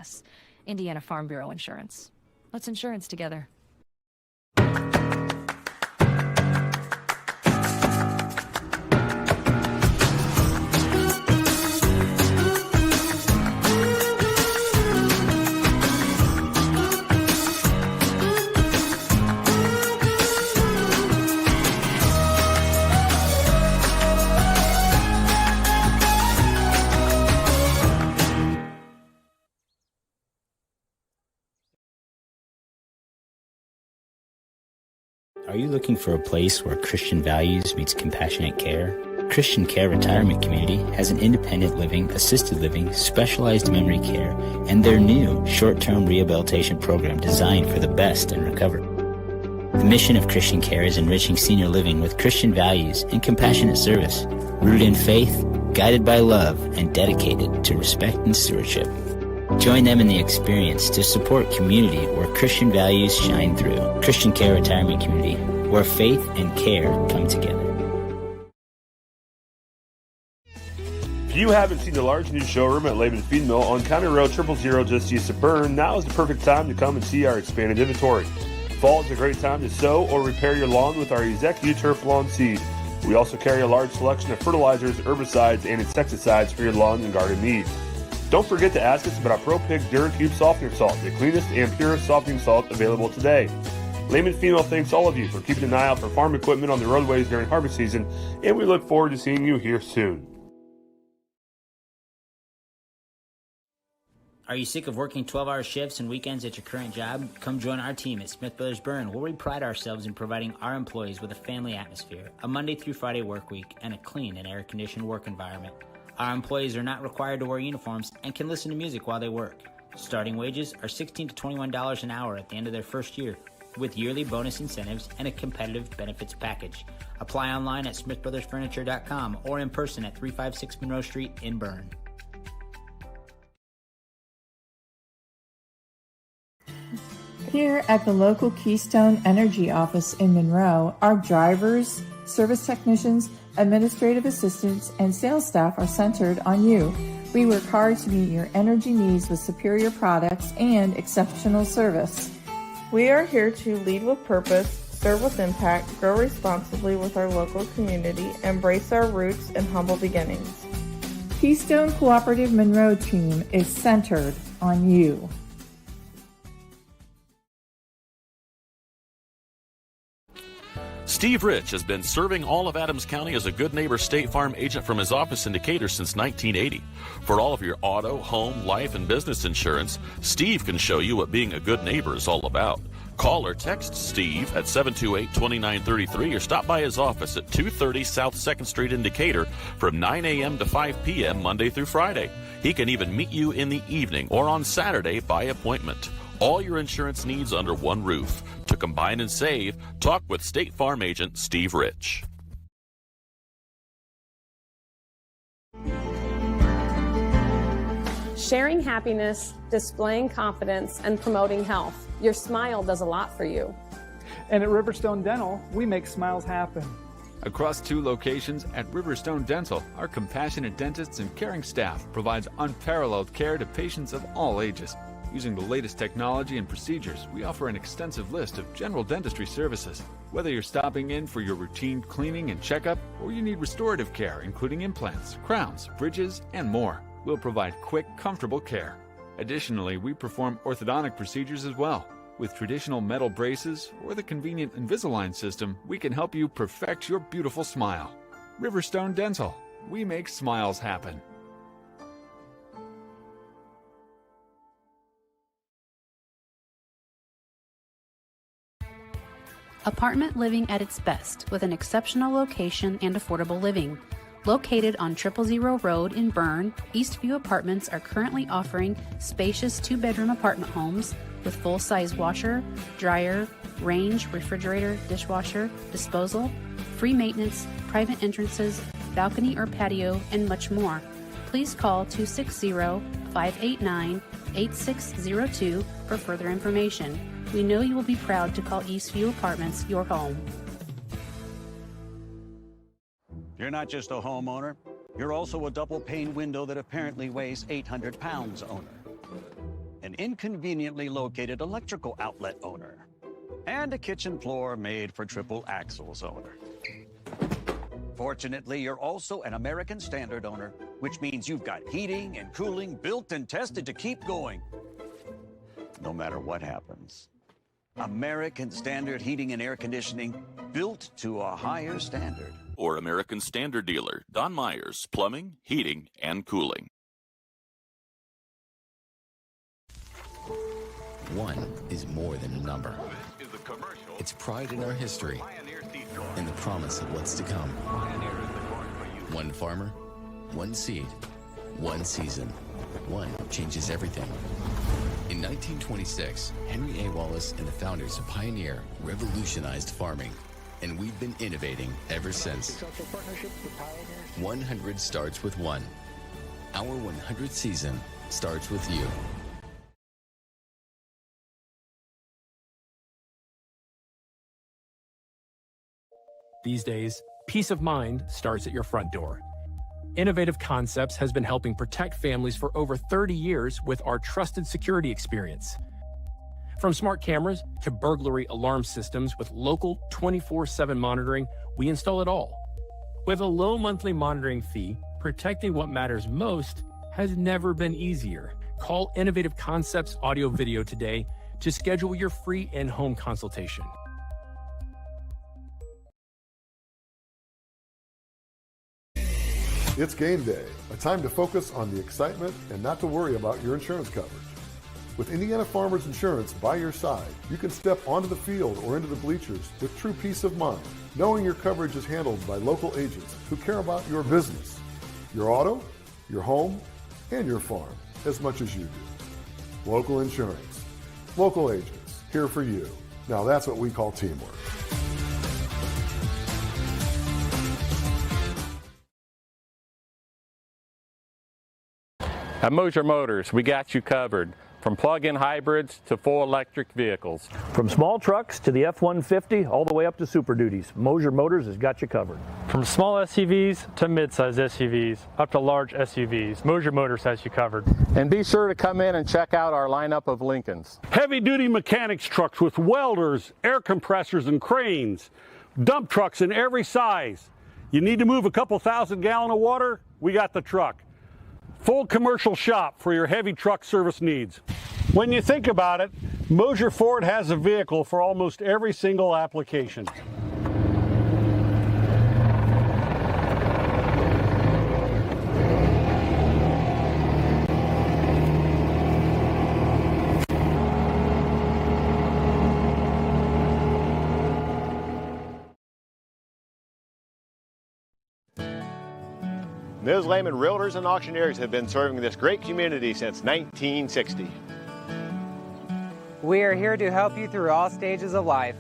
IFS, Indiana Farm Bureau Insurance. Let's insurance together. Are you looking for a place where Christian values meets compassionate care? Christian Care Retirement Community has an independent living, assisted living, specialized memory care, and their new short-term rehabilitation program designed for the best in recovery. The mission of Christian Care is enriching senior living with Christian values and compassionate service, rooted in faith, guided by love, and dedicated to respect and stewardship. Join them in the experience to support community where Christian values shine through. Christian Care Retirement Community, where faith and care come together. If you haven't seen the large new showroom at Laban Feed Mill on County Road 000 just east of Berne, now is the perfect time to come and see our expanded inventory. Fall is a great time to sow or repair your lawn with our Execu Turf Lawn Seed. We also carry a large selection of fertilizers, herbicides, and insecticides for your lawn and garden needs. Don't forget to ask us about our Pro Pig DuraCube Softener Salt, the cleanest and purest softening salt available today. Lehman Female thanks all of you for keeping an eye out for farm equipment on the roadways during harvest season, and we look forward to seeing you here soon. Are you sick of working 12-hour shifts and weekends at your current job? Come join our team at Smith Brothers Berne, where we pride ourselves in providing our employees with a family atmosphere, a Monday through Friday work week, and a clean and air-conditioned work environment. Our employees are not required to wear uniforms and can listen to music while they work. Starting wages are $16 to $21 an hour at the end of their first year, with yearly bonus incentives and a competitive benefits package. Apply online at smithbrothersfurniture.com or in person at 356 Monroe Street in Berne. Here at the local Keystone Energy office in Monroe, our drivers, service technicians, administrative assistants, and sales staff are centered on you. We work hard to meet your energy needs with superior products and exceptional service. We are here to lead with purpose, serve with impact, grow responsibly with our local community, embrace our roots and humble beginnings. Keystone Cooperative Monroe team is centered on you. Steve Rich has been serving all of Adams County as a Good Neighbor State Farm agent from his office in Decatur since 1980. For all of your auto, home, life, and business insurance, Steve can show you what being a good neighbor is all about. Call or text Steve at 728-2933 or stop by his office at 230 South 2nd Street in Decatur from 9 a.m. to 5 p.m. Monday through Friday. He can even meet you in the evening or on Saturday by appointment. All your insurance needs under one roof. To combine and save, talk with State Farm agent Steve Rich. Sharing happiness, displaying confidence, and promoting health. Your smile does a lot for you. And at Riverstone Dental, we make smiles happen. Across 2 locations at Riverstone Dental, our compassionate dentists and caring staff provides unparalleled care to patients of all ages. Using the latest technology and procedures, we offer an extensive list of general dentistry services. Whether you're stopping in for your routine cleaning and checkup, or you need restorative care, including implants, crowns, bridges, and more, we'll provide quick, comfortable care. Additionally, we perform orthodontic procedures as well. With traditional metal braces or the convenient Invisalign system, we can help you perfect your beautiful smile. Riverstone Dental. We make smiles happen. Apartment living at its best with an exceptional location and affordable living. Located on 000 Road in Berne, Eastview Apartments are currently offering spacious 2-bedroom apartment homes with full-size washer, dryer, range, refrigerator, dishwasher, disposal, free maintenance, private entrances, balcony or patio, and much more. Please call 260-589-8602 for further information. We know you will be proud to call Eastview Apartments your home. You're not just a homeowner, you're also a double-pane window that apparently weighs 800 pounds owner. inconveniently located electrical outlet owner. And a kitchen floor made for triple axles owner. Fortunately, you're also an American Standard owner, which means you've got heating and cooling built and tested to keep going, no matter what happens. American Standard Heating and Air Conditioning, built to a higher standard. Or American Standard dealer, Don Myers, Plumbing, Heating, and Cooling. One is more than a number. It's pride in our history and the promise of what's to come. One farmer, one seed, one season. One changes everything. In 1926, Henry A. Wallace and the founders of Pioneer revolutionized farming, and we've been innovating ever since. 100 starts with one. Our 100th season starts with you. These days, peace of mind starts at your front door. Innovative Concepts has been helping protect families for over 30 years with our trusted security experience. From smart cameras to burglary alarm systems with local 24/7 monitoring, we install it all. With a low monthly monitoring fee, protecting what matters most has never been easier. Call Innovative Concepts Audio Video today to schedule your free in-home consultation. It's game day, a time to focus on the excitement and not to worry about your insurance coverage. With Indiana Farmers Insurance by your side, you can step onto the field or into the bleachers with true peace of mind, knowing your coverage is handled by local agents who care about your business, your auto, your home, and your farm as much as you do. Local insurance, local agents, here for you. Now that's what we call teamwork. At Mosier Motors, we got you covered. From plug-in hybrids to full electric vehicles. From small trucks to the F-150, all the way up to Super Duties, Mosier Motors has got you covered. From small SUVs to mid-size SUVs, up to large SUVs, Mosier Motors has you covered. And be sure to come in and check out our lineup of Lincolns. Heavy-duty mechanics trucks with welders, air compressors, and cranes. Dump trucks in every size. You need to move a couple thousand gallons of water? We got the truck. Full commercial shop for your heavy truck service needs. When you think about it, Mosier Ford has a vehicle for almost every single application. Ms. Lehman Realtors and Auctioneers have been serving this great community since 1960. We are here to help you through all stages of life.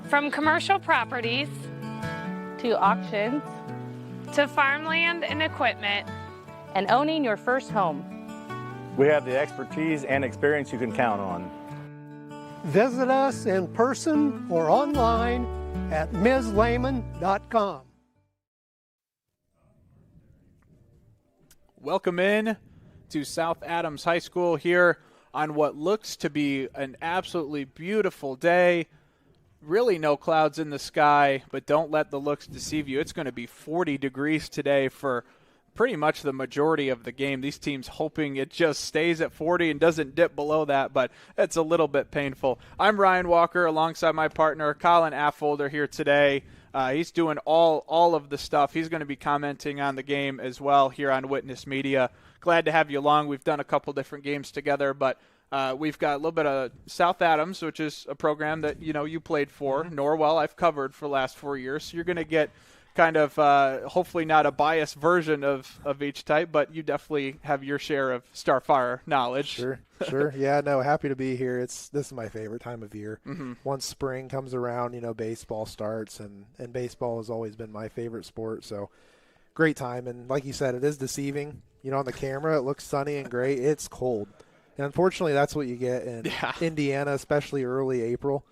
From commercial properties to auctions to farmland and equipment and owning your first home. We have the expertise and experience you can count on. Visit us in person or online at mslehman.com. Welcome in to South Adams High School here on what looks to be an absolutely beautiful day. Really no clouds in the sky, but don't let the looks deceive you. It's going to be 40 degrees today for pretty much the majority of the game. These teams hoping it just stays at 40 and doesn't dip below that, but it's a little bit painful. I'm Ryan Walker alongside my partner, Colin Affolder, here today. He's doing all of the stuff. He's going to be commenting on the game as well here on Witness Media. Glad to have you along. We've done a couple different games together, but we've got a little bit of South Adams, which is a program that you played for. Norwell I've covered for the last 4 years. So you're going to get kind of hopefully not a biased version of each type, but you definitely have your share of Starfire knowledge. Sure. Yeah, no, happy to be here. This is my favorite time of year. Mm-hmm. Once spring comes around, baseball starts, and baseball has always been my favorite sport. So great time. And like you said, it is deceiving. On the camera, it looks sunny and great. It's cold. And unfortunately, that's what you get in Indiana, especially early April.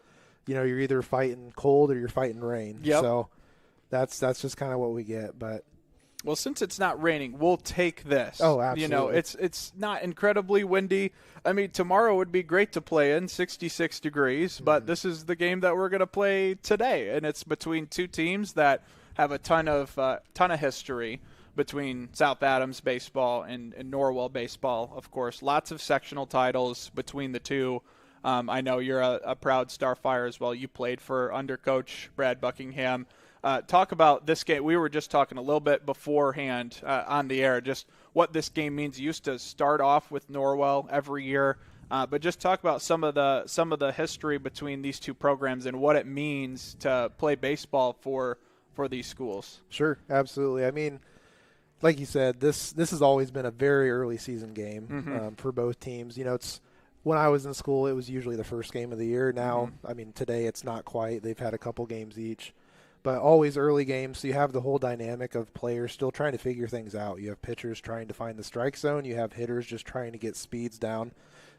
You're either fighting cold or you're fighting rain. Yep. So that's just kind of what we get. But well, since it's not raining, we'll take this. Oh, absolutely. You know, it's not incredibly windy. I mean, tomorrow would be great to play in, 66 degrees, but this is the game that we're going to play today, and it's between two teams that have a ton of history between South Adams baseball and Norwell baseball, of course. Lots of sectional titles between the two. I know you're a proud Starfire as well. You played for under coach Brad Buckingham. Talk about this game. We were just talking a little bit beforehand on the air, just what this game means. You used to start off with Norwell every year, but just talk about some of the history between these two programs and what it means to play baseball for these schools. Sure, absolutely. I mean, like you said, this has always been a very early season game for both teams. You know, it's when I was in school, it was usually the first game of the year. Now, I mean, today it's not quite. They've had a couple games each. But always early games, so you have the whole dynamic of players still trying to figure things out. You have pitchers trying to find the strike zone. You have hitters just trying to get speeds down.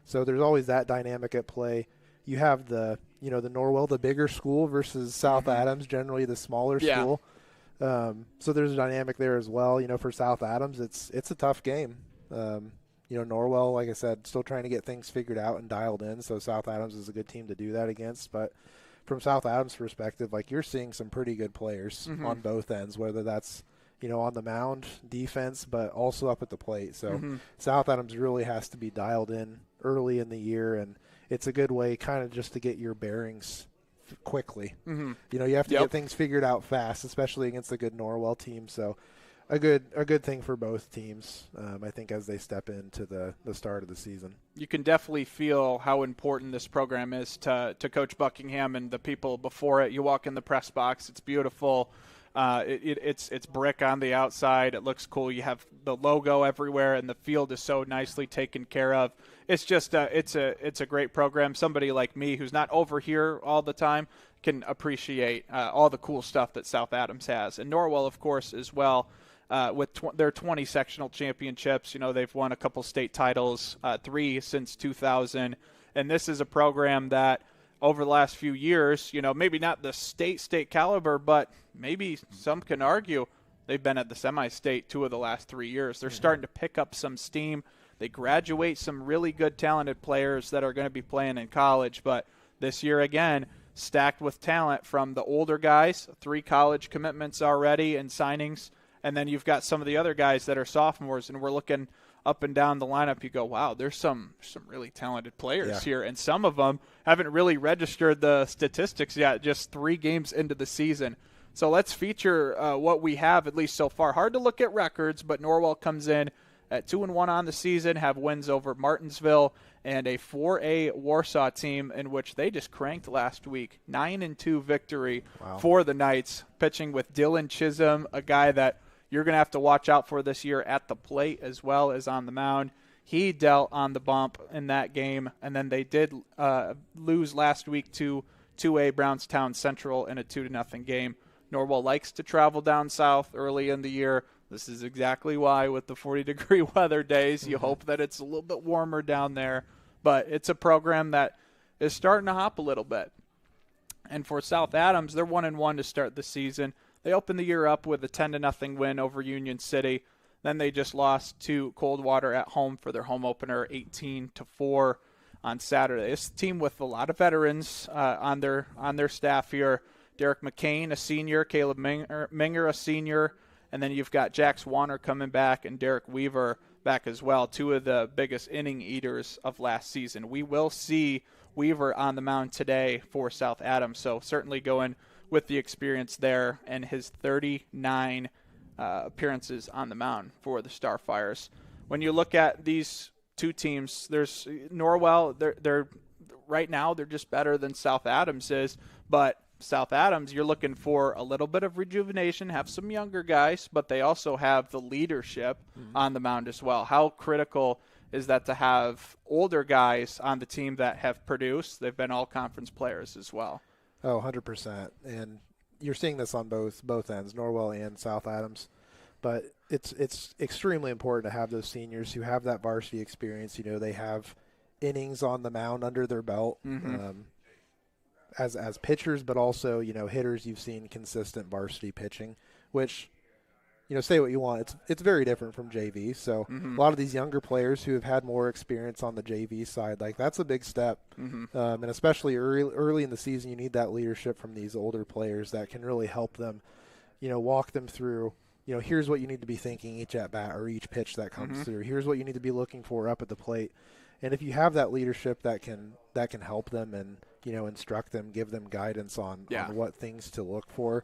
So there's always that dynamic at play. You have the Norwell, the bigger school, versus South Adams, generally the smaller school. So there's a dynamic there as well. You know, for South Adams, it's a tough game. Norwell, like I said, still trying to get things figured out and dialed in. So South Adams is a good team to do that against, but from South Adams' perspective, like you're seeing some pretty good players on both ends, whether that's, on the mound, defense, but also up at the plate. So South Adams really has to be dialed in early in the year, and it's a good way kind of just to get your bearings quickly. You have to get things figured out fast, especially against a good Norwell team. So a good thing for both teams, I think, as they step into the start of the season. You can definitely feel how important this program is to Coach Buckingham and the people before it. You walk in the press box, it's beautiful. It's brick on the outside. It looks cool. You have the logo everywhere, and the field is so nicely taken care of. It's just it's a great program. Somebody like me who's not over here all the time can appreciate all the cool stuff that South Adams has, and Norwell, of course, as well. With their 20 sectional championships, they've won a couple state titles, 3 since 2000, and this is a program that over the last few years, maybe not the state caliber, but maybe some can argue they've been at the semi-state 2 of the last 3 years. They're starting to pick up some steam. They graduate some really good talented players that are going to be playing in college, but this year again, stacked with talent from the older guys, 3 college commitments already and signings. And then you've got some of the other guys that are sophomores, and we're looking up and down the lineup. You go, wow, there's some really talented players here, and some of them haven't really registered the statistics yet, just 3 games into the season. So let's feature what we have, at least so far. Hard to look at records, but Norwell comes in at 2-1 on the season, have wins over Martinsville and a 4A Warsaw team in which they just cranked last week. 9-2 victory for the Knights, pitching with Dylan Chisholm, a guy that you're going to have to watch out for this year at the plate as well as on the mound. He dealt on the bump in that game, and then they did lose last week to 2A Brownstown Central in a 2-0 game. Norwell likes to travel down south early in the year. This is exactly why with the 40-degree weather days, you hope that it's a little bit warmer down there. But it's a program that is starting to hop a little bit. And for South Adams, they're 1-1 to start the season. They opened the year up with a 10-0 win over Union City. Then they just lost to Coldwater at home for their home opener, 18-4 on Saturday. This team with a lot of veterans on their staff here. Derek McCain, a senior, Caleb Minger, a senior, and then you've got Jax Warner coming back and Derek Weaver back as well, 2 of the biggest inning eaters of last season. We will see Weaver on the mound today for South Adams, so certainly going with the experience there and his 39 appearances on the mound for the Starfires. When you look at these two teams, there's Norwell, they're right now they're just better than South Adams is, but South Adams, you're looking for a little bit of rejuvenation, have some younger guys, but they also have the leadership on the mound as well. How critical is that to have older guys on the team that have produced? They've been all conference players as well. Oh, 100%. And you're seeing this on both ends, Norwell and South Adams. But it's extremely important to have those seniors who have that varsity experience. They have innings on the mound under their belt as pitchers, but also, hitters. You've seen consistent varsity pitching, which say what you want. It's very different from JV. So a lot of these younger players who have had more experience on the JV side, like that's a big step. And especially early in the season, you need that leadership from these older players that can really help them, walk them through, here's what you need to be thinking each at bat or each pitch that comes through. Here's what you need to be looking for up at the plate. And if you have that leadership that can help them and, instruct them, give them guidance on what things to look for,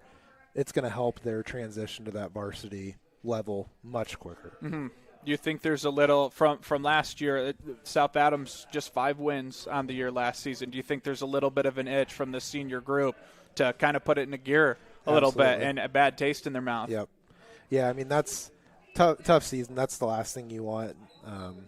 it's going to help their transition to that varsity level much quicker. Do you think there's a little from last year, South Adams just 5 wins on the year last season. Do you think there's a little bit of an itch from the senior group to kind of put it in a gear a little bit and a bad taste in their mouth? Yep. Yeah, I mean, that's tough season. That's the last thing you want.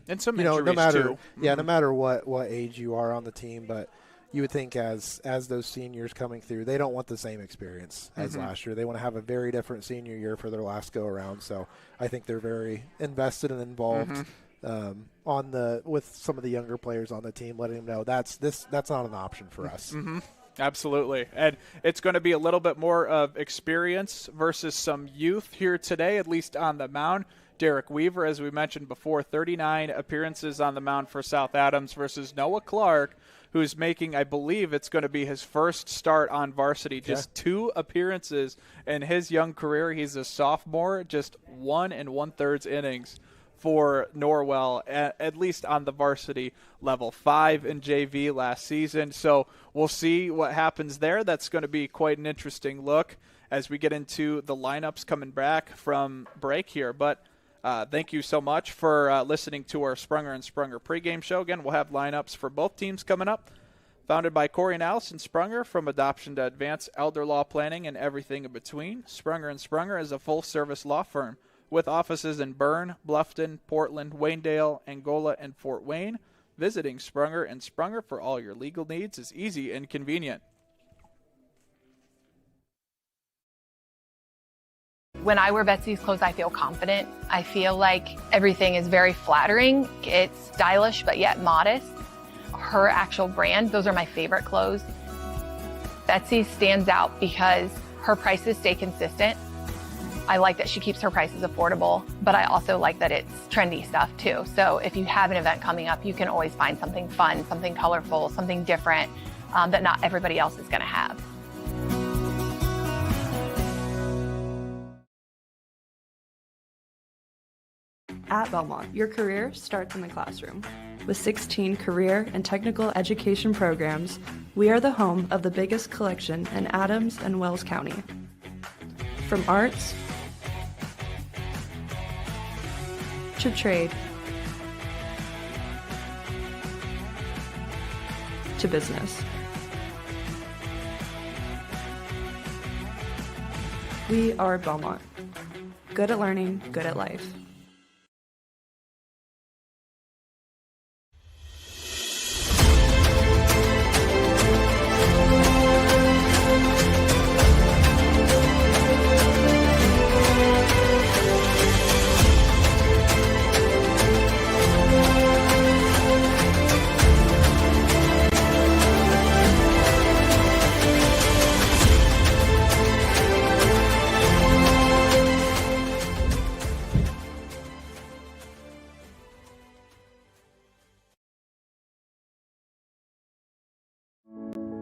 And some injuries no matter, too. Yeah, no matter what age you are on the team, but you would think as those seniors coming through, they don't want the same experience as last year. They want to have a very different senior year for their last go around. So I think they're very invested and involved with some of the younger players on the team, letting them know that's not an option for us. Absolutely. And it's going to be a little bit more of experience versus some youth here today, at least on the mound. Derek Weaver, as we mentioned before, 39 appearances on the mound for South Adams versus Noah Clark, who's making, I believe it's going to be his first start on varsity. Just 2 appearances in his young career. He's a sophomore, just 1 1/3 innings for Norwell, at least on the varsity level. 5 in JV last season. So we'll see what happens there. That's going to be quite an interesting look as we get into the lineups coming back from break here. But thank you so much for listening to our Sprunger and Sprunger pregame show. Again, we'll have lineups for both teams coming up. Founded by Corey and Allison Sprunger, from adoption to advanced elder law planning and everything in between, Sprunger and Sprunger is a full-service law firm with offices in Berne, Bluffton, Portland, Waynedale, Angola, and Fort Wayne. Visiting Sprunger and Sprunger for all your legal needs is easy and convenient. When I wear Betsy's clothes, I feel confident. I feel like everything is very flattering. It's stylish, but yet modest. Her actual brand, those are my favorite clothes. Betsy stands out because her prices stay consistent. I like that she keeps her prices affordable, but I also like that it's trendy stuff too. So if you have an event coming up, you can always find something fun, something colorful, something different that not everybody else is going to have. At Belmont, your career starts in the classroom. With 16 career and technical education programs, we are the home of the biggest collection in Adams and Wells County. From arts to trade to business. We are Belmont. Good at learning, good at life.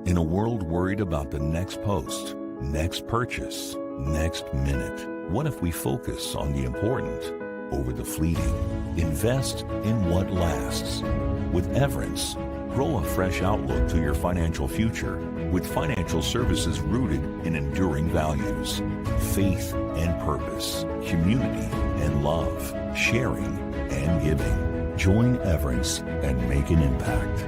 In a world worried about the next post, next purchase, next minute, what if we focus on the important over the fleeting? Invest in what lasts. With Everence, grow a fresh outlook to your financial future with financial services rooted in enduring values, faith and purpose, community and love, sharing and giving. Join Everence and make an impact.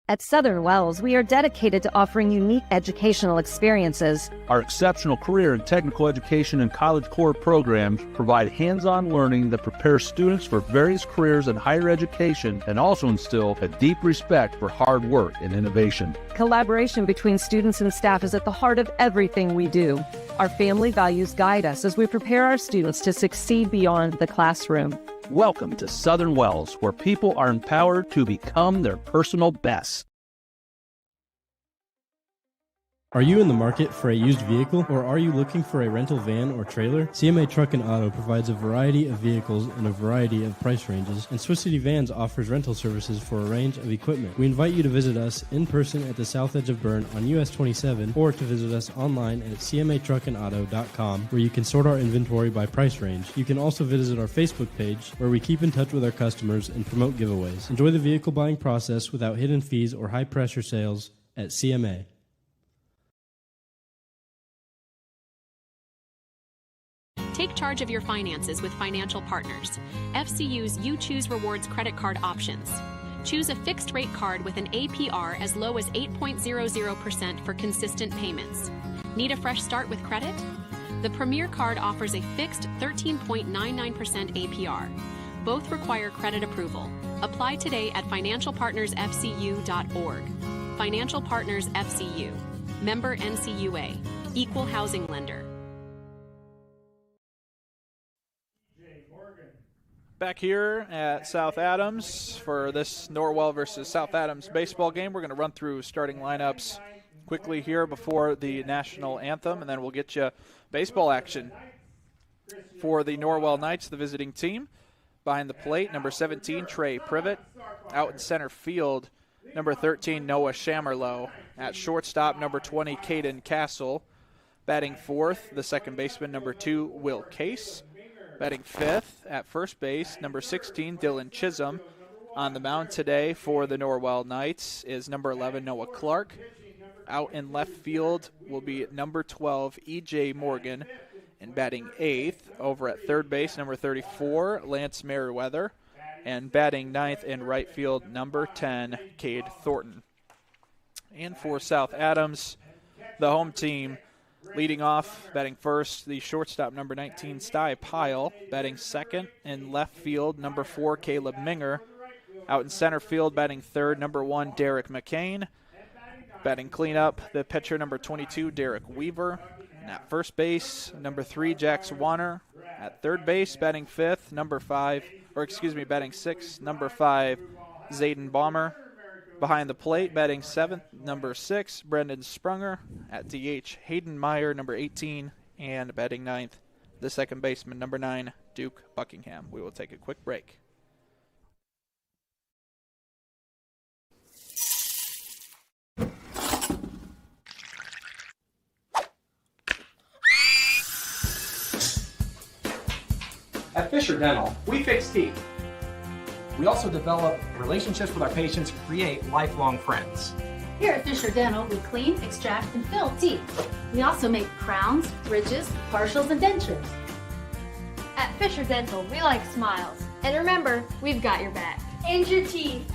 At Southern Wells, we are dedicated to offering unique educational experiences. Our exceptional career and technical education and College Core programs provide hands-on learning that prepares students for various careers in higher education and also instill a deep respect for hard work and innovation. Collaboration between students and staff is at the heart of everything we do. Our family values guide us as we prepare our students to succeed beyond the classroom. Welcome to Southern Wells, where people are empowered to become their personal best. Are you in the market for a used vehicle, or are you looking for a rental van or trailer? CMA Truck and Auto provides a variety of vehicles in a variety of price ranges, and Swiss City Vans offers rental services for a range of equipment. We invite you to visit us in person at the south edge of Berne on US 27, or to visit us online at cmatruckandauto.com, where you can sort our inventory by price range. You can also visit our Facebook page, where we keep in touch with our customers and promote giveaways. Enjoy the vehicle buying process without hidden fees or high-pressure sales at CMA. Take charge of your finances with Financial Partners, FCU's You Choose Rewards credit card options. Choose a fixed rate card with an APR as low as 8.00% for consistent payments. Need a fresh start with credit? The Premier card offers a fixed 13.99% APR. Both require credit approval. Apply today at financialpartnersfcu.org. Financial Partners FCU. Member NCUA. Equal housing lender. Back here at South Adams for this Norwell versus South Adams baseball game. We're going to run through starting lineups quickly here before the national anthem, and then we'll get you baseball action for the Norwell Knights, the visiting team. Behind the plate, number 17, Trey Privet. Out in center field, number 13, Noah Shammerlow. At shortstop, number 20, Caden Castle. Batting fourth, the second baseman, number 2, Will Case. Batting fifth at first base, number 16, Dylan Chisholm. On the mound today for the Norwell Knights is number 11, Noah Clark. Out in left field will be number 12, E.J. Morgan. And batting eighth over at third base, number 34, Lance Merriweather. And batting ninth in right field, number 10, Cade Thornton. And for South Adams, the home team, leading off, batting first, the shortstop, number 19, Sty Pyle. Batting second in left field, number 4, Caleb Minger. Out in center field, batting third, number 1, Derek McCain. Batting cleanup, the pitcher, number 22, Derek Weaver. And at first base, number 3, Jax Warner. At third base, batting fifth, batting sixth, number 5, Zayden Balmer. Behind the plate, batting seventh, number 6, Brendan Sprunger. At DH, Hayden Meyer, number 18. And batting ninth, the second baseman, number 9, Duke Buckingham. We will take a quick break. At Fisher Dental, we fix teeth. We also develop relationships with our patients to create lifelong friends. Here at Fisher Dental, we clean, extract, and fill teeth. We also make crowns, bridges, partials, and dentures. At Fisher Dental, we like smiles. And remember, we've got your back. And your teeth.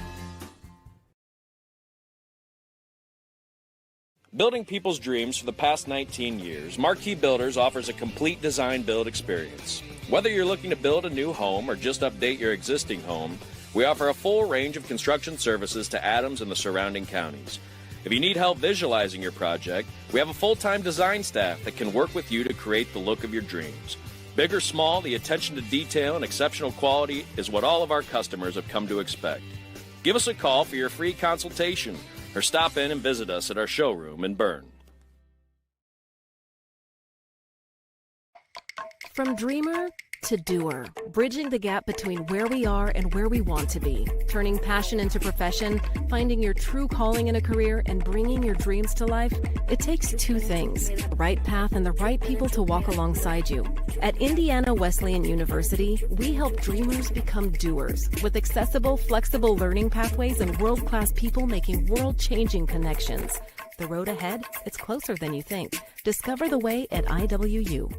Building people's dreams for the past 19 years, Marquee Builders offers a complete design build experience. Whether you're looking to build a new home or just update your existing home, we offer a full range of construction services to Adams and the surrounding counties. If you need help visualizing your project, we have a full-time design staff that can work with you to create the look of your dreams. Big or small, the attention to detail and exceptional quality is what all of our customers have come to expect. Give us a call for your free consultation or stop in and visit us at our showroom in Berne. From dreamer to doer, bridging the gap between where we are and where we want to be, turning passion into profession, finding your true calling in a career, and bringing your dreams to life, it takes two things: the right path and the right people to walk alongside you. At Indiana Wesleyan University, we help dreamers become doers with accessible, flexible learning pathways and world-class people making world-changing connections. The road ahead, it's closer than you think. Discover the way at IWU.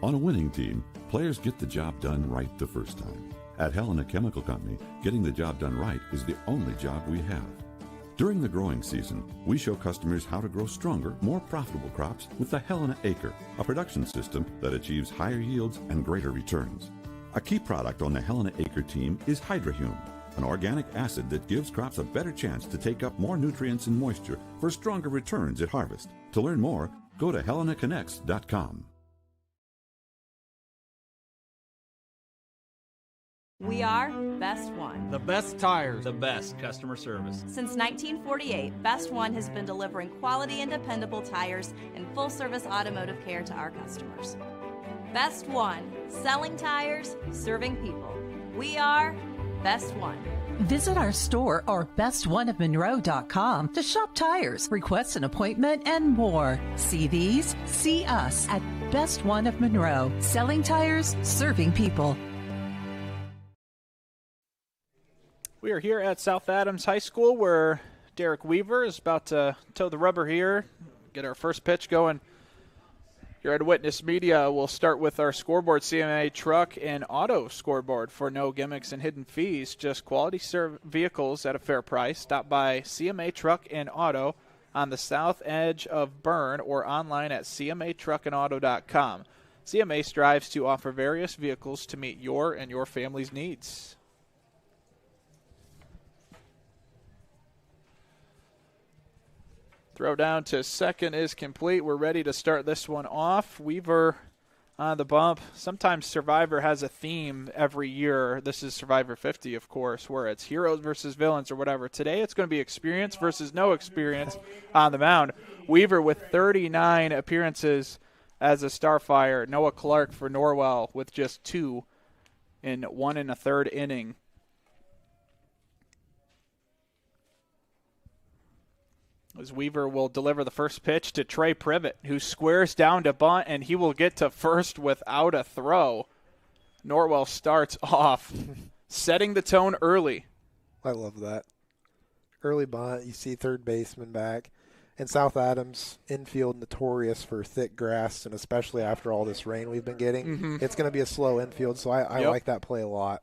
On a winning team, players get the job done right the first time. At Helena Chemical Company, getting the job done right is the only job we have. During the growing season, we show customers how to grow stronger, more profitable crops with the Helena Acre, a production system that achieves higher yields and greater returns. A key product on the Helena Acre team is Hydrahume, an organic acid that gives crops a better chance to take up more nutrients and moisture for stronger returns at harvest. To learn more, go to helenaconnects.com. We are Best One. The best tires. The best customer service. Since 1948, Best One has been delivering quality and dependable tires and full-service automotive care to our customers. Best One, selling tires, serving people. We are Best One. Visit our store or bestoneofmonroe.com to shop tires, request an appointment, and more. See these? See us at Best One of Monroe. Selling tires, serving people. We are here at South Adams High School where Derek Weaver is about to toe the rubber here, get our first pitch going. Here at Witness Media, we'll start with our scoreboard, CMA truck and auto scoreboard for no gimmicks and hidden fees, just quality vehicles at a fair price. Stop by CMA Truck and Auto on the south edge of Berne or online at cmatruckandauto.com. CMA strives to offer various vehicles to meet your and your family's needs. Throw down to second is complete. We're ready to start this one off. Weaver on the bump. Sometimes Survivor has a theme every year. This is Survivor 50, of course, where it's heroes versus villains or whatever. Today it's going to be experience versus no experience on the mound. Weaver with 39 appearances as a Starfire. Noah Clark for Norwell with just 2 in 1 1/3 inning. As Weaver will deliver the first pitch to Trey Privet, who squares down to bunt, and he will get to first without a throw. Norwell starts off, setting the tone early. I love that. Early bunt, you see third baseman back. And South Adams infield notorious for thick grass, and especially after all this rain we've been getting. It's going to be a slow infield, so I like that play a lot.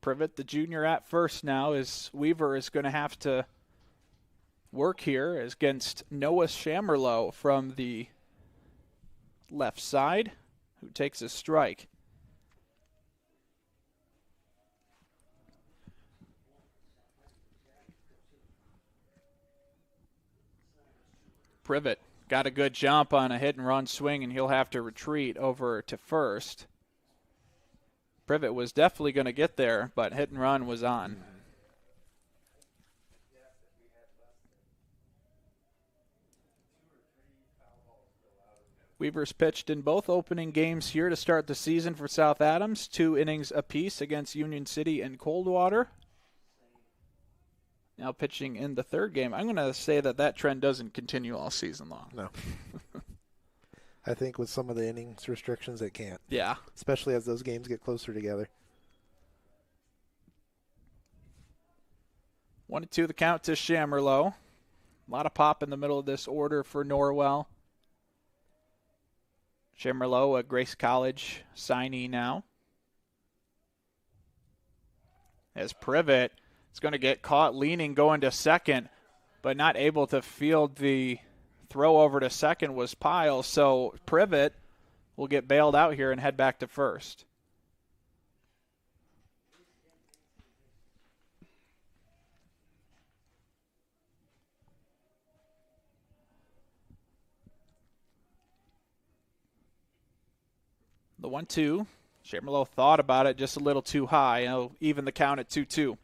Privet, the junior, at first now, as Weaver is going to have to work here against Noah Shamerlow from the left side, who takes a strike. Privet got a good jump on a hit-and-run swing, and he'll have to retreat over to first. Privet was definitely going to get there, but hit and run was on. Weaver's pitched in both opening games here to start the season for South Adams, 2 innings apiece against Union City and Coldwater. Now pitching in the third game. I'm going to say that trend doesn't continue all season long. No. I think with some of the innings restrictions, it can't. Yeah. Especially as those games get closer together. 1-2 the count to Shamerlow. A lot of pop in the middle of this order for Norwell. Shamerlow, a Grace College signee now. As Privet is going to get caught leaning going to second, but not able to field the throw over to second was Pyle, so Privet will get bailed out here and head back to first. The 1-2. Shamerlow thought about it just a little too high. He'll even the count at 2-2.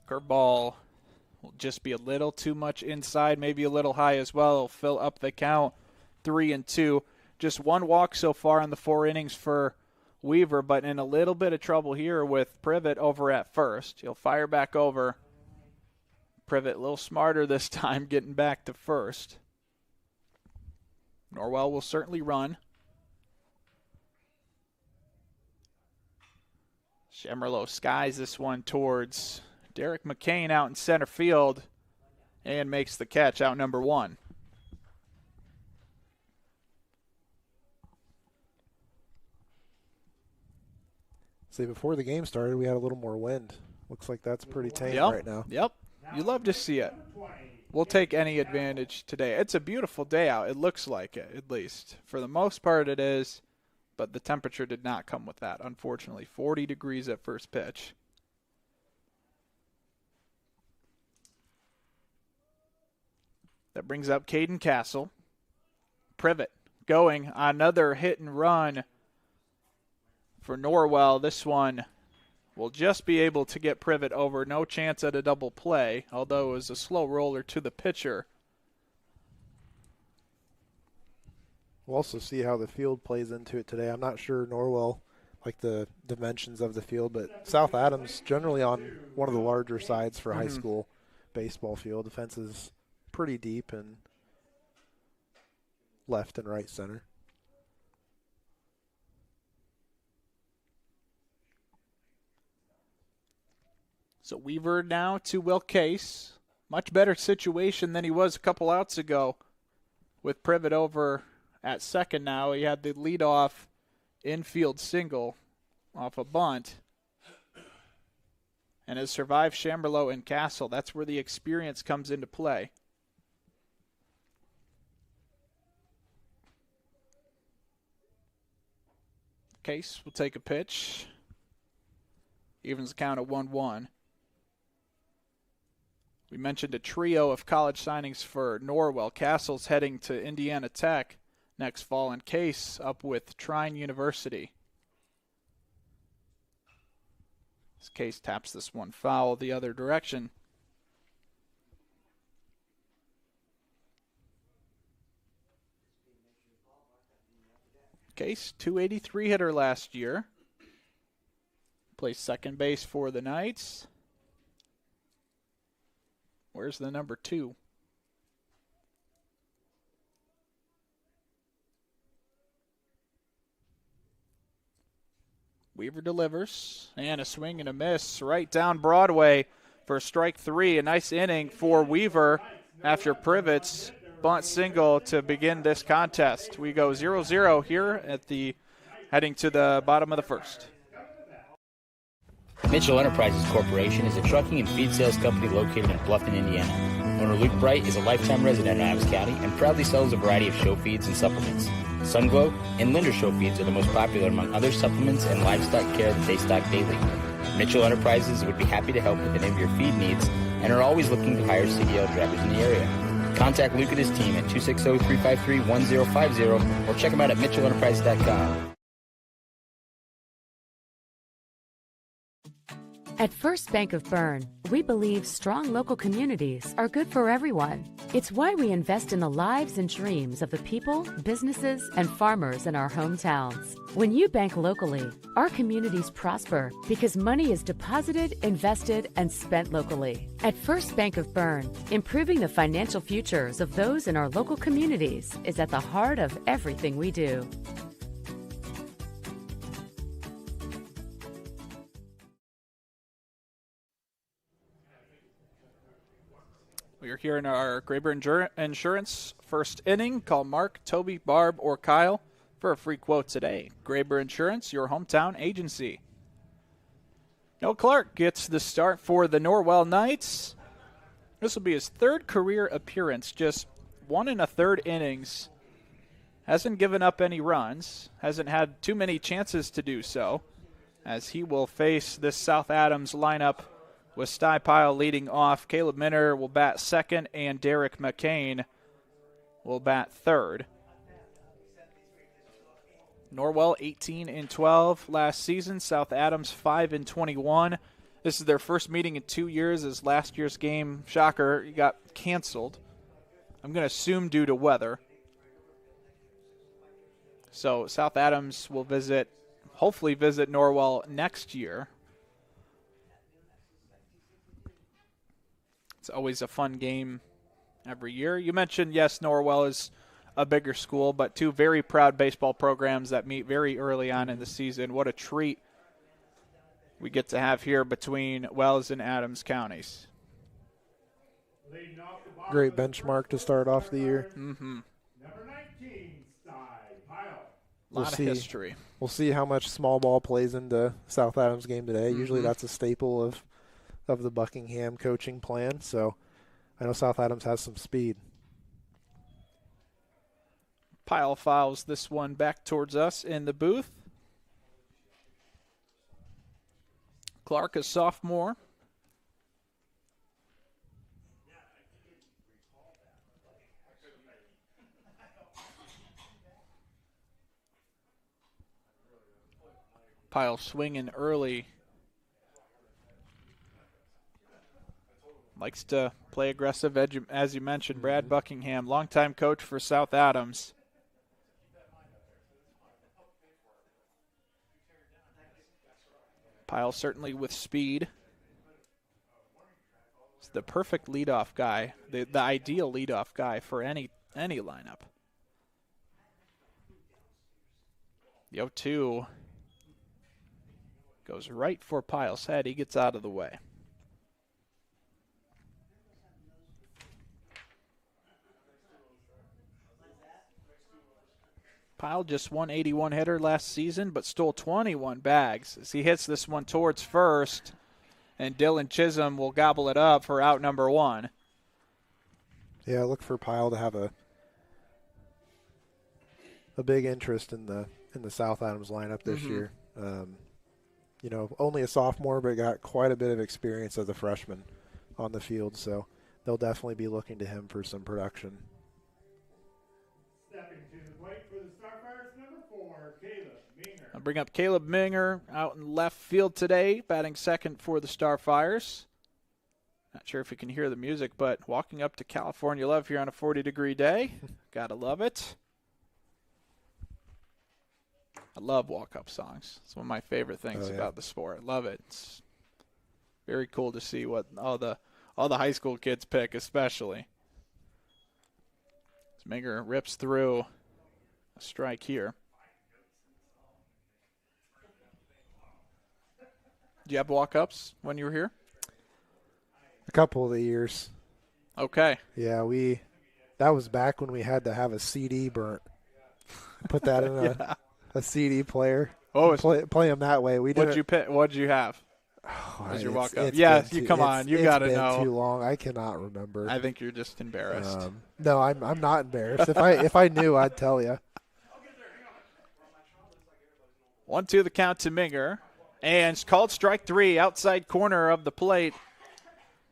Curveball will just be a little too much inside, maybe a little high as well. It'll fill up the count, 3-2. Just 1 walk so far in the 4 innings for Weaver, but in a little bit of trouble here with Privet over at first. He'll fire back over. Privet a little smarter this time, getting back to first. Norwell will certainly run. Shemerlo skies this one towards Derek McCain out in center field and makes the catch, out number 1. See, before the game started, we had a little more wind. Looks like that's pretty tame right now. Yep. You love to see it. We'll take any advantage today. It's a beautiful day out. It looks like it, at least. For the most part, it is. But the temperature did not come with that, unfortunately. 40 degrees at first pitch. That brings up Caden Castle. Privet going on another hit and run for Norwell. This one will just be able to get Privet over. No chance at a double play, although it was a slow roller to the pitcher. We'll also see how the field plays into it today. I'm not sure Norwell, like the dimensions of the field, but South Adams generally on one of the larger sides for high school baseball field. The fence is pretty deep and left and right center. So Weaver now to Will Case. Much better situation than he was a couple outs ago with Privet over at second now. He had the leadoff infield single off a bunt and has survived Chamberlain and Castle. That's where the experience comes into play. Case will take a pitch. Evens the count at 1-1. We mentioned a trio of college signings for Norwell. Castle's heading to Indiana Tech next fall, and Case up with Trine University. This Case taps this one foul the other direction. Case, 283 hitter last year. Plays second base for the Knights. Where's the number 2? Weaver delivers, and a swing and a miss right down Broadway for strike 3. A nice inning for Weaver after Privet's bunt single to begin this contest. We go 0-0 here at the heading to the bottom of the first. Mitchell Enterprises Corporation is a trucking and feed sales company located in Bluffton, Indiana. Owner Luke Bright is a lifetime resident of Adams County and proudly sells a variety of show feeds and supplements. Sunglow and Linder show feeds are the most popular among other supplements and livestock care that they stock daily. Mitchell Enterprises would be happy to help with any of your feed needs and are always looking to hire CDL drivers in the area. Contact Luke and his team at 260-353-1050 or check them out at mitchellenterprises.com. At First Bank of Berne, we believe strong local communities are good for everyone. It's why we invest in the lives and dreams of the people, businesses, and farmers in our hometowns. When you bank locally, our communities prosper because money is deposited, invested, and spent locally. At First Bank of Berne, improving the financial futures of those in our local communities is at the heart of everything we do. We are here in our Graber Insurance first inning. Call Mark, Toby, Barb, or Kyle for a free quote today. Graber Insurance, your hometown agency. Noah Clark gets the start for the Norwell Knights. This will be his third career appearance, just 1 1/3 innings. Hasn't given up any runs, hasn't had too many chances to do so, as he will face this South Adams lineup with Stuypile leading off. Caleb Minner will bat second, and Derek McCain will bat third. Norwell 18-12 last season. South Adams 5-21. This is their first meeting in 2 years, as last year's game, shocker, got canceled. I'm going to assume due to weather. So South Adams will hopefully visit Norwell next year. It's always a fun game every year. You mentioned, yes, Norwell is a bigger school, but two very proud baseball programs that meet very early on in the season. What a treat we get to have here between Wells and Adams counties. Great benchmark to start off the year. Mm-hmm. We'll Lot of see. history. We'll see how much small ball plays into South Adams game today. Usually that's a staple of the Buckingham coaching plan. So I know South Adams has some speed. Pyle fouls this one back towards us in the booth. Clark, a sophomore. Pyle swinging early. Likes to play aggressive, as you mentioned. Brad Buckingham, longtime coach for South Adams. Pyle certainly with speed. He's the perfect leadoff guy, the ideal leadoff guy for any lineup. The 0-2 goes right for Pyle's head. He gets out of the way. Pyle just 181 hitter last season, but stole 21 bags as he hits this one towards first, and Dylan Chisholm will gobble it up for out number 1. Yeah, look for Pyle to have a big interest in the South Adams lineup this year. You know, only a sophomore, but got quite a bit of experience as a freshman on the field, so they'll definitely be looking to him for some production. I'll bring up Caleb Minger out in left field today, batting second for the Starfires. Not sure if you can hear the music, but walking up to California Love here on a 40-degree day. Gotta love it. I love walk-up songs. It's one of my favorite things about the sport. I love it. It's very cool to see what all the high school kids pick, especially. As Minger rips through a strike here. Did you have walk-ups when you were here? A couple of the years. Okay. Yeah, that was back when we had to have a CD burnt. Put that in a CD player. Play them that way. What'd you pick? What'd you have? As your walk-up? You come on. You got to know. It's been too long. I cannot remember. I think you're just embarrassed. No, I'm not embarrassed. If I knew, I'd tell you. 1-2 the count to Minger. And it's called strike 3, outside corner of the plate.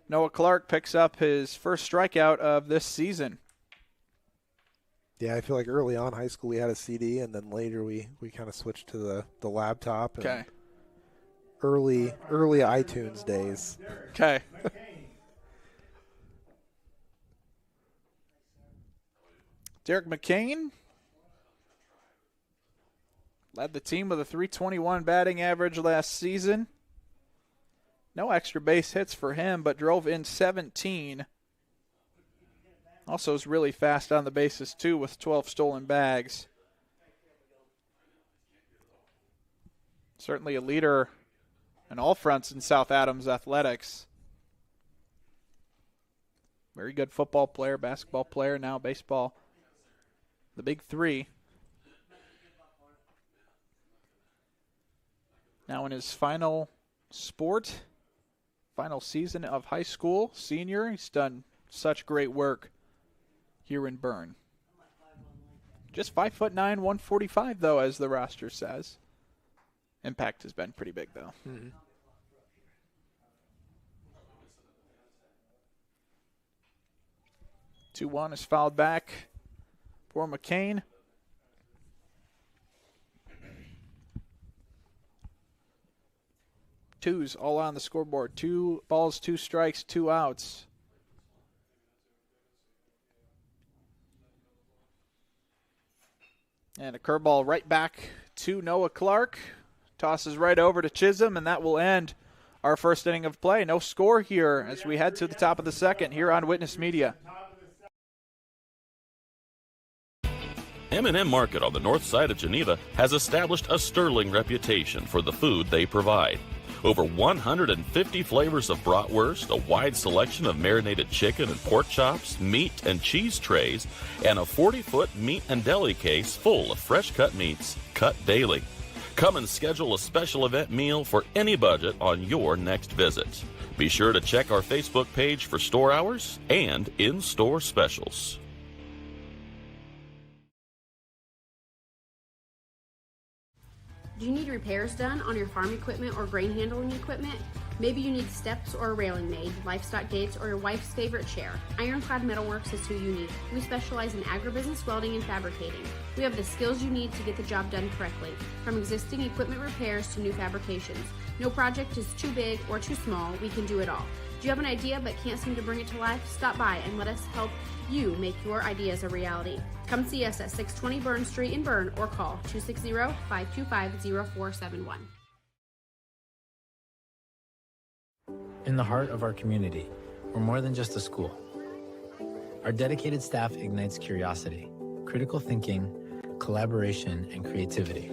Noah Clark picks up his first strikeout of this season. Yeah, I feel like early on high school we had a CD, and then later we kind of switched to the laptop. Okay. Early iTunes days. Okay. Derek McCain led the team with a .321 batting average last season. No extra base hits for him, but drove in 17. Also is really fast on the bases, too, with 12 stolen bags. Certainly a leader on all fronts in South Adams athletics. Very good football player, basketball player, now baseball. The big three. Now in his final season of high school, senior. He's done such great work here in Berne. Just 5'9", 145, though, as the roster says. Impact has been pretty big, though. 2-1 is fouled back for McCain. Twos all on the scoreboard. 2 balls, 2 strikes, 2 outs. And a curveball right back to Noah Clark. Tosses right over to Chisholm, and that will end our first inning of play. No score here as we head to the top of the second here on Witness Media. M&M Market on the north side of Geneva has established a sterling reputation for the food they provide. Over 150 flavors of bratwurst, a wide selection of marinated chicken and pork chops, meat and cheese trays, and a 40-foot meat and deli case full of fresh-cut meats, cut daily. Come and schedule a special event meal for any budget on your next visit. Be sure to check our Facebook page for store hours and in-store specials. Do you need repairs done on your farm equipment or grain handling equipment? Maybe you need steps or a railing made, livestock gates, or your wife's favorite chair. Ironclad Metalworks is who you need. We specialize in agribusiness welding and fabricating. We have the skills you need to get the job done correctly, from existing equipment repairs to new fabrications. No project is too big or too small. We can do it all. Do you have an idea but can't seem to bring it to life? Stop by and let us help you make your ideas a reality. Come see us at 620 Berne Street in Berne or call 260-525-0471. In the heart of our community, we're more than just a school. Our dedicated staff ignites curiosity, critical thinking, collaboration, and creativity.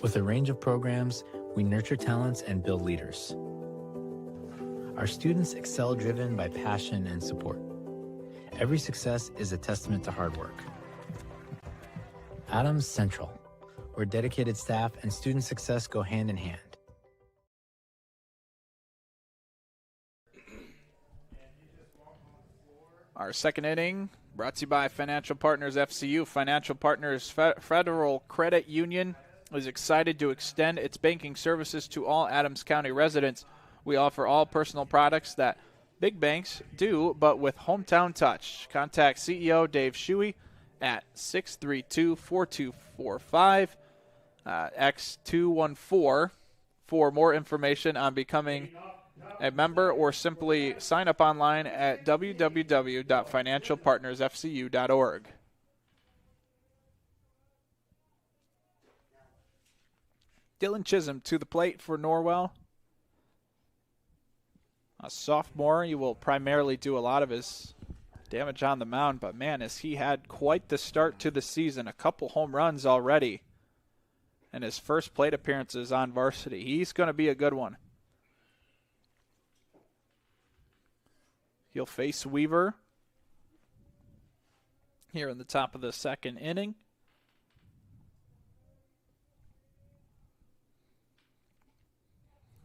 With a range of programs, we nurture talents and build leaders. Our students excel driven by passion and support. Every success is a testament to hard work. Adams Central, where dedicated staff and student success go hand in hand. Our second inning brought to you by Financial Partners FCU. Financial Partners Federal Credit Union is excited to extend its banking services to all Adams County residents. We offer all personal products that big banks do, but with hometown touch. Contact CEO Dave Shuey at 632-4245, X214 for more information on becoming a member, or simply sign up online at www.financialpartnersfcu.org. Dylan Chisholm to the plate for Norwell. A sophomore, he will primarily do a lot of his damage on the mound, but man, has he had quite the start to the season. A couple home runs already, and his first plate appearances on varsity. He's going to be a good one. He'll face Weaver here in the top of the second inning.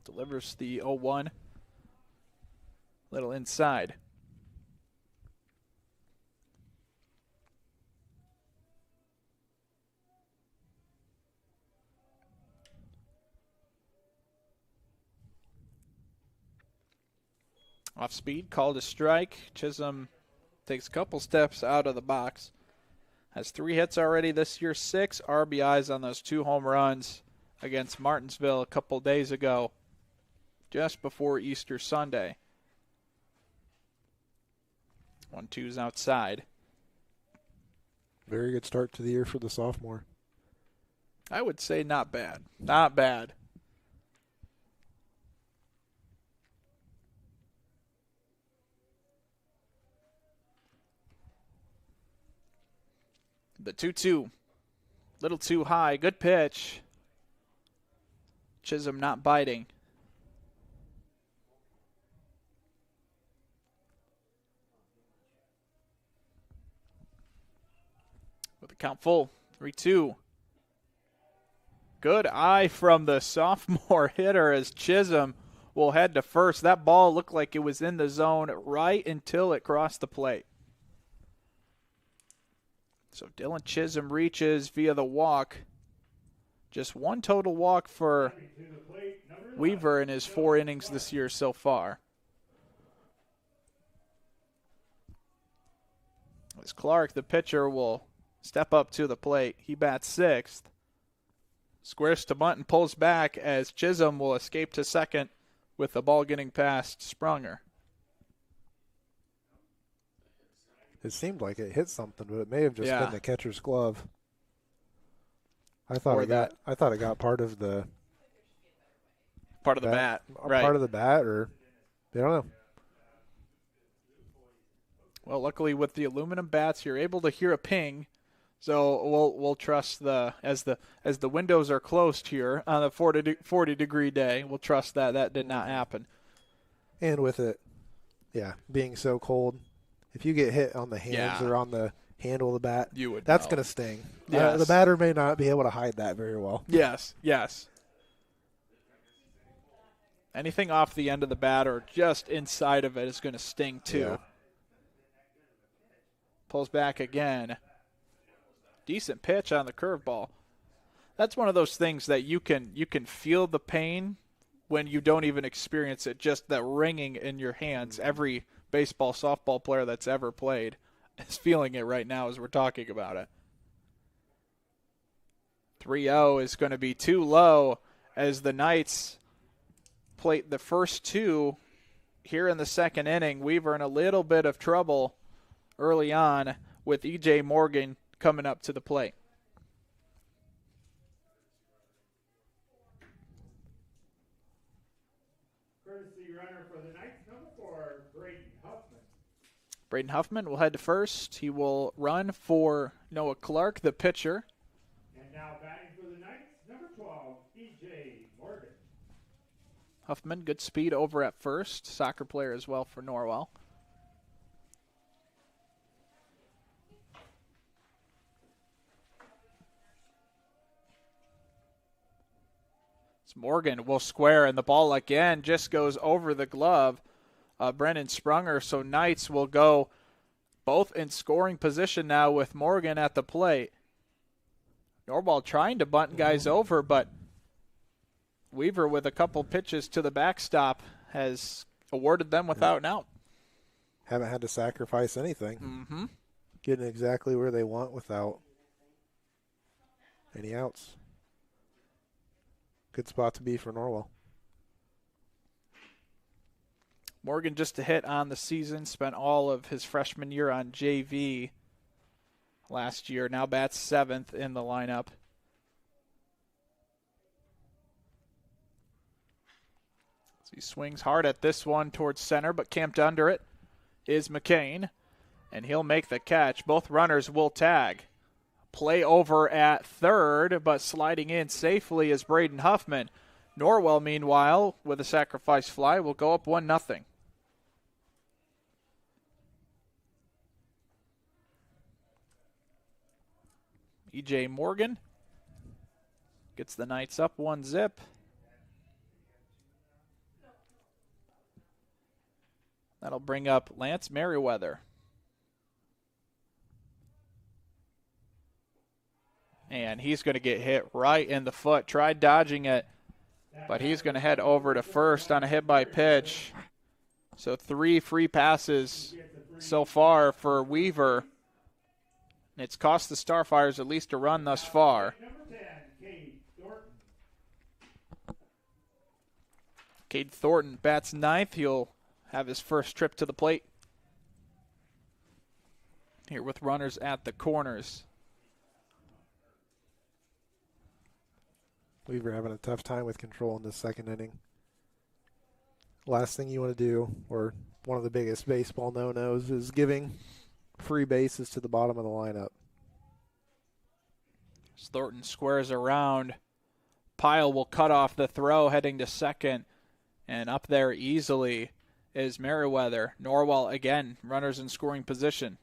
Delivers the 0-1. Little inside. Off speed, called a strike. Chisholm takes a couple steps out of the box. Has 3 hits already this year, 6 RBIs on those 2 home runs against Martinsville a couple days ago, just before Easter Sunday. 1-2's outside. Very good start to the year for the sophomore. I would say not bad. Not bad. The 2-2. Little too high. Good pitch. Chisholm not biting. With the count full. 3-2. Good eye from the sophomore hitter as Chisholm will head to first. That ball looked like it was in the zone right until it crossed the plate. So Dylan Chisholm reaches via the walk. Just 1 total walk for Weaver in his 4 innings this year so far. As Clark, the pitcher, will step up to the plate. He bats 6th. Squares to bunt and pulls back as Chisholm will escape to second with the ball getting past Sprunger. It seemed like it hit something, but it may have just been the catcher's glove. I thought it got part of the bat. Right. Part of the bat, or I don't know. Well, luckily with the aluminum bats, you're able to hear a ping. So we'll trust as the windows are closed here on a 40-degree day, we'll trust that did not happen. And with it, being so cold, if you get hit on the hands or on the handle of the bat, that's going to sting. Yes. The batter may not be able to hide that very well. Yes. Anything off the end of the bat or just inside of it is going to sting too. Yeah. Pulls back again. Decent pitch on the curveball. That's one of those things that you can feel the pain when you don't even experience it, just that ringing in your hands. Every baseball, softball player that's ever played is feeling it right now as we're talking about it. 3-0 is going to be too low as the Knights plate the first two here in the second inning. Weaver in a little bit of trouble early on with E.J. Morgan coming up to the plate. Courtesy runner for the Knights, number 4, Braden Huffman. Braden Huffman will head to first. He will run for Noah Clark, the pitcher. And now batting for the Knights, number 12, E.J. Morgan. Huffman, good speed over at first. Soccer player as well for Norwell. Morgan will square, and the ball again just goes over the glove of Brennan Sprunger. So Knights will go both in scoring position now with Morgan at the plate. Norwell trying to bunt guys over, but Weaver with a couple pitches to the backstop has awarded them without an out. Haven't had to sacrifice anything. Mm-hmm. Getting exactly where they want without any outs. Good spot to be for Norwell. Morgan just a hit on the season, spent all of his freshman year on JV last year. Now bats 7th in the lineup. So he swings hard at this one towards center, but camped under it is McCain, and he'll make the catch. Both runners will tag. Play over at third, but sliding in safely is Braden Huffman. Norwell, meanwhile, with a sacrifice fly, will go up 1-0. E.J. Morgan gets the Knights up 1-0. That'll bring up Lance Merriweather. And he's going to get hit right in the foot. Tried dodging it, but he's going to head over to first on a hit by pitch. So 3 free passes so far for Weaver. And it's cost the Starfires at least a run thus far. Cade Thornton bats 9th. He'll have his first trip to the plate here with runners at the corners. Weaver having a tough time with control in this second inning. Last thing you want to do, or one of the biggest baseball no-nos, is giving free bases to the bottom of the lineup. Thornton squares around. Pyle will cut off the throw heading to second. And up there easily is Merriweather. Norwell again, runners in scoring position.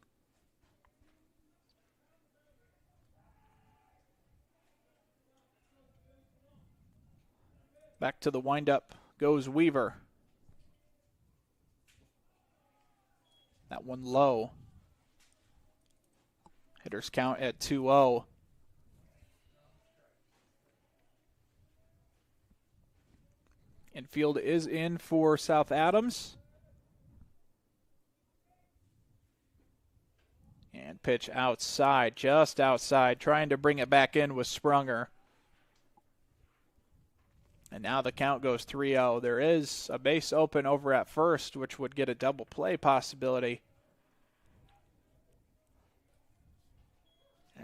Back to the windup goes Weaver. That one low. Hitters count at 2-0. Infield is in for South Adams. And pitch outside, just outside, trying to bring it back in with Sprunger. And now the count goes 3-0. There is a base open over at first, which would get a double play possibility.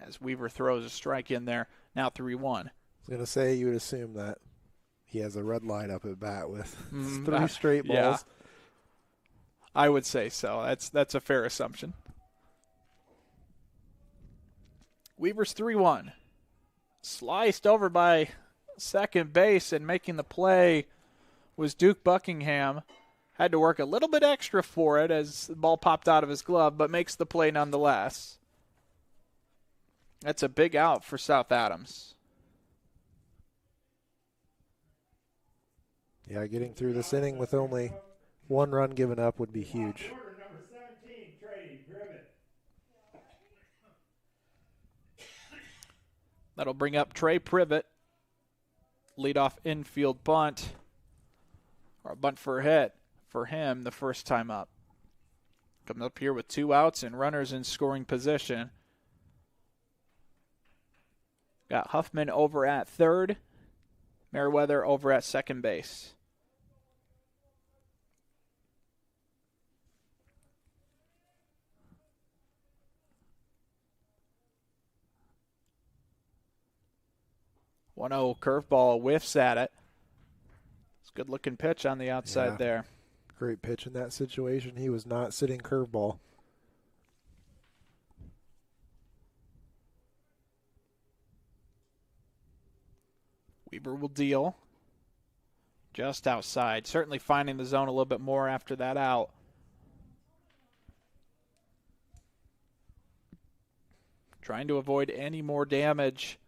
As Weaver throws a strike in there. Now 3-1. I was going to say you would assume that he has a red light up at bat with 3 straight balls. Yeah. I would say so. That's a fair assumption. Weaver's 3-1. Sliced over by second base, and making the play was Duke Buckingham. Had to work a little bit extra for it as the ball popped out of his glove, but makes the play nonetheless. That's a big out for South Adams. Yeah, getting through this inning with only one run given up would be huge. Number 17, Trey Privet. That'll bring up Trey Privet. Leadoff infield bunt. Or a bunt for a hit for him the first time up. Comes up here with 2 outs and runners in scoring position. Got Huffman over at third. Merriweather over at second base. One-0 curveball, whiffs at it. It's a good-looking pitch on the outside there. Great pitch in that situation. He was not sitting curveball. Weaver will deal. Just outside. Certainly finding the zone a little bit more after that out. Trying to avoid any more damage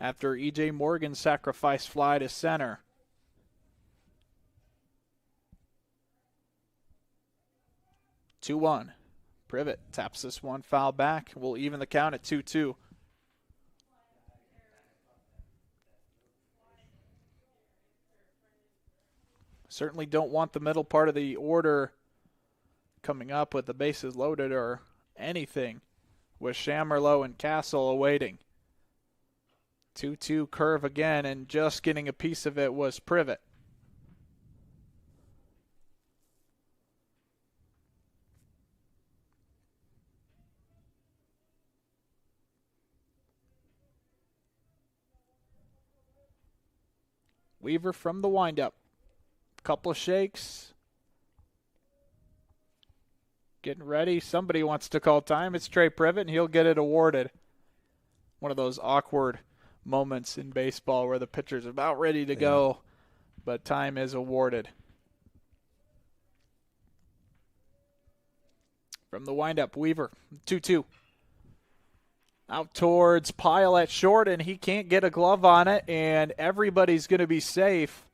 after E.J. Morgan's sacrifice fly to center. Two 2-1. Privet taps this one foul back. We'll even the count at 2-2. Certainly don't want the middle part of the order coming up with the bases loaded or anything, with Shammerlow and Castle awaiting. 2-2 curve again, and just getting a piece of it was Privet. Weaver from the windup. Couple of shakes. Getting ready. Somebody wants to call time. It's Trey Privet, and he'll get it awarded. One of those awkward moments in baseball where the pitcher's about ready to go, but time is awarded. From the windup, Weaver, 2-2. Out towards Pyle at short, and he can't get a glove on it, and everybody's going to be safe.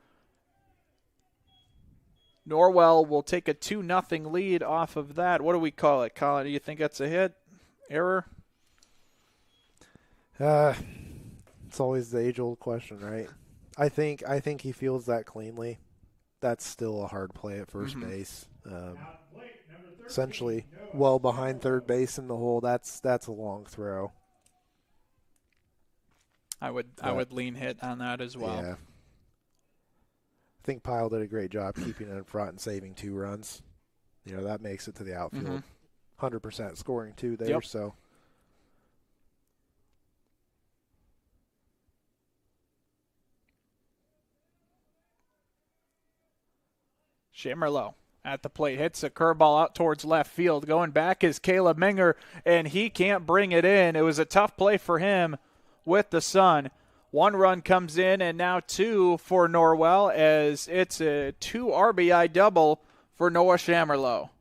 Norwell will take a 2-0 lead off of that. What do we call it, Colin? Do you think that's a hit? Error? It's always the age-old question, right? I think he feels that cleanly. That's still a hard play at first base. Essentially, well behind third base in the hole. That's a long throw. I would lean hit on that as well. Yeah. I think Pyle did a great job keeping it in front and saving 2 runs. You know, that makes it to the outfield. 100% scoring 2 there, so. Shammerlow at the plate, hits a curveball out towards left field. Going back is Caleb Minger, and he can't bring it in. It was a tough play for him with the Sun. 1 run comes in, and now 2 for Norwell, as it's a 2 RBI double for Noah Shammerlow.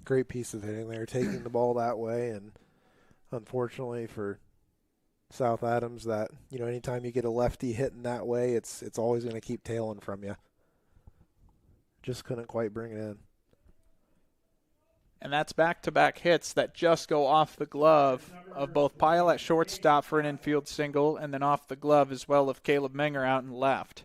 Great piece of hitting there, taking the ball that way, and unfortunately for South Adams, that, you know, anytime you get a lefty hitting that way, it's always going to keep tailing from you. Just couldn't quite bring it in. And that's back-to-back hits that just go off the glove of both Pyle at shortstop for an infield single, and then off the glove as well of Caleb Minger out in left.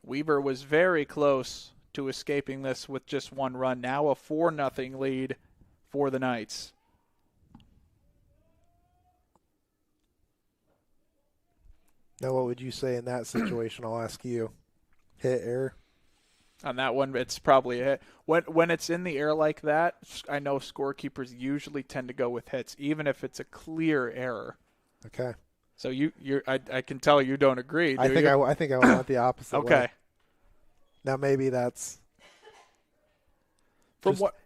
Weaver was very close to escaping this with just 1 run. Now a 4-0 lead for the Knights. Now, what would you say in that situation? I'll ask you. Hit, error? On that one, it's probably a hit. When it's in the air like that, I know scorekeepers usually tend to go with hits, even if it's a clear error. Okay. So I can tell you don't agree. I think I want the opposite. Okay. Way. Now maybe that's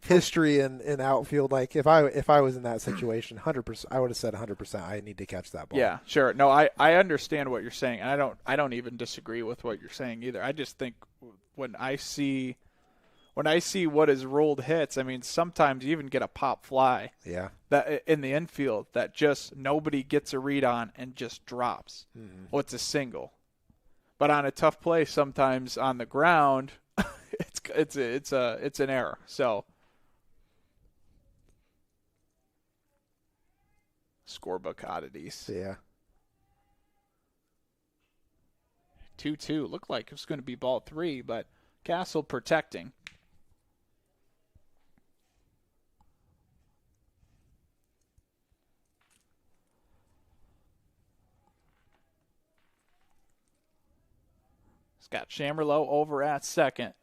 history in outfield, like if I was in that situation, 100%, I would have said 100%. I need to catch that ball. Yeah, sure. No, I understand what you're saying, and I don't even disagree with what you're saying either. I just think when I see what is ruled hits, I mean, sometimes you even get a pop fly. Yeah. That in the infield that just nobody gets a read on and just drops. Mm-hmm. Well, it's a single. But on a tough play, sometimes on the ground, it's an error. So scorebook oddities. Yeah. 2-2. Looked like it was going to be ball 3, but Castle protecting. Got Shammerlow over at second.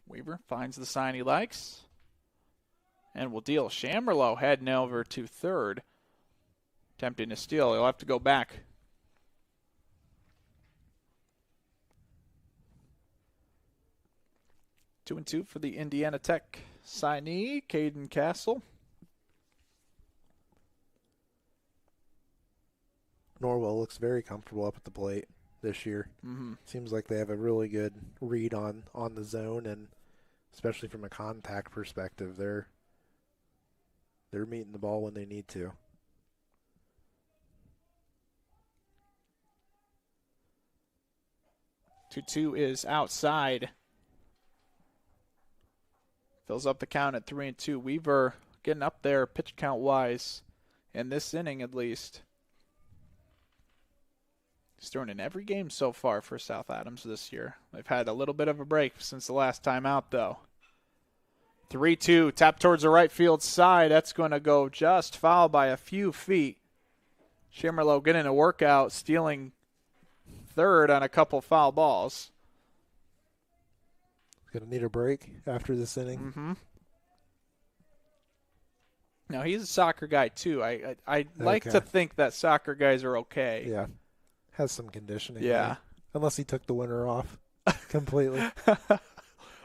Weaver finds the sign he likes and will deal. Shammerlow heading over to third. Attempting to steal. He'll have to go back. Two and two for the Indiana Tech signee, Caden Castle. Norwell looks very comfortable up at the plate this year. Mm-hmm. Seems like they have a really good read on the zone, and especially from a contact perspective, they're meeting the ball when they need to. Two is outside. Fills up the count at 3-2. Weaver getting up there pitch count wise in this inning at least. He's thrown in every game so far for South Adams this year. They've had a little bit of a break since the last time out, though. 3-2, tap towards the right field side. That's going to go just foul by a few feet. Shammerlow getting a workout, stealing third on a couple foul balls. Going to need a break after this inning. Mm-hmm. Now, he's a soccer guy, too. I like to think that soccer guys are okay. Yeah. Has some conditioning. Yeah. There. Unless he took the winter off completely.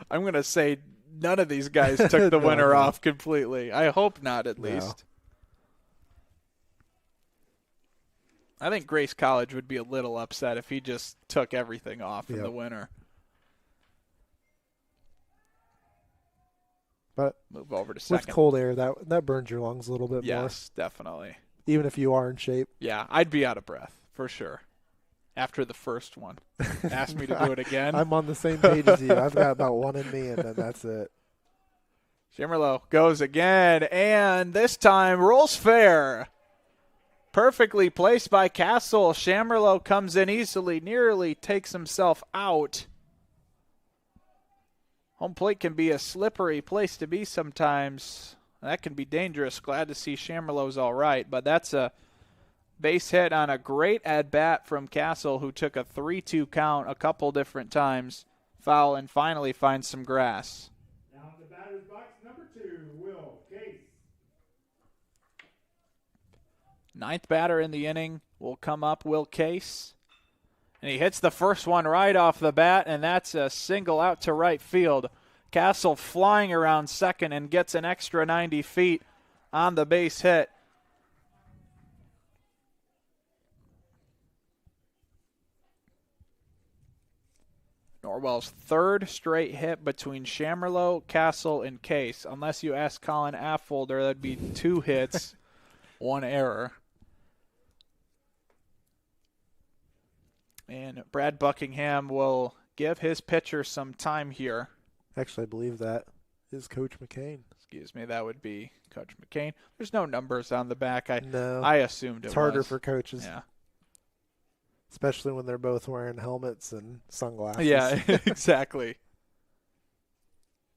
I'm going to say none of these guys took the winter off completely. I hope not, at least. I think Grace College would be a little upset if he just took everything off in the winter. But move over to second. With cold air, that burns your lungs a little bit more. Yes, definitely. Even if you are in shape. Yeah, I'd be out of breath, for sure. After the first one. Ask me to do it again. I'm on the same page as you. I've got about one in me, and then that's it. Shammerlow goes again, and this time rolls fair. Perfectly placed by Castle. Shammerlow comes in easily, nearly takes himself out. Home plate can be a slippery place to be sometimes. That can be dangerous. Glad to see Shammerlow's all right, but that's a base hit on a great at-bat from Castle, who took a 3-2 count a couple different times, foul, and finally finds some grass. Now in the batter's box, number 2, Will Case. Ninth batter in the inning will come up, Will Case. And he hits the first one right off the bat, and that's a single out to right field. Castle flying around second and gets an extra 90 feet on the base hit. Norwell's third straight hit between Shammerlow, Castle, and Case. Unless you ask Colin Affolder, that'd be 2 hits, 1 error. And Brad Buckingham will give his pitcher some time here. Actually, I believe that is Coach McCain. Excuse me, that would be Coach McCain. There's no numbers on the back. No. I assumed it's harder for coaches. Yeah. Especially when they're both wearing helmets and sunglasses. Yeah, exactly.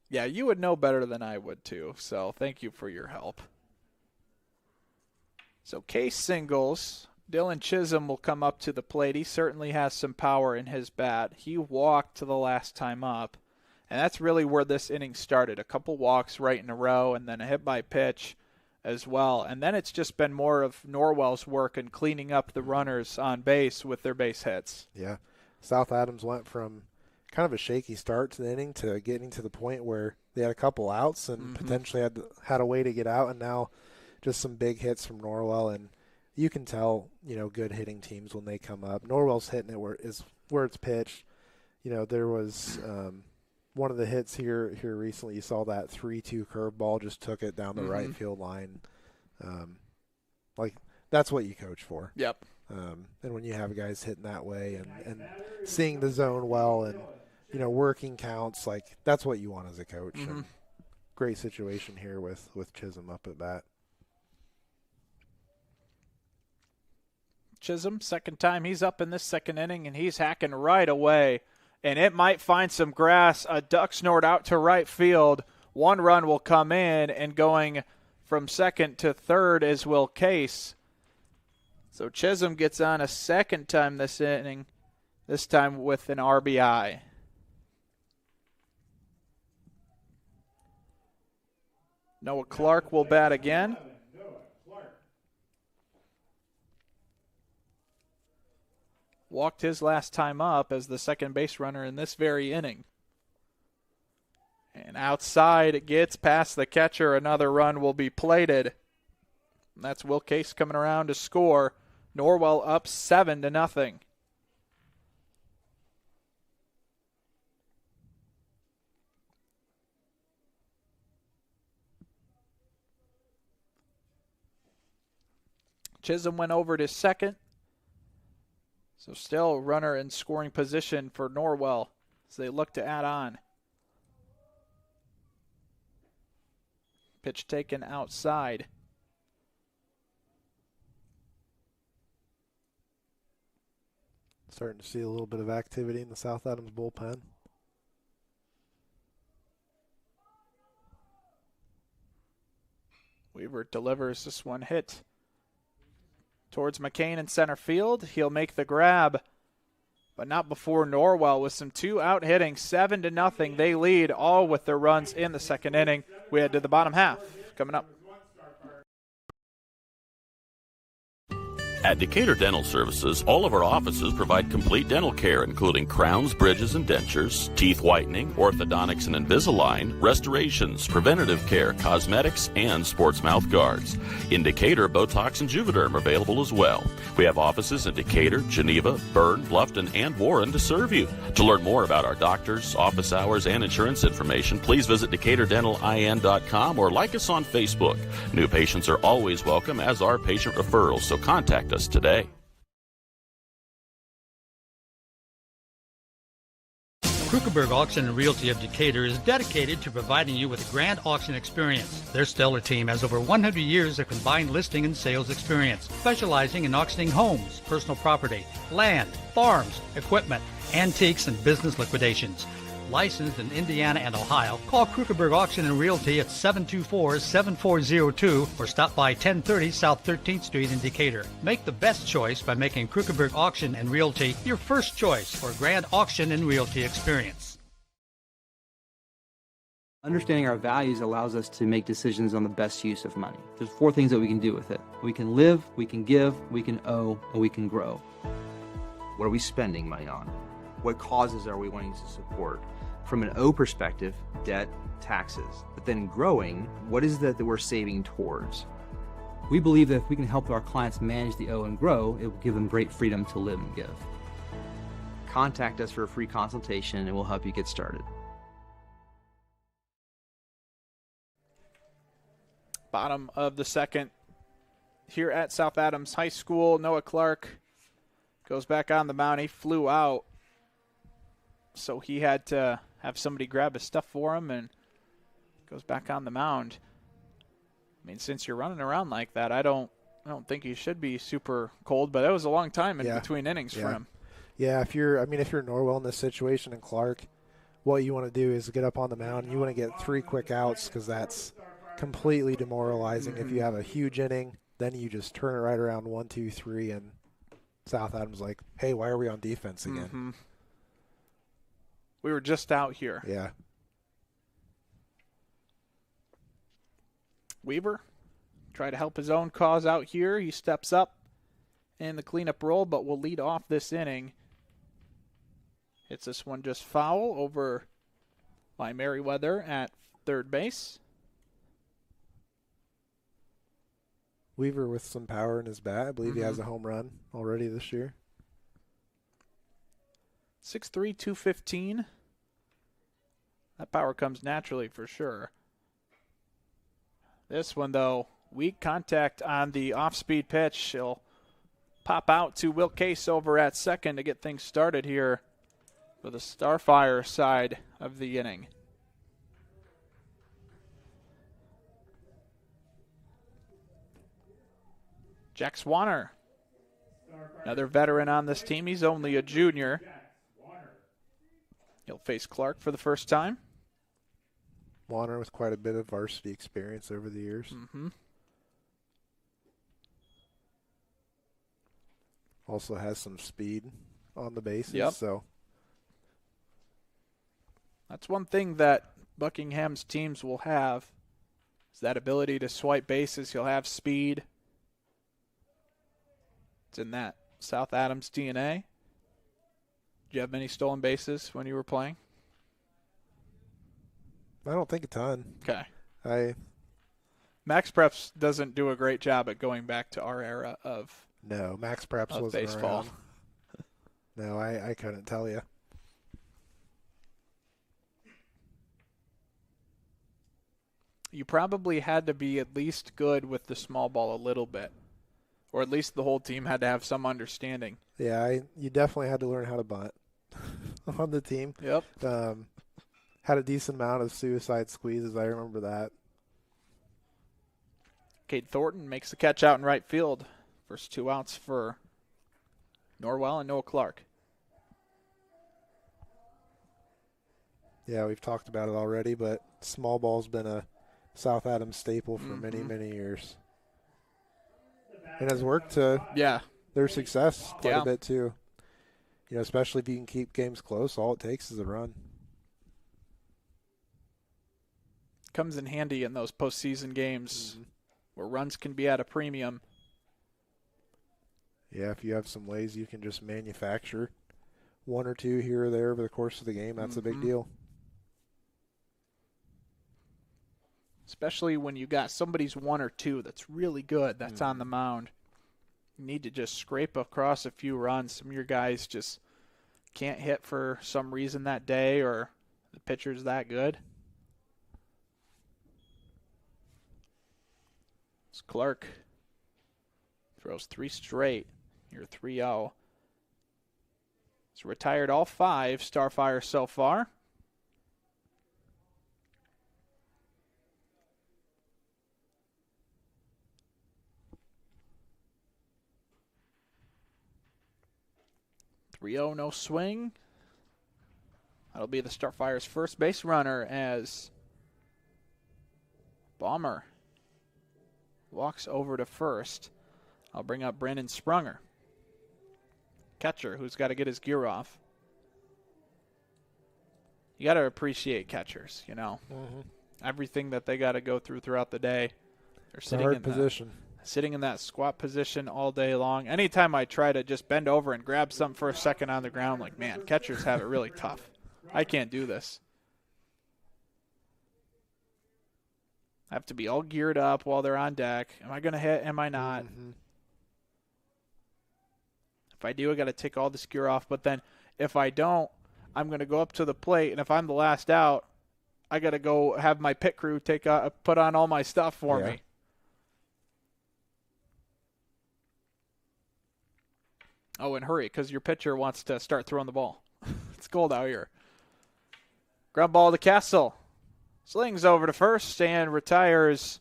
Yeah, you would know better than I would, too. So thank you for your help. So Case singles. Dylan Chisholm will come up to the plate. He certainly has some power in his bat. He walked the last time up, and that's really where this inning started. A couple walks right in a row, and then a hit by pitch as well. And then it's just been more of Norwell's work in cleaning up the runners on base with their base hits. Yeah. South Adams went from kind of a shaky start to the inning to getting to the point where they had a couple outs and potentially had a way to get out, and now just some big hits from Norwell. And you can tell, good hitting teams when they come up. Norwell's hitting it where it's pitched. There was one of the hits here recently. You saw that 3-2 curveball, just took it down the right field line. That's what you coach for. Yep. And when you have guys hitting that way and seeing the zone well and, working counts, that's what you want as a coach. And great situation here with Chisholm up at bat. Chisholm, second time he's up in this second inning, and he's hacking right away. And it might find some grass. A duck snort out to right field. One run will come in, and going from second to third is Will Case. So Chisholm gets on a second time this inning, this time with an RBI. Noah Clark will bat again. Walked his last time up as the second base runner in this very inning. And outside it gets past the catcher. Another run will be plated. And that's Will Case coming around to score. Norwell up 7-0. Chisholm went over to second. So still runner in scoring position for Norwell as they look to add on. Pitch taken outside. Starting to see a little bit of activity in the South Adams bullpen. Weaver delivers this one hit towards McCain in center field. He'll make the grab, but not before Norwell with some two-out hitting. 7-0. They lead, all with their runs in the second inning. We head to the bottom half coming up. At Decatur Dental Services, all of our offices provide complete dental care, including crowns, bridges, and dentures, teeth whitening, orthodontics and Invisalign, restorations, preventative care, cosmetics, and sports mouth guards. In Decatur, Botox and Juvederm are available as well. We have offices in Decatur, Geneva, Berne, Bluffton, and Warren to serve you. To learn more about our doctors, office hours, and insurance information, please visit DecaturDentalIN.com or like us on Facebook. New patients are always welcome, as are patient referrals, so contact us today. Krukenberg Auction and Realty of Decatur is dedicated to providing you with a grand auction experience. Their stellar team has over 100 years of combined listing and sales experience, specializing in auctioning homes, personal property, land, farms, equipment, antiques, and business liquidations. Licensed in Indiana and Ohio, call Krukenberg Auction and Realty at 724-7402 or stop by 1030 South 13th Street in Decatur. Make the best choice by making Krukenberg Auction and Realty your first choice for a grand auction and realty experience. Understanding our values allows us to make decisions on the best use of money. There's 4 things that we can do with it. We can live, we can give, we can owe, and we can grow. What are we spending money on? What causes are we wanting to support? From an O perspective, debt, taxes. But then growing, what is that we're saving towards? We believe that if we can help our clients manage the O and grow, it will give them great freedom to live and give. Contact us for a free consultation and we'll help you get started. Bottom of the second here at South Adams High School. Noah Clark goes back on the mound. He flew out, so he had to have somebody grab his stuff for him and goes back on the mound. I mean, since you're running around like that, I don't think you should be super cold, but it was a long time in between innings for him. Yeah, if you're Norwell in this situation and Clark, what you want to do is get up on the mound. You want to get 3 quick outs because that's completely demoralizing. If you have a huge inning, then you just turn it right around 1, 2, 3, and South Adams like, hey, why are we on defense again? We were just out here. Yeah. Weaver try to help his own cause out here. He steps up in the cleanup role, but will lead off this inning. Hits this one just foul over by Merriweather at third base. Weaver with some power in his bat. I believe he has a home run already this year. 6'3", 215. That power comes naturally for sure. This one, though, weak contact on the off-speed pitch. He'll pop out to Will Case over at second to get things started here for the Starfire side of the inning. Jack Swanner, another veteran on this team. He's only a junior. He'll face Clark for the first time. Warner with quite a bit of varsity experience over the years. Also has some speed on the bases. So that's one thing that Buckingham's teams will have, is that ability to swipe bases. He'll have speed. It's in that South Adams DNA. Did you have many stolen bases when you were playing? I don't think a ton. Okay. Max Preps doesn't do a great job at going back to our era of Max Preps wasn't baseball. Around. No, I couldn't tell you. You probably had to be at least good with the small ball a little bit, or at least the whole team had to have some understanding. Yeah, you definitely had to learn how to bunt on the team. Yep. Had a decent amount of suicide squeezes. I remember that. Cade Thornton makes the catch out in right field. First 2 outs for Norwell and Noah Clark. Yeah, we've talked about it already, but small ball's been a South Adams staple for many, many years. And has worked to their success quite a bit too. You know, especially if you can keep games close, all it takes is a run. Comes in handy in those postseason games where runs can be at a premium. Yeah, if you have some ways you can just manufacture 1 or 2 here or there over the course of the game, that's a big deal. Especially when you got somebody's 1 or 2 that's really good, that's on the mound. You need to just scrape across a few runs. Some of your guys just can't hit for some reason that day, or the pitcher's that good. Clark throws 3 straight. You're 3-0. He's retired all 5 Starfire so far. No swing. That'll be the Starfire's first base runner as Bomber walks over to first. I'll bring up Brandon Sprunger, catcher, who's got to get his gear off. You got to appreciate catchers, you know. Everything that they got to go through throughout the day. They're sitting in position. Sitting in that squat position all day long. Anytime I try to just bend over and grab something for a second on the ground, like, man, catchers have it really tough. I can't do this. I have to be all geared up while they're on deck. Am I going to hit? Am I not? If I do, I got to take all this gear off. But then if I don't, I'm going to go up to the plate. And if I'm the last out, I got to go have my pit crew put on all my stuff for me. Oh, and hurry, because your pitcher wants to start throwing the ball. It's cold out here. Ground ball to Castle. Slings over to first and retires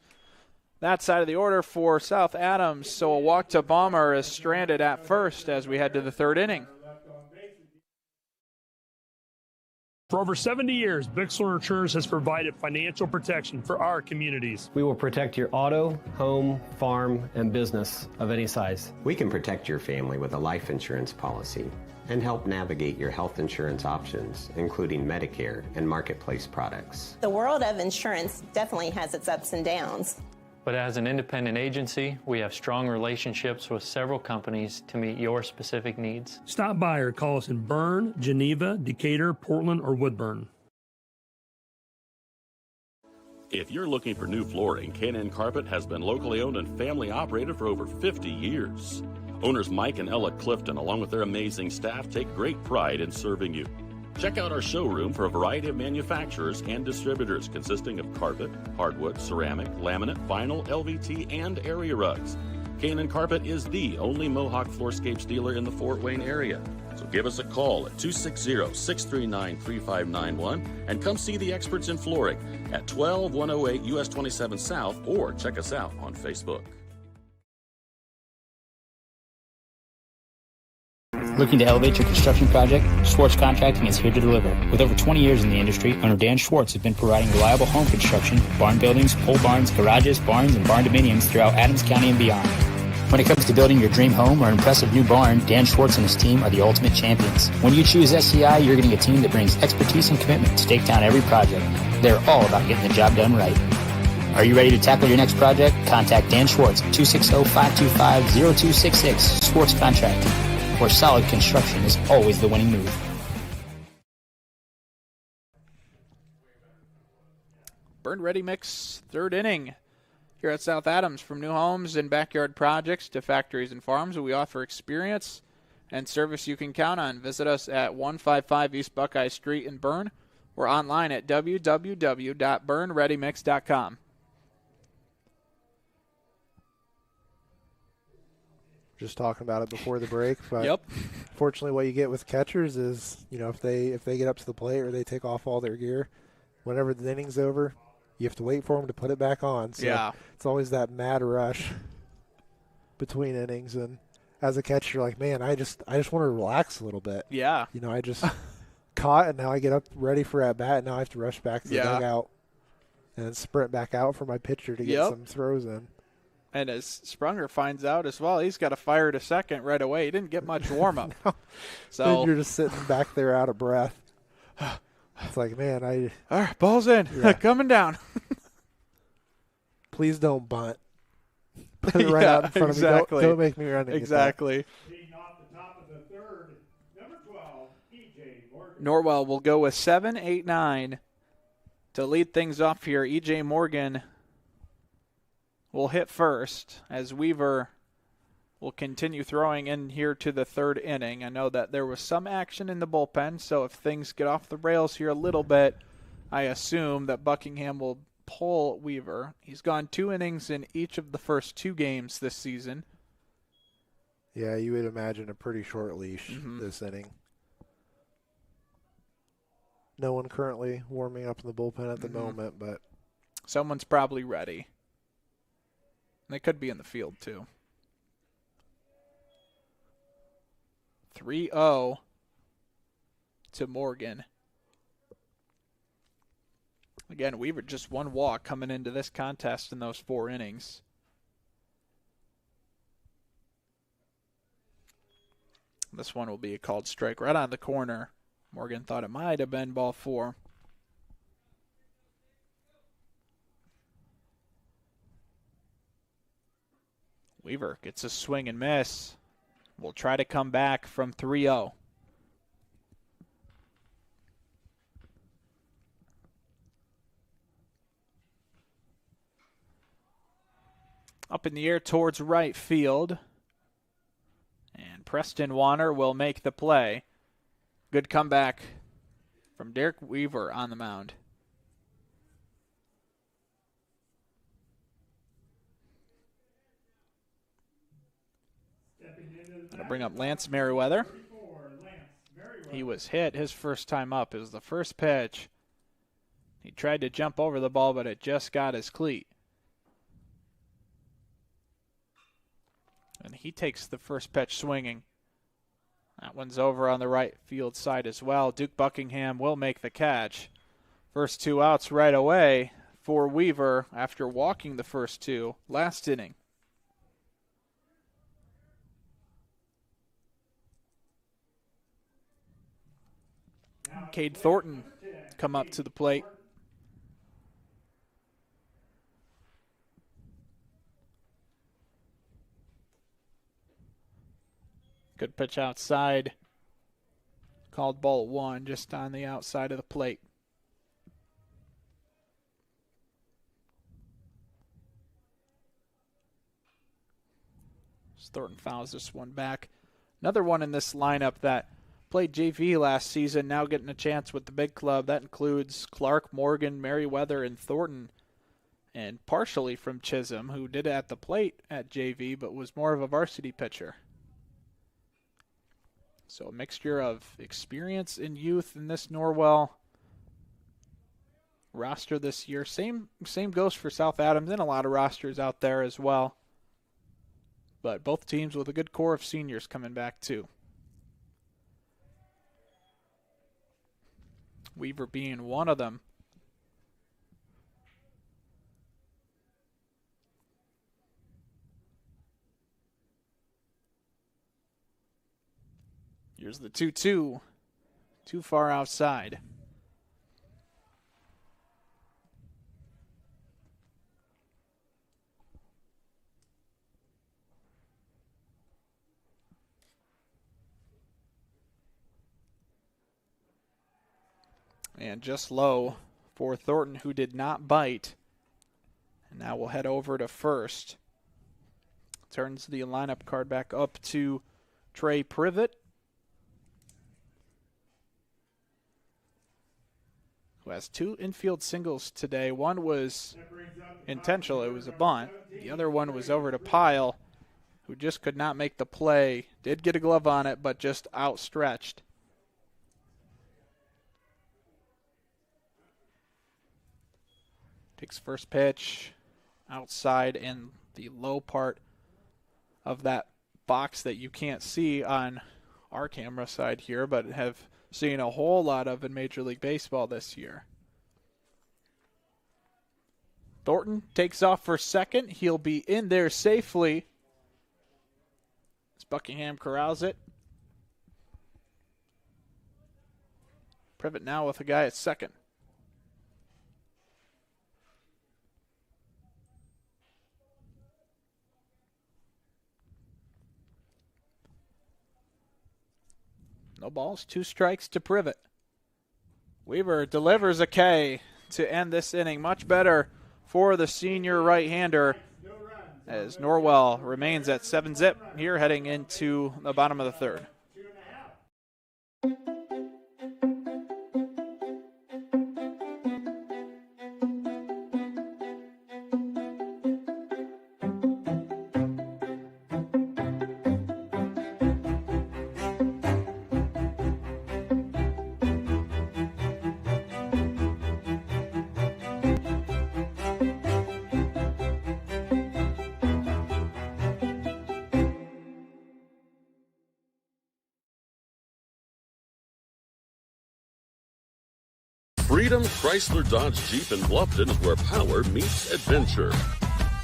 that side of the order for South Adams. So a walk to Bomber is stranded at first as we head to the 3rd inning. For over 70 years, Bixler Insurance has provided financial protection for our communities. We will protect your auto, home, farm, and business of any size. We can protect your family with a life insurance policy and help navigate your health insurance options, including Medicare and marketplace products. The world of insurance definitely has its ups and downs. But as an independent agency, we have strong relationships with several companies to meet your specific needs. Stop by or call us in Berne, Geneva, Decatur, Portland, or Woodburn. If you're looking for new flooring, K&N Carpet has been locally owned and family operated for over 50 years. Owners Mike and Ella Clifton, along with their amazing staff, take great pride in serving you. Check out our showroom for a variety of manufacturers and distributors consisting of carpet, hardwood, ceramic, laminate, vinyl, LVT, and area rugs. K&N Carpet is the only Mohawk Floorscapes dealer in the Fort Wayne area. So give us a call at 260-639-3591 and come see the experts in flooring at 12108 US 27 South, or check us out on Facebook. Looking to elevate your construction project? Schwartz Contracting is here to deliver. With over 20 years in the industry, owner Dan Schwartz has been providing reliable home construction, barn buildings, pole barns, garages, barns, and barn dominiums throughout Adams County and beyond. When it comes to building your dream home or impressive new barn, Dan Schwartz and his team are the ultimate champions. When you choose SCI, you're getting a team that brings expertise and commitment to take down every project. They're all about getting the job done right. Are you ready to tackle your next project? Contact Dan Schwartz at 260-525-0266. Schwartz Contracting, where solid construction is always the winning move. Berne Ready Mix, third inning. Here at South Adams, from new homes and backyard projects to factories and farms, we offer experience and service you can count on. Visit us at 155 East Buckeye Street in Berne or online at www.bernereadymix.com. Just talking about it before the break, but yep. Fortunately what you get with catchers is, if they get up to the plate or they take off all their gear, whenever the inning's over, you have to wait for them to put it back on. So yeah. It's always that mad rush between innings, and as a catcher, you're like, man, I just want to relax a little bit. Yeah. I just caught, and now I get up ready for at bat, and now I have to rush back to the dugout and then sprint back out for my pitcher to get some throws in. And as Sprunger finds out as well, he's got to fire to second right away. He didn't get much warm-up. No. So then you're just sitting back there out of breath. It's like, man, all right, ball's in. Yeah. Coming down. Please don't bunt. Put it right out in front of me. Don't make me run. Exactly. Leading off the top of the third, number 12, E.J. Morgan. Norwell will go with 7, 8, 9 to lead things off here. E.J. Morgan will hit first as Weaver will continue throwing in here to the third inning. I know that there was some action in the bullpen, so if things get off the rails here a little bit, I assume that Buckingham will pull Weaver. He's gone 2 innings in each of the first 2 games this season. Yeah, you would imagine a pretty short leash this inning. No one currently warming up in the bullpen at the moment, but someone's probably ready. They could be in the field, too. 3-0 to Morgan. Again, Weaver just 1 walk coming into this contest in those 4 innings. This one will be a called strike right on the corner. Morgan thought it might have been ball 4. Weaver gets a swing and miss. Will try to come back from 3-0. Up in the air towards right field. And Preston Warner will make the play. Good comeback from Derek Weaver on the mound. Going to bring up Lance Merriweather. He was hit his first time up. It was the first pitch. He tried to jump over the ball, but it just got his cleat. And he takes the first pitch swinging. That one's over on the right field side as well. Duke Buckingham will make the catch. First 2 outs right away for Weaver after walking the first 2 last inning. Cade Thornton come up to the plate. Good pitch outside. Called ball 1, just on the outside of the plate. Thornton fouls this one back. Another one in this lineup that played JV last season, now getting a chance with the big club. That includes Clark, Morgan, Merriweather, and Thornton. And partially from Chisholm, who did it at the plate at JV, but was more of a varsity pitcher. So a mixture of experience and youth in this Norwell roster this year. Same goes for South Adams and a lot of rosters out there as well. But both teams with a good core of seniors coming back too. Weaver being one of them. Here's the 2-2. Too far outside. And just low for Thornton, who did not bite. And now we'll head over to first. Turns the lineup card back up to Trey Privet, who has 2 infield singles today. One was intentional. It was a bunt. The other one was over to Pyle, who just could not make the play. Did get a glove on it, but just outstretched. Takes first pitch outside in the low part of that box that you can't see on our camera side here, but have seen a whole lot of in Major League Baseball this year. Thornton takes off for second. He'll be in there safely as Buckingham corrals it. Privet now with a guy at second. No balls, 2 strikes to Privet. Weaver delivers a K to end this inning. Much better for the senior right-hander as Norwell remains at 7-zip here heading into the bottom of the third. Freedom Chrysler Dodge Jeep in Bluffton is where power meets adventure.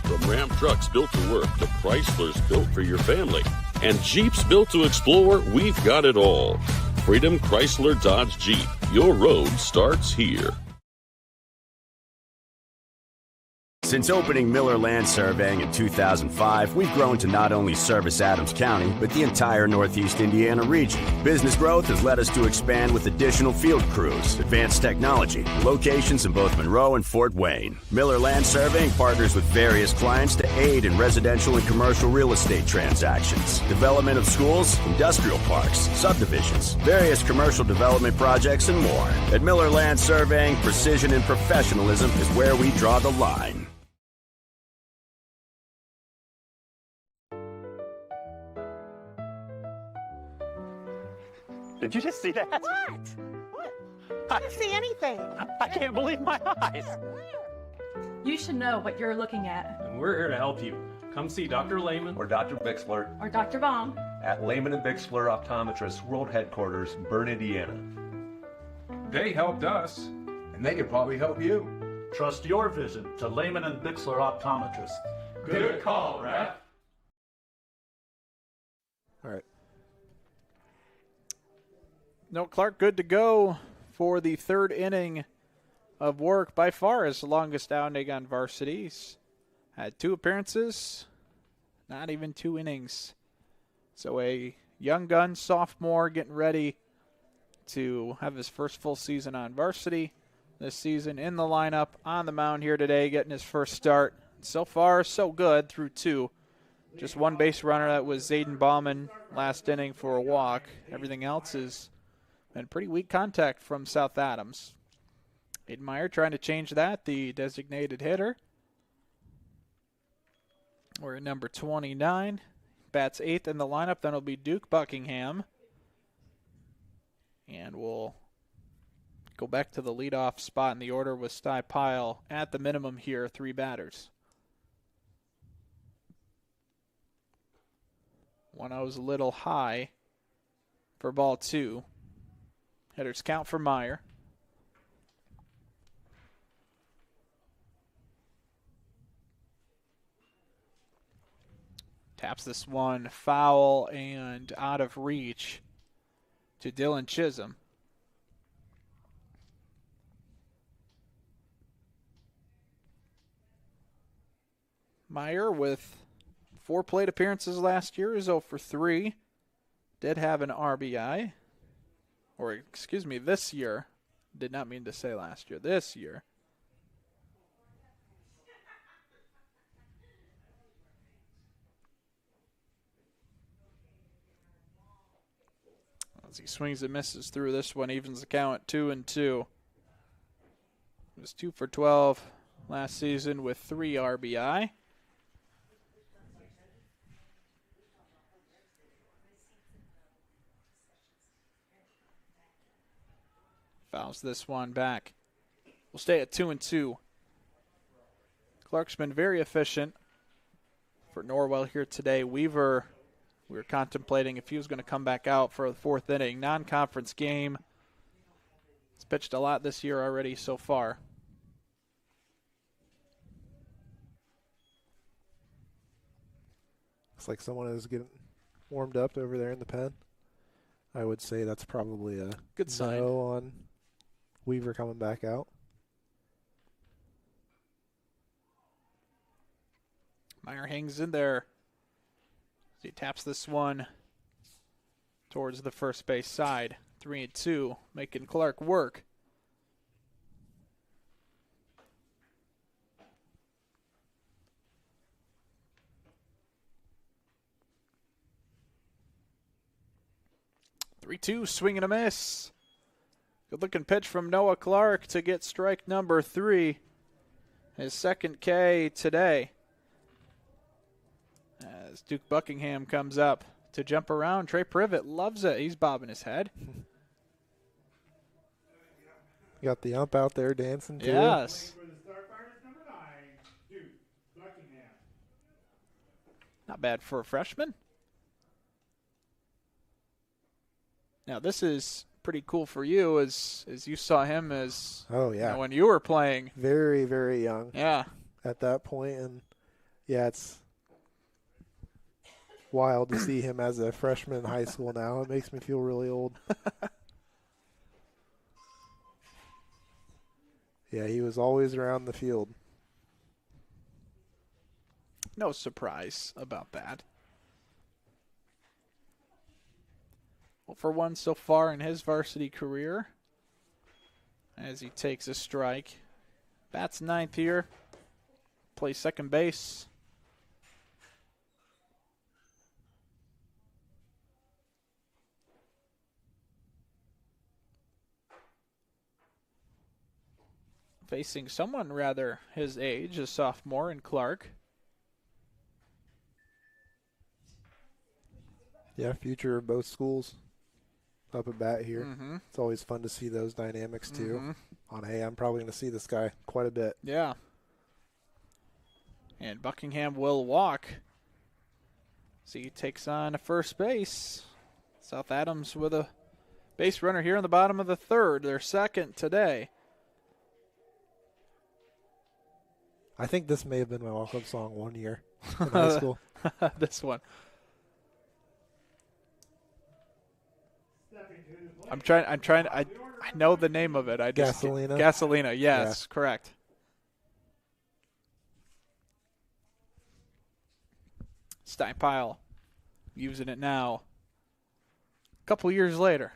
From Ram trucks built to work to Chryslers built for your family and Jeeps built to explore, we've got it all. Freedom Chrysler Dodge Jeep. Your road starts here. Since opening Miller Land Surveying in 2005, we've grown to not only service Adams County, but the entire Northeast Indiana region. Business growth has led us to expand with additional field crews, advanced technology, locations in both Monroe and Fort Wayne. Miller Land Surveying partners with various clients to aid in residential and commercial real estate transactions, development of schools, industrial parks, subdivisions, various commercial development projects, and more. At Miller Land Surveying, precision and professionalism is where we draw the line. Did you just see that? What? I didn't see anything. I can't believe my eyes. You should know what you're looking at. And we're here to help you. Come see Dr. Lehman or Dr. Bixler or Dr. Baum at Lehman and Bixler Optometrists World Headquarters, Berne, Indiana. They helped us, and they could probably help you. Trust your vision to Lehman and Bixler Optometrists. Good call, Raph. All right. No, Clark good to go for the third inning of work. By far his longest outing on varsity. He's had 2 appearances, not even 2 innings. So a young gun sophomore getting ready to have his first full season on varsity this season, in the lineup on the mound here today, getting his first start. So far, so good through 2. Just one base runner, that was Zayden Bauman last inning for a walk. Everything else has been pretty weak contact from South Adams. Aiden trying to change that, the designated hitter. We're at number 29. Bats 8th in the lineup. Then it'll be Duke Buckingham. And we'll go back to the leadoff spot in the order with Sty Pyle at the minimum here, 3 batters. 1-0's a little high for ball 2. Hitters count for Meyer. Taps this one foul and out of reach to Dylan Chisholm. Meyer, with 4 plate appearances last year, is 0 for 3. Did have an RBI. Or, excuse me, this year. Did not mean to say last year. This year. As he swings and misses through this one, evens the count at 2-2. He was 2 for 12 last season with 3 RBI. Fouls this one back. We'll stay at 2-2. Clark's been very efficient for Norwell here today. Weaver, we were contemplating if he was going to come back out for the 4th inning. Non-conference game. He's pitched a lot this year already so far. Looks like someone is getting warmed up over there in the pen. I would say that's probably a good sign no on Weaver coming back out. Meyer hangs in there. He taps this one towards the first base side. 3-2, making Clark work. Swing and a miss. Good looking pitch from Noah Clark to get strike number 3. His second K today. As Duke Buckingham comes up to jump around, Trey Privet loves it. He's bobbing his head. Got the ump out there dancing too. Yes. Not bad for a freshman. Now this is pretty cool for you as you saw him as when you were playing. Very, very young. Yeah. At that point, and yeah, it's wild to see him as a freshman in high school now. It makes me feel really old. Yeah, he was always around the field. No surprise about that. Well, for one so far in his varsity career, as he takes a strike. Bats 9th here. Plays second base. Facing someone rather his age, a sophomore in Clark. Yeah, future of both schools up at bat here. Mm-hmm. It's always fun to see those dynamics too. Hey, I'm probably going to see this guy quite a bit. Yeah. And Buckingham will walk. So he takes on a first base. South Adams with a base runner here in the bottom of the third. Their second today. I think this may have been my walk-up song one year in high school. This one. I know the name of it. Gasolina? Gasolina, yes, correct. Steinpile using it now. couple years later.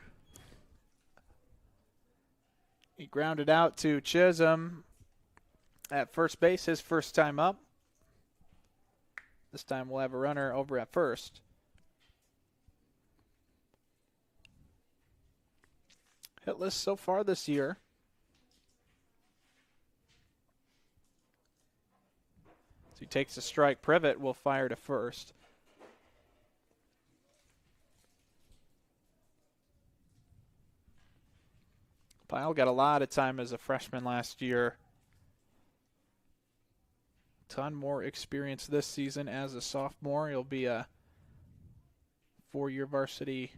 He grounded out to Chisholm at first base, his first time up. This time we'll have a runner over at first. Hitless so far this year. As he takes a strike, Privet will fire to first. Pyle got a lot of time as a freshman last year. Ton more experience this season as a sophomore. He'll be a 4-year varsity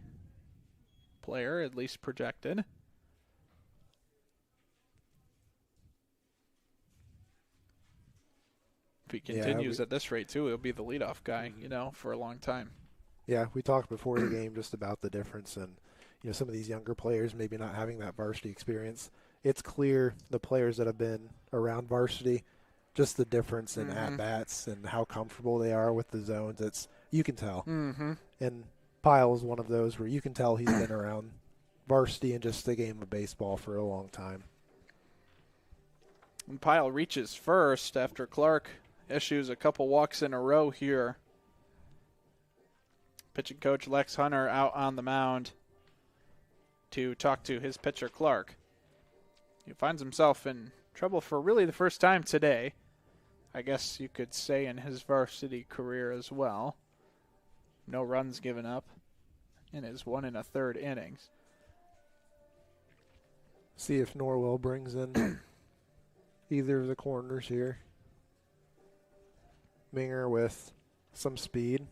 player, at least projected. If he continues at this rate, too, he'll be the leadoff guy, for a long time. Yeah, we talked before the game just about the difference and, some of these younger players maybe not having that varsity experience. It's clear the players that have been around varsity, just the difference in at-bats and how comfortable they are with the zones. You can tell. And Pyle is one of those where you can tell he's been around varsity and just the game of baseball for a long time. And Pyle reaches first after Clark issues a couple walks in a row here. Pitching coach Lex Hunter out on the mound to talk to his pitcher Clark. He finds himself in trouble for really the first time today. I guess you could say in his varsity career as well. No runs given up in his 1 1/3 innings. See if Norwell brings in either of the corners here. Minger with some speed.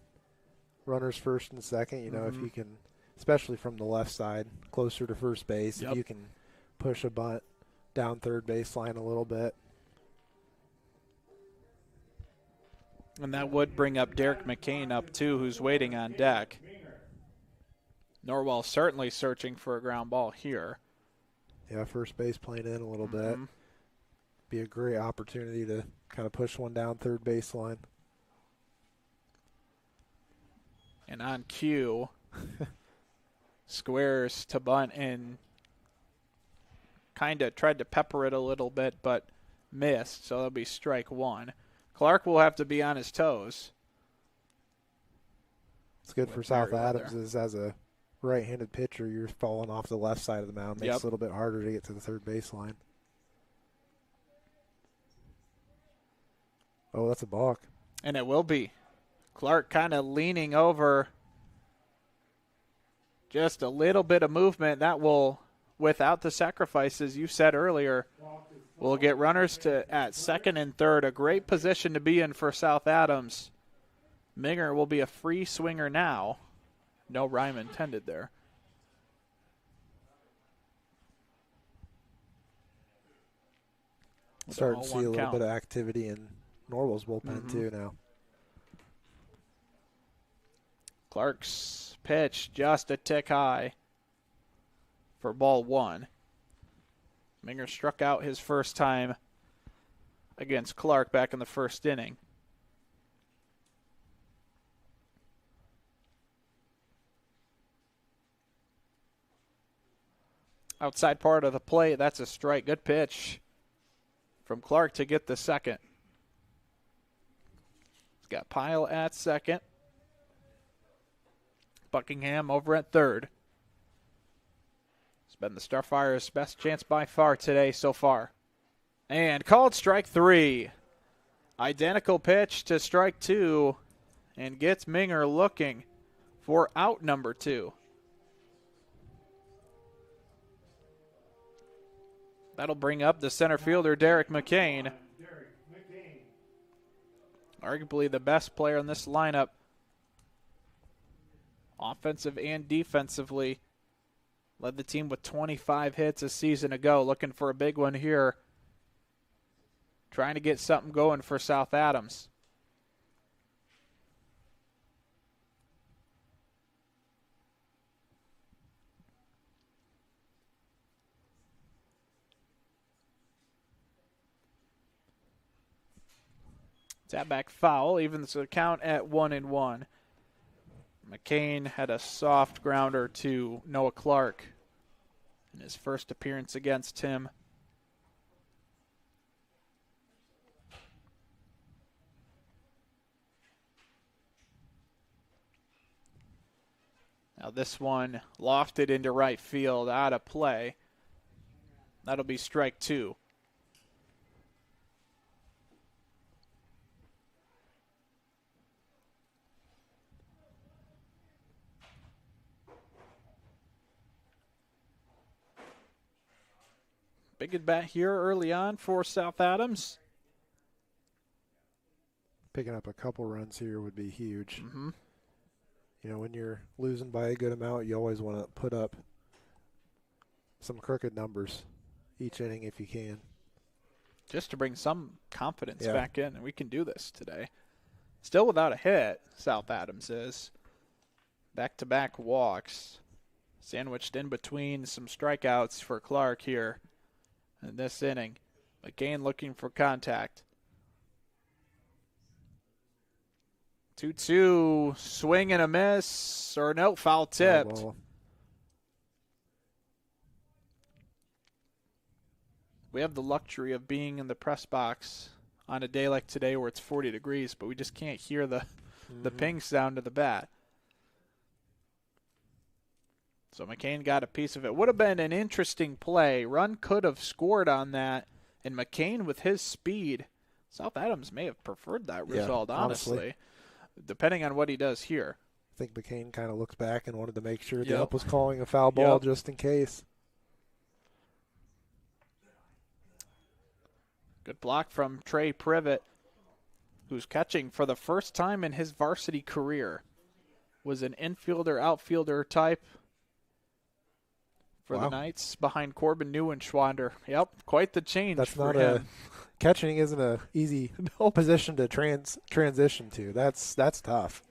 Runners first and second, if you can, especially from the left side, closer to first base, if you can push a bunt down third baseline a little bit. And that would bring up Derek McCain up, too, who's waiting on deck. Norwell certainly searching for a ground ball here. Yeah, first base playing in a little bit. Be a great opportunity to kind of push one down third baseline. And on cue, squares to bunt and kind of tried to pepper it a little bit, but missed, so that'll be strike one. Clark will have to be on his toes. It's good for South Adams as a right-handed pitcher. You're falling off the left side of the mound. Makes it a little bit harder to get to the third baseline. Oh, that's a balk. And it will be. Clark kind of leaning over. Just a little bit of movement. That will, without the sacrifices you said earlier, will get runners to at second and third. A great position to be in for South Adams. Minger will be a free swinger now. No rhyme intended there. Starting to see a little bit of activity in Norwell's bullpen too now. Clark's pitch just a tick high for ball one. Minger struck out his first time against Clark back in the first inning. Outside part of the plate, that's a strike. Good pitch from Clark to get the second. He's got Pyle at second. Buckingham over at third. It's been the Starfire's best chance by far today so far. And called strike three. Identical pitch to strike two and gets Minger looking for out number two. That'll bring up the center fielder, Derek McCain. Arguably the best player in this lineup. Offensive and defensively. Led the team with 25 hits a season ago. Looking for a big one here. Trying to get something going for South Adams. Tap back foul, evens the count at 1-1. McCain had a soft grounder to Noah Clark in his first appearance against him. Now this one lofted into right field, out of play. That'll be strike 2. Big at bat here early on for South Adams. Picking up a couple runs here would be huge. You know, when you're losing by a good amount, you always want to put up some crooked numbers each inning if you can. Just to bring some confidence back in, and we can do this today. Still without a hit, South Adams is. Back-to-back walks. Sandwiched in between some strikeouts for Clark here in this inning. McCain looking for contact. 2-2, swing and a miss, or no, foul tipped. We have the luxury of being in the press box on a day like today where it's 40 degrees, but we just can't hear the ping sound of the bat. So McCain got a piece of it. Would have been an interesting play. Run could have scored on that, and McCain with his speed, South Adams may have preferred that result, honestly. Depending on what he does here. I think McCain kind of looked back and wanted to make sure the ump was calling a foul ball just in case. Good block from Trey Privet, who's catching for the first time in his varsity career. Was an infielder, outfielder type for the Knights behind Corbin Neuenschwander. Yep, quite the change for him. Catching isn't an easy position to transition to. That's tough.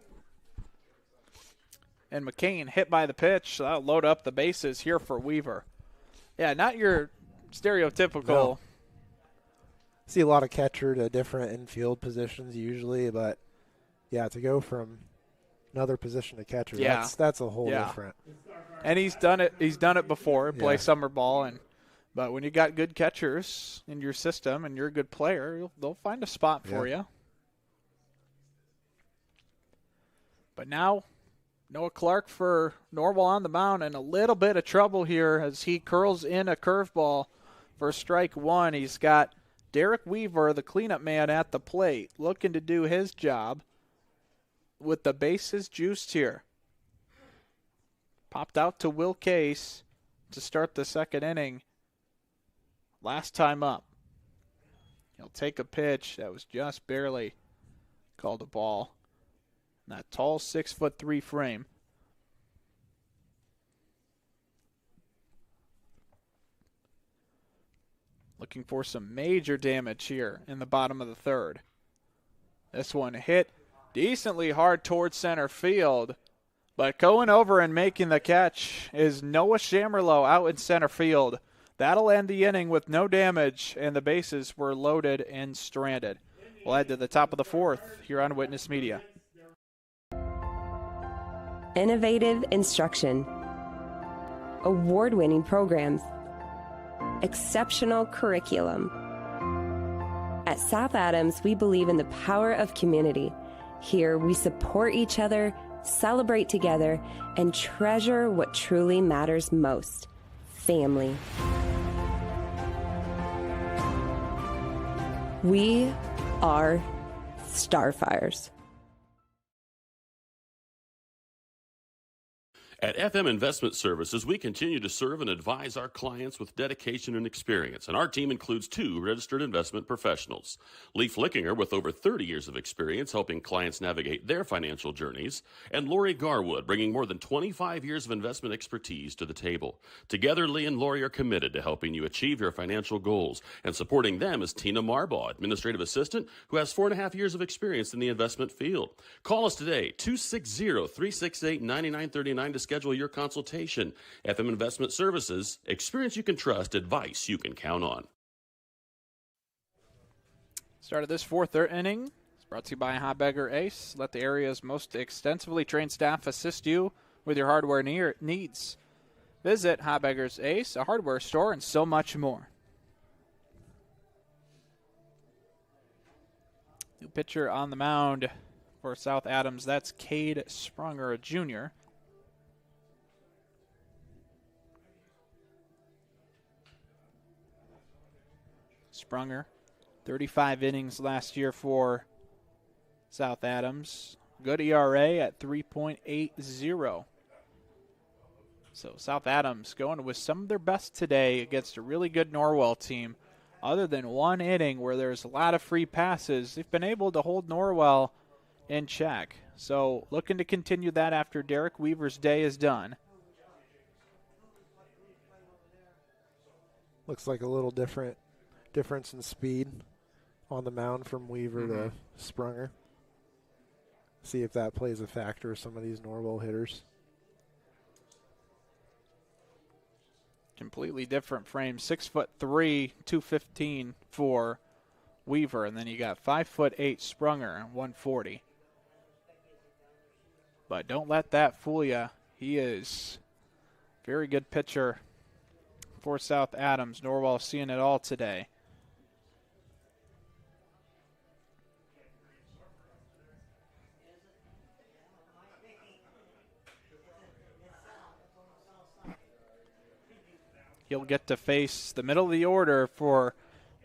And McCain hit by the pitch. So that'll load up the bases here for Weaver. Yeah, not your stereotypical. No. See a lot of catcher to different infield positions usually, but yeah, to go from another position to catcher, that's a whole different. And he's done it. He's done it before. Play summer ball, but when you got good catchers in your system and you're a good player, they'll find a spot for you. But now, Noah Clark for Norwell on the mound, and a little bit of trouble here as he curls in a curveball for strike 1. He's got Derek Weaver, the cleanup man, at the plate, looking to do his job with the bases juiced here. Popped out to Will Case to start the second inning. Last time up. He'll take a pitch that was just barely called a ball. That tall 6'3" frame. Looking for some major damage here in the bottom of the third. This one hit decently hard towards center field, but going over and making the catch is Noah Shammerlow out in center field. That'll end the inning with no damage, and the bases were loaded and stranded. We'll head to the top of the fourth here on Witness Media. Innovative instruction, award-winning programs, exceptional curriculum. At South Adams, we believe in the power of community. Here, we support each other, celebrate together, and treasure what truly matters most: family. We are Starfires. At FM Investment Services, we continue to serve and advise our clients with dedication and experience, and our team includes 2 registered investment professionals. Lee Flickinger, with over 30 years of experience helping clients navigate their financial journeys, and Lori Garwood, bringing more than 25 years of investment expertise to the table. Together, Lee and Lori are committed to helping you achieve your financial goals, and supporting them is Tina Marbaugh, administrative assistant, who has 4.5 years of experience in the investment field. Call us today, 260-368-9939 to schedule your consultation. FM Investment Services, experience you can trust, advice you can count on. Start of this fourth inning, Brought to you by Habegger Ace. Let the area's most extensively trained staff assist you with your hardware needs. Visit Habegger's Ace, a hardware store, and so much more. New pitcher on the mound for South Adams. That's Cade Sprunger, a junior. Sprunger, 35 innings last year for South Adams. Good ERA at 3.80. So South Adams going with some of their best today against a really good Norwell team. Other than one inning where there's a lot of free passes, they've been able to hold Norwell in check. So looking to continue that after Derek Weaver's day is done. Looks like a little difference in speed on the mound from Weaver to Sprunger. See if that plays a factor, some of these Norwell hitters. Completely different frame. 6'3", 215 for Weaver, and then you got 5'8" Sprunger, 140. But don't let that fool you. He is a very good pitcher for South Adams. Norwell seeing it all today. He'll get to face the middle of the order for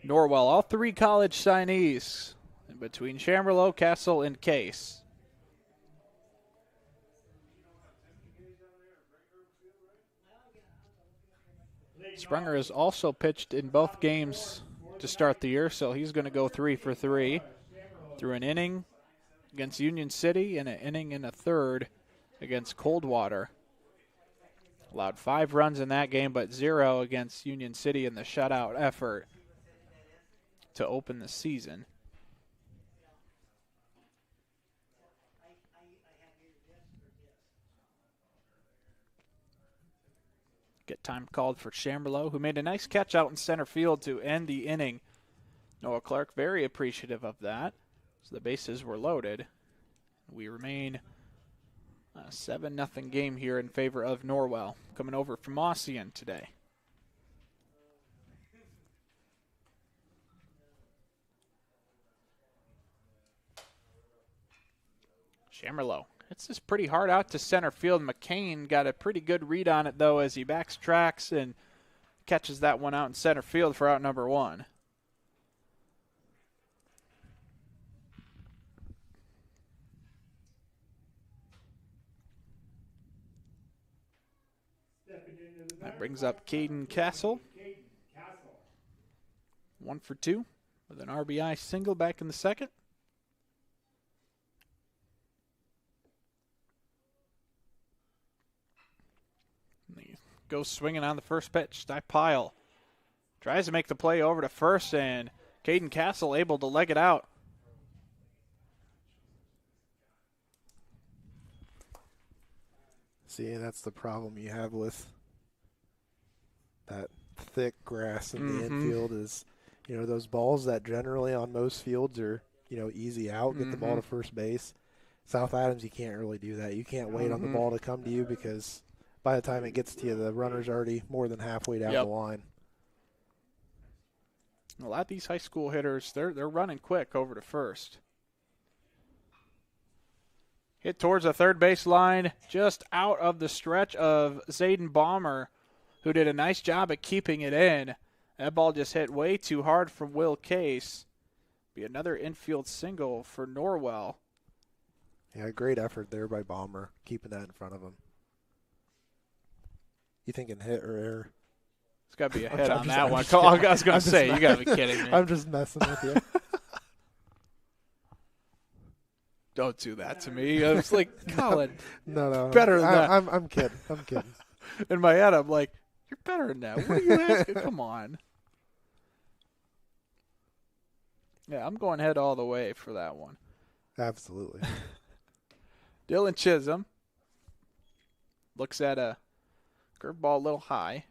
Norwell. All three college signees in between Chamberlain, Castle, and Case. Sprunger has also pitched in both games to start the year, so he's going to go 3 for 3 through an inning against Union City and an inning and a third against Coldwater. Allowed 5 runs in that game, but 0 against Union City in the shutout effort to open the season. Get time called for Chamberlain, who made a nice catch out in center field to end the inning. Noah Clark very appreciative of that. So the bases were loaded. We remain a 7-0 game here in favor of Norwell, coming over from Ossian today. Chamberlain. It's just pretty hard out to center field. McCain got a pretty good read on it, though, as he backtracks and catches that one out in center field for out number 1. That brings up Caden Castle. 1 for 2 with an RBI single back in the second. Goes swinging on the first pitch. Pyle tries to make the play over to first, and Caden Castle able to leg it out. See, that's the problem you have with that thick grass in the infield is, those balls that generally on most fields are, easy out, get the ball to first base. South Adams, you can't really do that. You can't wait on the ball to come to you because by the time it gets to you, the runner's already more than halfway down the line. A lot of these high school hitters, they're running quick over to first. Hit towards the third base line, just out of the stretch of Zayden Balmer, who did a nice job at keeping it in. That ball just hit way too hard from Will Case. Be another infield single for Norwell. Yeah, great effort there by Balmer, keeping that in front of him. You thinking hit or error? It's got to be a hit on that one. I was going to say, you got to be kidding me. I'm just messing with you. Don't do that to me. I was like, Colin, no. Better than that. I'm kidding. I'm kidding. In my head, I'm like, you're better than that. What are you asking? Come on. Yeah, I'm going head all the way for that one. Absolutely. Dylan Chisholm looks at a curveball a little high.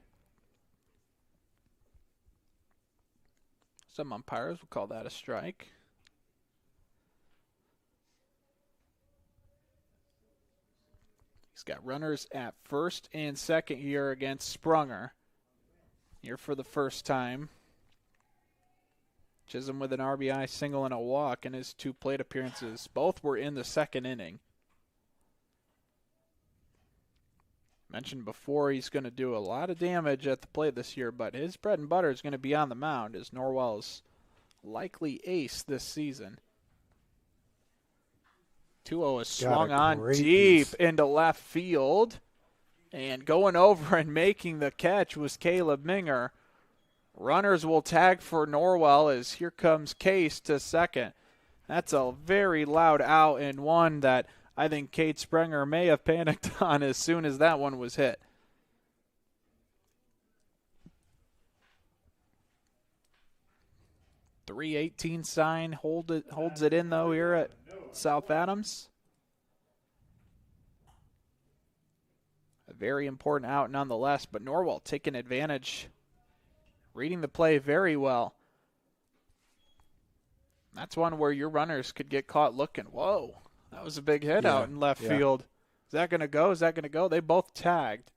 Some umpires will call that a strike. got runners at first and second here against Sprunger. Here for the first time. Chisholm with an RBI single and a walk in his 2 plate appearances. Both were in the second inning. Mentioned before he's going to do a lot of damage at the plate this year, but his bread and butter is going to be on the mound as Norwell's likely ace this season. 2-0 is swung on deep into left field. And going over and making the catch was Caleb Minger. Runners will tag for Norwell as here comes Case to second. That's a very loud out and one that I think Kate Springer may have panicked on as soon as that one was hit. .318 sign holds it in though here at South Adams. A very important out nonetheless, but Norwell taking advantage, reading the play very well. That's one where your runners could get caught looking. Whoa, that was a big hit out in left field. Is that going to go? Is that going to go? They both tagged.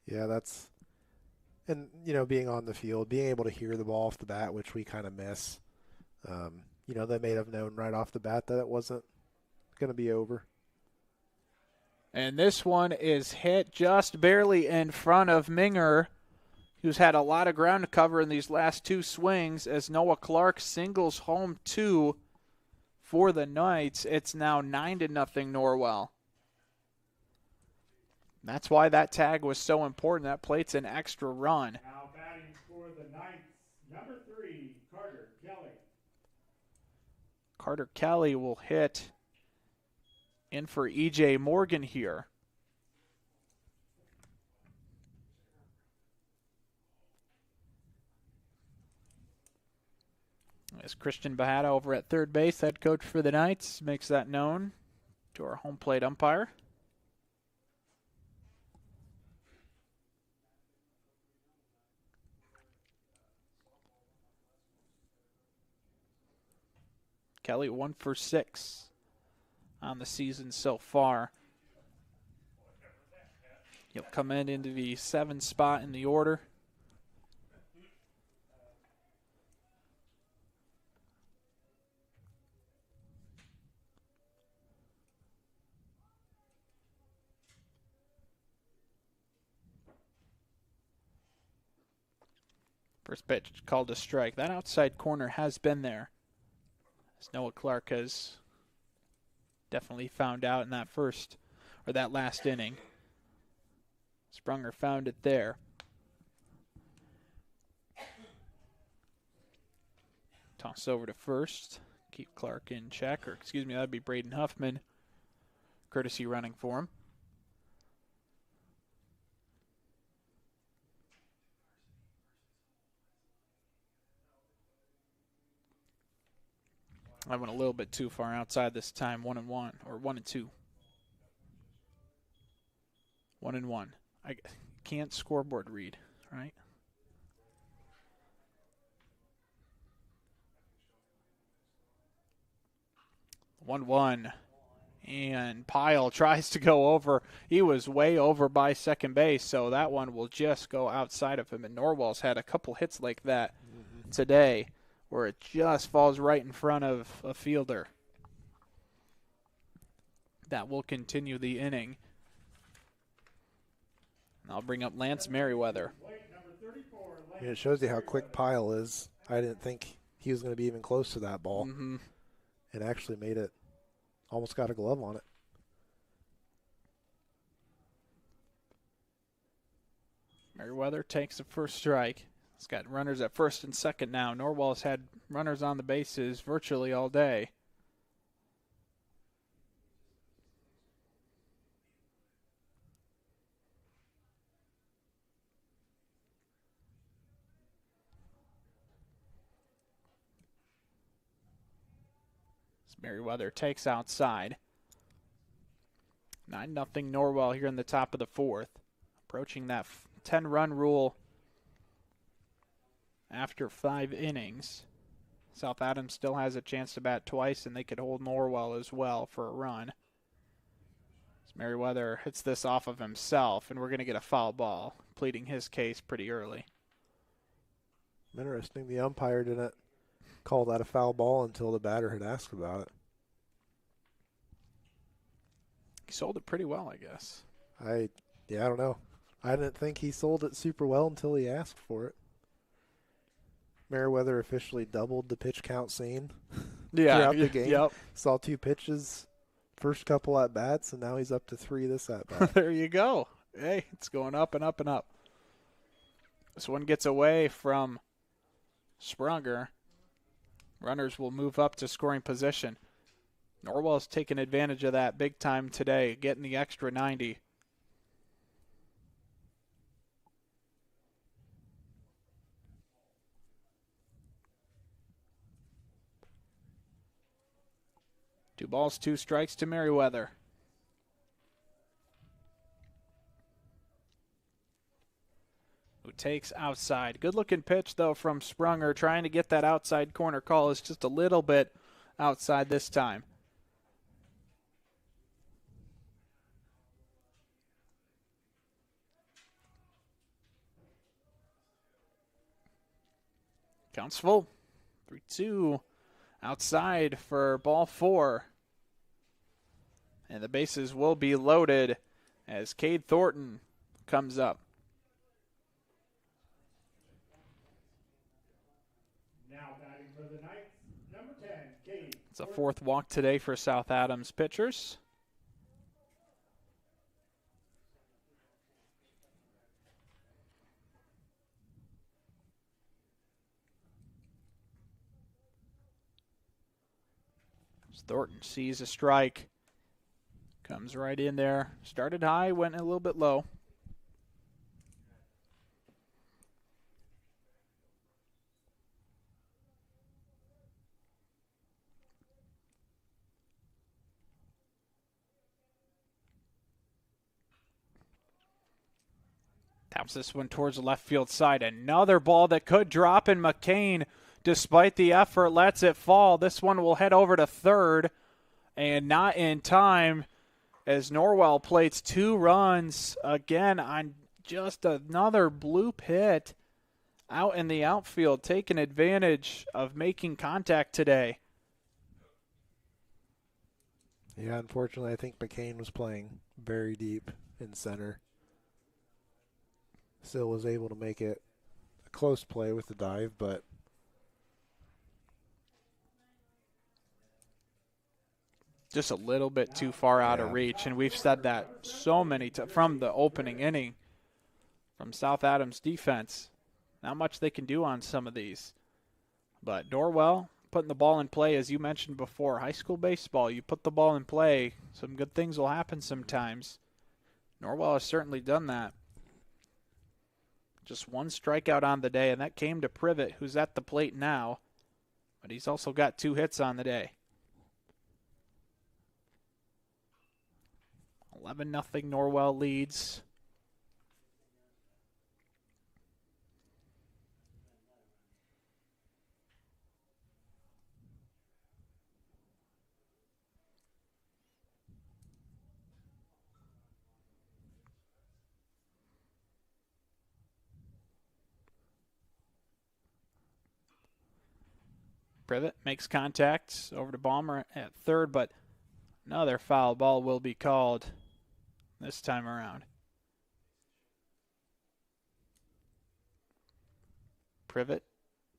Yeah, that's, and, you know, being on the field, being able to hear the ball off the bat, which we kind of miss. You know, they may have known right off the bat that it wasn't going to be over. And this one is hit just barely in front of Minger, who's had a lot of ground to cover in these last 2 swings, as Noah Clark singles home 2 for the Knights. It's now 9-0 Norwell. That's why that tag was so important. That plate's an extra run. Now batting for the Knights, number 3, Carter Kelly. Carter Kelly will hit in for E.J. Morgan here. As Christian Bahada over at third base, head coach for the Knights, makes that known to our home plate umpire. Kelly 1 for 6 on the season so far. He'll come into the 7th spot in the order. First pitch called a strike. That outside corner has been there, as Noah Clark has definitely found out in that that last inning. Sprunger found it there. Toss over to first. Keep Clark in check, or excuse me, that'd be Braden Huffman. Courtesy running for him. I went a little bit too far outside this time. 1-1 or 1-2. 1-1. I can't scoreboard read, right? One, and Pyle tries to go over. He was way over by second base, so that one will just go outside of him. And Norwell's had a couple hits like that today, where it just falls right in front of a fielder. That will continue the inning. I'll bring up Lance Merriweather. It shows you how quick Pyle is. I didn't think he was going to be even close to that ball. It actually made it, almost got a glove on it. Merriweather takes the first strike. He's got runners at first and second now. Norwell's had runners on the bases virtually all day. Merriweather takes outside. 9-0 Norwell here in the top of the 4th. Approaching that 10-run rule after 5 innings. South Adams still has a chance to bat twice, and they could hold Norwell as well for a run. As Merriweather hits this off of himself, and we're going to get a foul ball, pleading his case pretty early. Interesting. The umpire didn't call that a foul ball until the batter had asked about it. He sold it pretty well, I guess. I don't know. I didn't think he sold it super well until he asked for it. Merriweather officially doubled the pitch count seen throughout the game. Yep. Saw 2 pitches first couple at bats, and now he's up to 3 this at bat. There you go. Hey, it's going up and up and up. This one gets away from Sprunger. Runners will move up to scoring position. Norwell's taking advantage of that big time today, getting the extra 90. Two balls, 2 strikes to Merriweather. Who takes outside. Good looking pitch though from Sprunger, trying to get that outside corner call. Is just a little bit outside this time. Counts full. 3-2. Outside for ball 4. And the bases will be loaded as Cade Thornton comes up. Now batting for the Knights, number 10, Cade. It's a 4th walk today for South Adams pitchers. Thornton sees a strike. Comes right in there. Started high, went a little bit low. Taps this one towards the left field side. Another ball that could drop, and McCain, despite the effort, lets it fall. This one will head over to third, and not in time as Norwell plates 2 runs again on just another bloop hit out in the outfield, taking advantage of making contact today. Yeah, unfortunately, I think McCain was playing very deep in center. Still was able to make it a close play with the dive, but just a little bit too far out of reach, and we've said that so many times from the opening inning from South Adams defense. Not much they can do on some of these. But Norwell putting the ball in play, as you mentioned before, high school baseball, you put the ball in play, some good things will happen sometimes. Norwell has certainly done that. Just 1 strikeout on the day, and that came to Privet, who's at the plate now. But he's also got 2 hits on the day. 11-0 Norwell leads. Privet makes contact over to Balmer at third, but another foul ball will be called this time around. Privet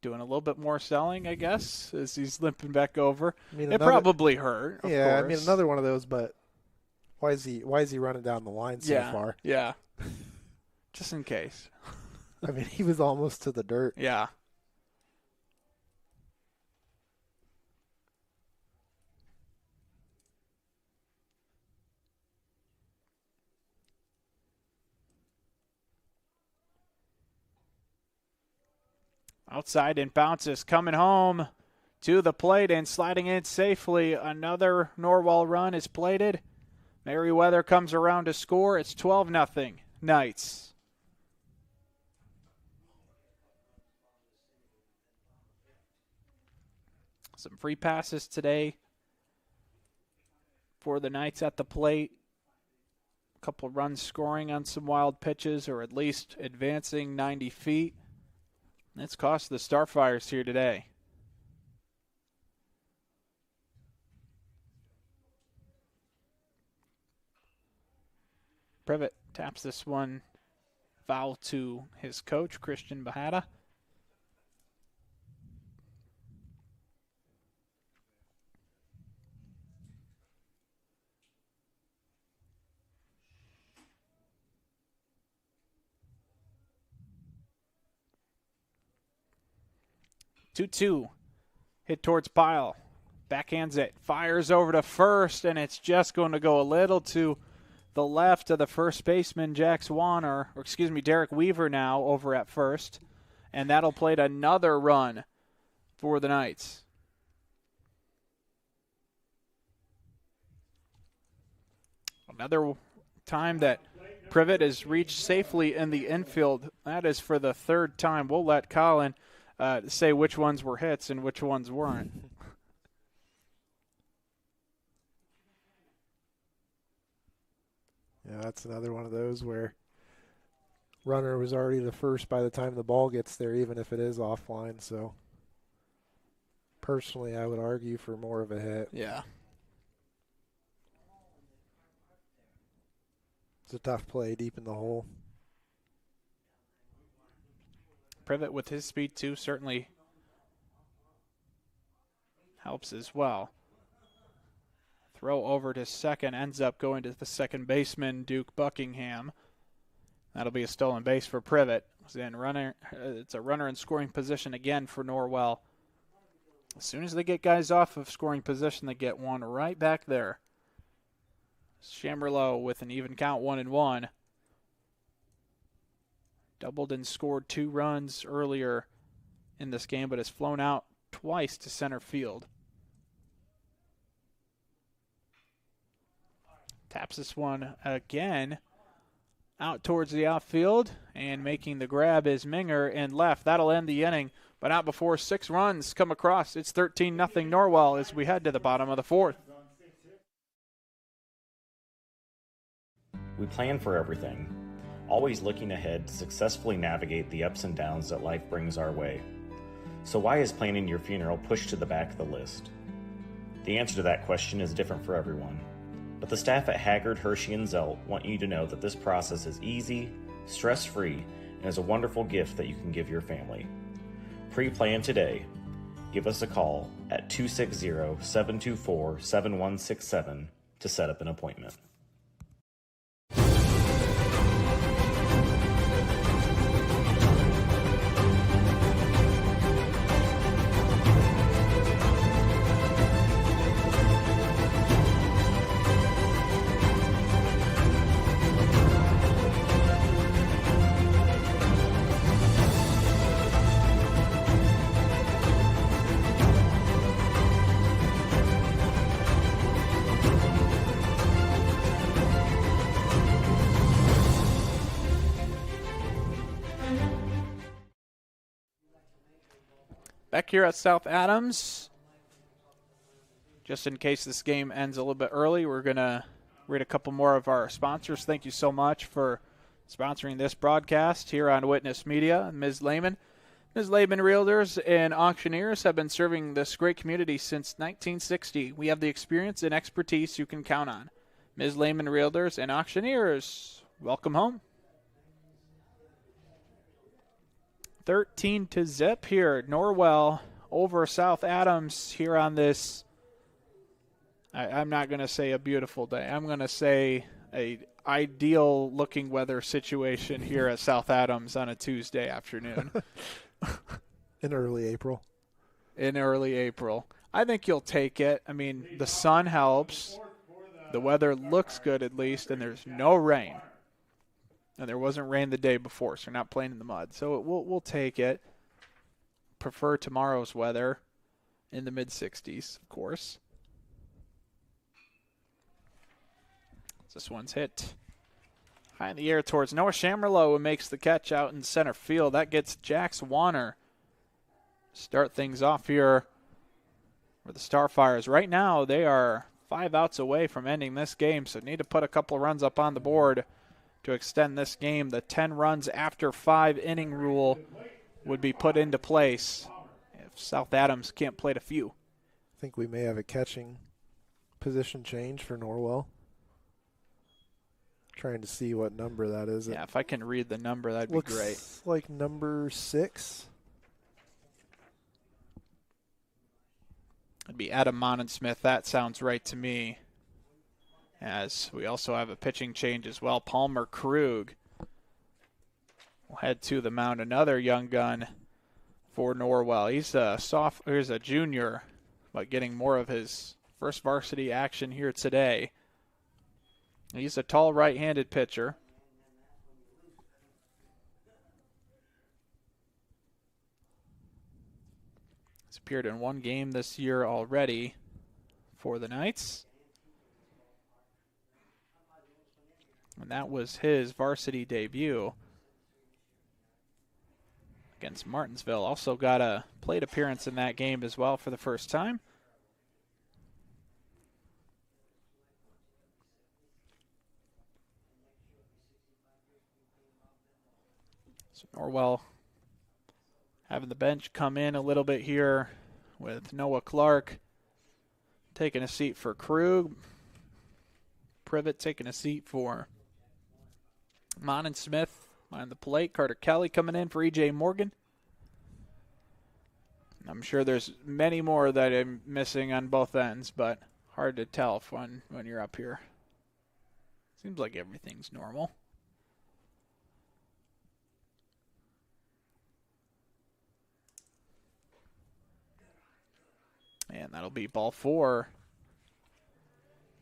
doing a little bit more selling, I guess, as he's limping back over. I mean, it probably hurt. Of yeah, course. I mean, another one of those, but why is he running down the line so far? Yeah, just in case. I mean, he was almost to the dirt. Yeah. Outside and bounces, coming home to the plate and sliding in safely. Another Norwell run is plated. Merriweather comes around to score. It's 12-0 Knights. Some free passes today for the Knights at the plate. A couple runs scoring on some wild pitches, or at least advancing 90 feet. That's cost the Starfires here today. Privet taps this one foul to his coach, Christian Bahada. Two hit towards Pyle. Backhands it. Fires over to first, and it's just going to go a little to the left of the first baseman, Derek Weaver now over at first. And that'll plate another run for the Knights. Another time that Privet has reached safely in the infield. That is for the third time. We'll let Colin say which ones were hits and which ones weren't. Yeah, that's another one of those where runner was already the first by the time the ball gets there, even if it is offline. So personally, I would argue for more of a hit. Yeah. It's a tough play deep in the hole. Privet with his speed too certainly helps as well. Throw over to second, ends up going to the second baseman, Duke Buckingham. That'll be a stolen base for Privet. It's a runner in scoring position again for Norwell. As soon as they get guys off of scoring position, they get one right back there. Chamberlain with an even count, 1-1. Doubled and scored 2 runs earlier in this game, but has flown out twice to center field. Taps this one again out towards the outfield, and making the grab is Minger in left. That'll end the inning, but not before 6 runs come across. It's 13-0 Norwell as we head to the bottom of the 4th. We plan for everything, always looking ahead to successfully navigate the ups and downs that life brings our way. So why is planning your funeral pushed to the back of the list? The answer to that question is different for everyone. But the staff at Haggard, Hershey, and Zelt want you to know that this process is easy, stress-free, and is a wonderful gift that you can give your family. Pre-plan today. Give us a call at 260-724-7167 to set up an appointment. Back here at South Adams, just in case this game ends a little bit early, we're going to read a couple more of our sponsors. Thank you so much for sponsoring this broadcast here on Witness Media. Ms. Lehman. Ms. Lehman Realtors and Auctioneers have been serving this great community since 1960. We have the experience and expertise you can count on. Ms. Lehman Realtors and Auctioneers, welcome home. 13-0 here. Norwell over South Adams here on this, I'm not going to say a beautiful day. I'm going to say a ideal looking weather situation here at South Adams on a Tuesday afternoon. In early April. I think you'll take it. I mean, the sun helps. The weather looks good at least, and there's no rain. And there wasn't rain the day before, so we're not playing in the mud. So we'll take it. Prefer tomorrow's weather in the mid-60s, of course. This one's hit high in the air towards Noah Chamberlain, who makes the catch out in center field. That gets Jax Warner. Start things off here for the Starfires. Right now, they are 5 outs away from ending this game, so need to put a couple of runs up on the board to extend this game. The 10 runs after 5 inning rule would be put into place if South Adams can't plate a few. I think we may have a catching position change for Norwell. Trying to see what number that is. Yeah, if I can read the number, that'd be great. Looks like number 6. It'd be Adam Monensmith. That sounds right to me. As we also have a pitching change as well. Palmer Krug will head to the mound. Another young gun for Norwell. He's a junior, but getting more of his first varsity action here today. He's a tall right-handed pitcher. He's appeared in 1 game this year already for the Knights. And that was his varsity debut against Martinsville. Also got a plate appearance in that game as well for the first time. So Norwell having the bench come in a little bit here with Noah Clark taking a seat for Krug. Privet taking a seat for Mon Smith behind the plate. Carter Kelly coming in for E.J. Morgan. I'm sure there's many more that I'm missing on both ends, but hard to tell when you're up here. Seems like everything's normal. And that'll be ball 4.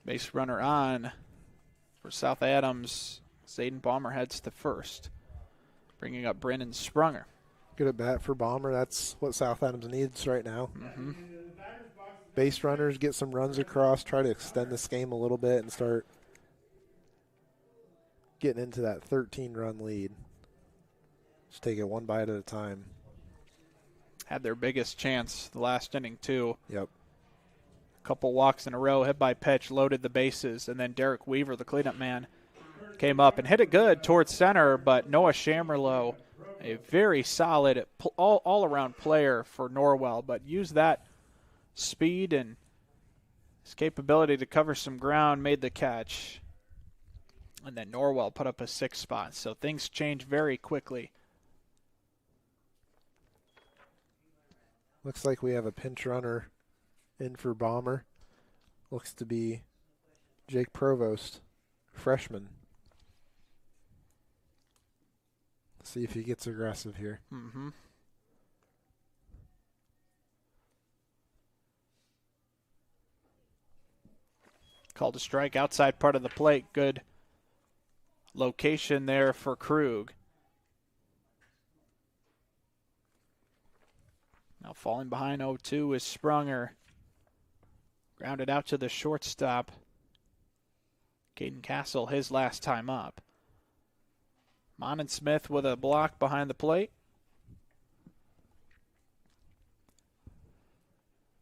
Base runner on for South Adams. Zayden Balmer heads to first, bringing up Brennan Sprunger. Good at bat for Balmer. That's what South Adams needs right now. Mm-hmm. Base runners, get some runs across, try to extend this game a little bit and start getting into that 13-run lead. Just take it one bite at a time. Had their biggest chance the last inning, too. Yep. A couple walks in a row, hit by pitch, loaded the bases, and then Derek Weaver, the cleanup man, came up and hit it good towards center, but Noah Shammerlow, a very solid all-around player for Norwell, but used that speed and his capability to cover some ground, made the catch. And then Norwell put up a 6 spot, so things change very quickly. Looks like we have a pinch runner in for Balmer. Looks to be Jake Provost, freshman. See if he gets aggressive here. Mm-hmm. Called a strike outside part of the plate. Good location there for Krug. Now falling behind 0-2 is Sprunger. Grounded out to the shortstop. Caden Castle, his last time up. Monon Smith with a block behind the plate.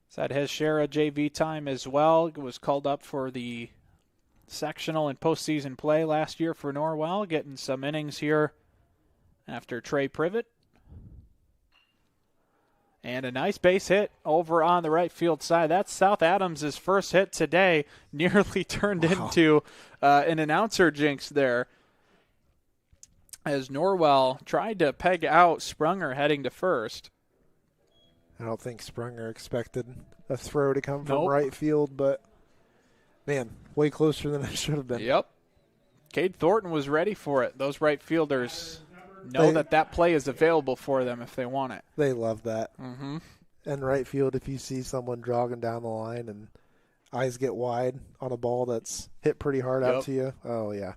He's had his share of JV time as well. He was called up for the sectional and postseason play last year for Norwell, getting some innings here after Trey Privet. And a nice base hit over on the right field side. That's South Adams' first hit today. Nearly turned into an announcer jinx there, as Norwell tried to peg out Sprunger heading to first. I don't think Sprunger expected a throw to come from right field, but, man, way closer than it should have been. Yep. Cade Thornton was ready for it. Those right fielders know that play is available for them if they want it. They love that. Mm-hmm. And right field, if you see someone jogging down the line and eyes get wide on a ball that's hit pretty hard out to you, oh, yeah.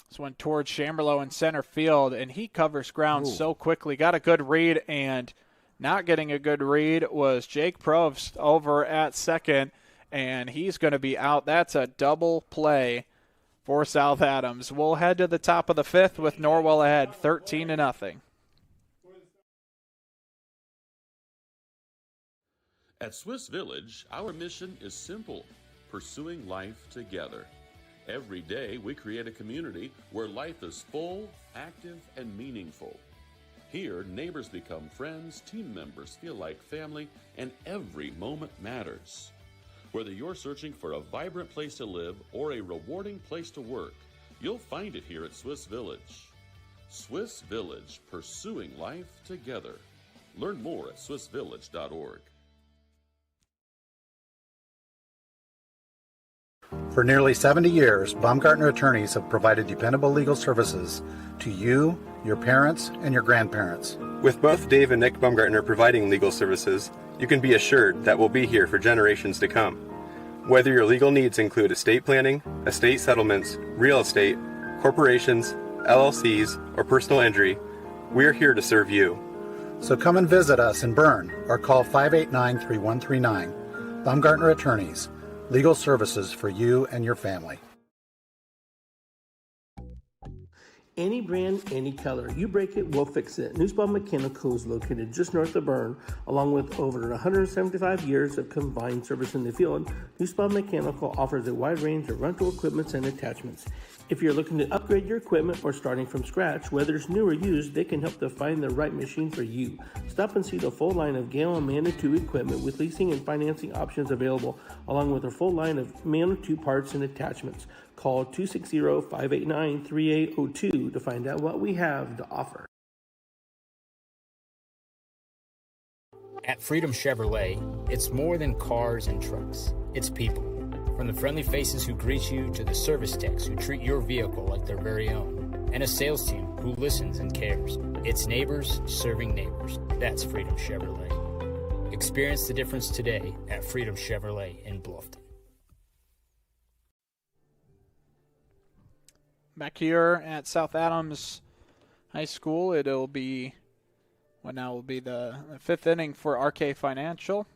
This one towards Chamberlain in center field, and he covers ground so quickly. Got a good read, and not getting a good read was Jake Probst over at second, and he's going to be out. That's a double play for South Adams. We'll head to the top of the 5th with Norwell ahead 13-0. At Swiss Village, our mission is simple: pursuing life together. Every day, we create a community where life is full, active, and meaningful. Here, neighbors become friends, team members feel like family, and every moment matters. Whether you're searching for a vibrant place to live or a rewarding place to work, you'll find it here at Swiss Village. Swiss Village, pursuing life together. Learn more at swissvillage.org. For nearly 70 years, Baumgartner attorneys have provided dependable legal services to you, your parents, and your grandparents. With both Dave and Nick Baumgartner providing legal services, you can be assured that we'll be here for generations to come. Whether your legal needs include estate planning, estate settlements, real estate, corporations, LLCs, or personal injury, we're here to serve you. So come and visit us in Berne or call 589-3139. Baumgartner Attorneys, legal services for you and your family. Any brand, any color. You break it, we'll fix it. Nussbaum Mechanical is located just north of Berne, along with over 175 years of combined service in the field. Nussbaum Mechanical offers a wide range of rental equipment and attachments. If you're looking to upgrade your equipment or starting from scratch, whether it's new or used, they can help to find the right machine for you. Stop and see the full line of Gale and Manitou equipment with leasing and financing options available, along with a full line of Manitou parts and attachments. Call 260-589-3802 to find out what we have to offer. At Freedom Chevrolet, it's more than cars and trucks. It's people. From the friendly faces who greet you to the service techs who treat your vehicle like their very own. And a sales team who listens and cares. It's neighbors serving neighbors. That's Freedom Chevrolet. Experience the difference today at Freedom Chevrolet in Bluffton. Back here at South Adams High School, it'll be the fifth inning for RK Financial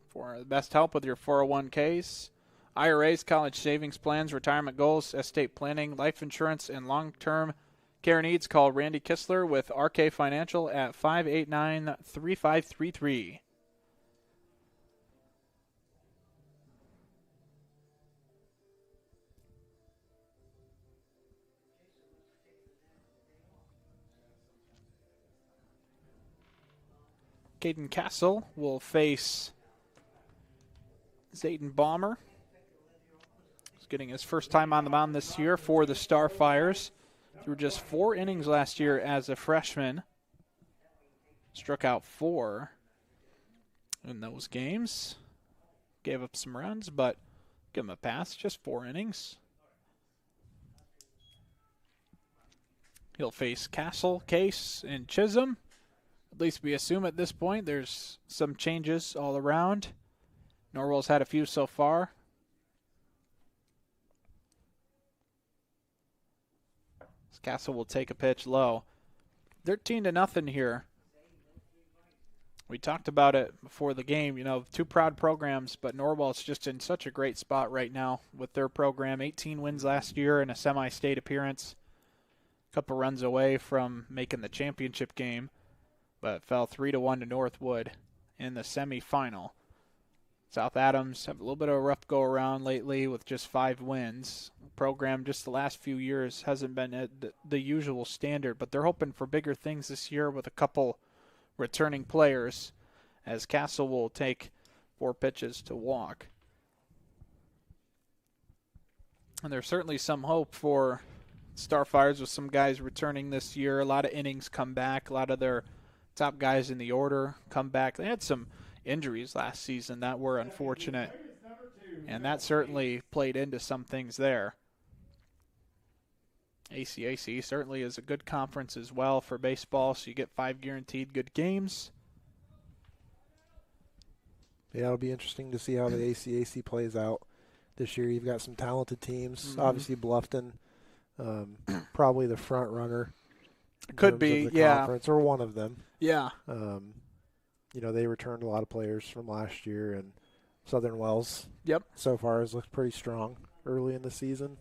for the best help with your 401ks, IRAs, college savings plans, retirement goals, estate planning, life insurance, and long-term care needs. Call Randy Kistler with RK Financial at 589-3533. Caden Castle will face Zayden Balmer. He's getting his first time on the mound this year for the Starfires. Through just 4 innings last year as a freshman. Struck out 4 in those games. Gave up some runs, but give him a pass. Just 4 innings. He'll face Castle, Case, and Chisholm. At least we assume at this point there's some changes all around. Norwell's had a few so far. Castle will take a pitch low. 13-0 here. We talked about it before the game. You know, 2 proud programs, but Norwell's just in such a great spot right now with their program. 18 wins last year and a semi-state appearance. A couple runs away from making the championship game, but fell 3-1 to Northwood in the semifinal. South Adams have a little bit of a rough go-around lately with just 5 wins. The program just the last few years hasn't been at the usual standard, but they're hoping for bigger things this year with a couple returning players, as Castle will take 4 pitches to walk. And there's certainly some hope for Starfires with some guys returning this year. A lot of innings come back. A lot of their top guys in the order come back. They had some injuries last season that were unfortunate, and that certainly played into some things there. ACAC certainly is a good conference as well for baseball, so you get 5 guaranteed good games. Yeah, it'll be interesting to see how the ACAC plays out this year. You've got some talented teams. Obviously, Bluffton, probably the front runner. Could be, yeah. Conference, or one of them. Yeah. You know, they returned a lot of players from last year, and Southern Wells so far has looked pretty strong early in the season.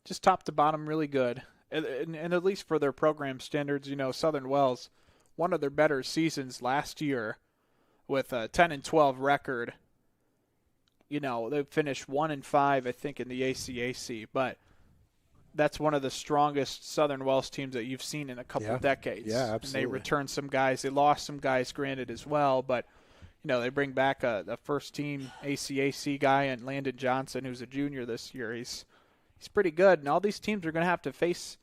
Just top to bottom, really good. And at least for their program standards, you know, Southern Wells, one of their better seasons last year with a 10-12 record. You know, they finished 1-5, I think, in the ACAC, but that's one of the strongest Southern Wells teams that you've seen in a couple decades. Yeah, absolutely. And they returned some guys. They lost some guys, granted, as well, but you know, they bring back a first-team ACAC guy and Landon Johnson, who's a junior this year. He's pretty good, and all these teams are going to have to face,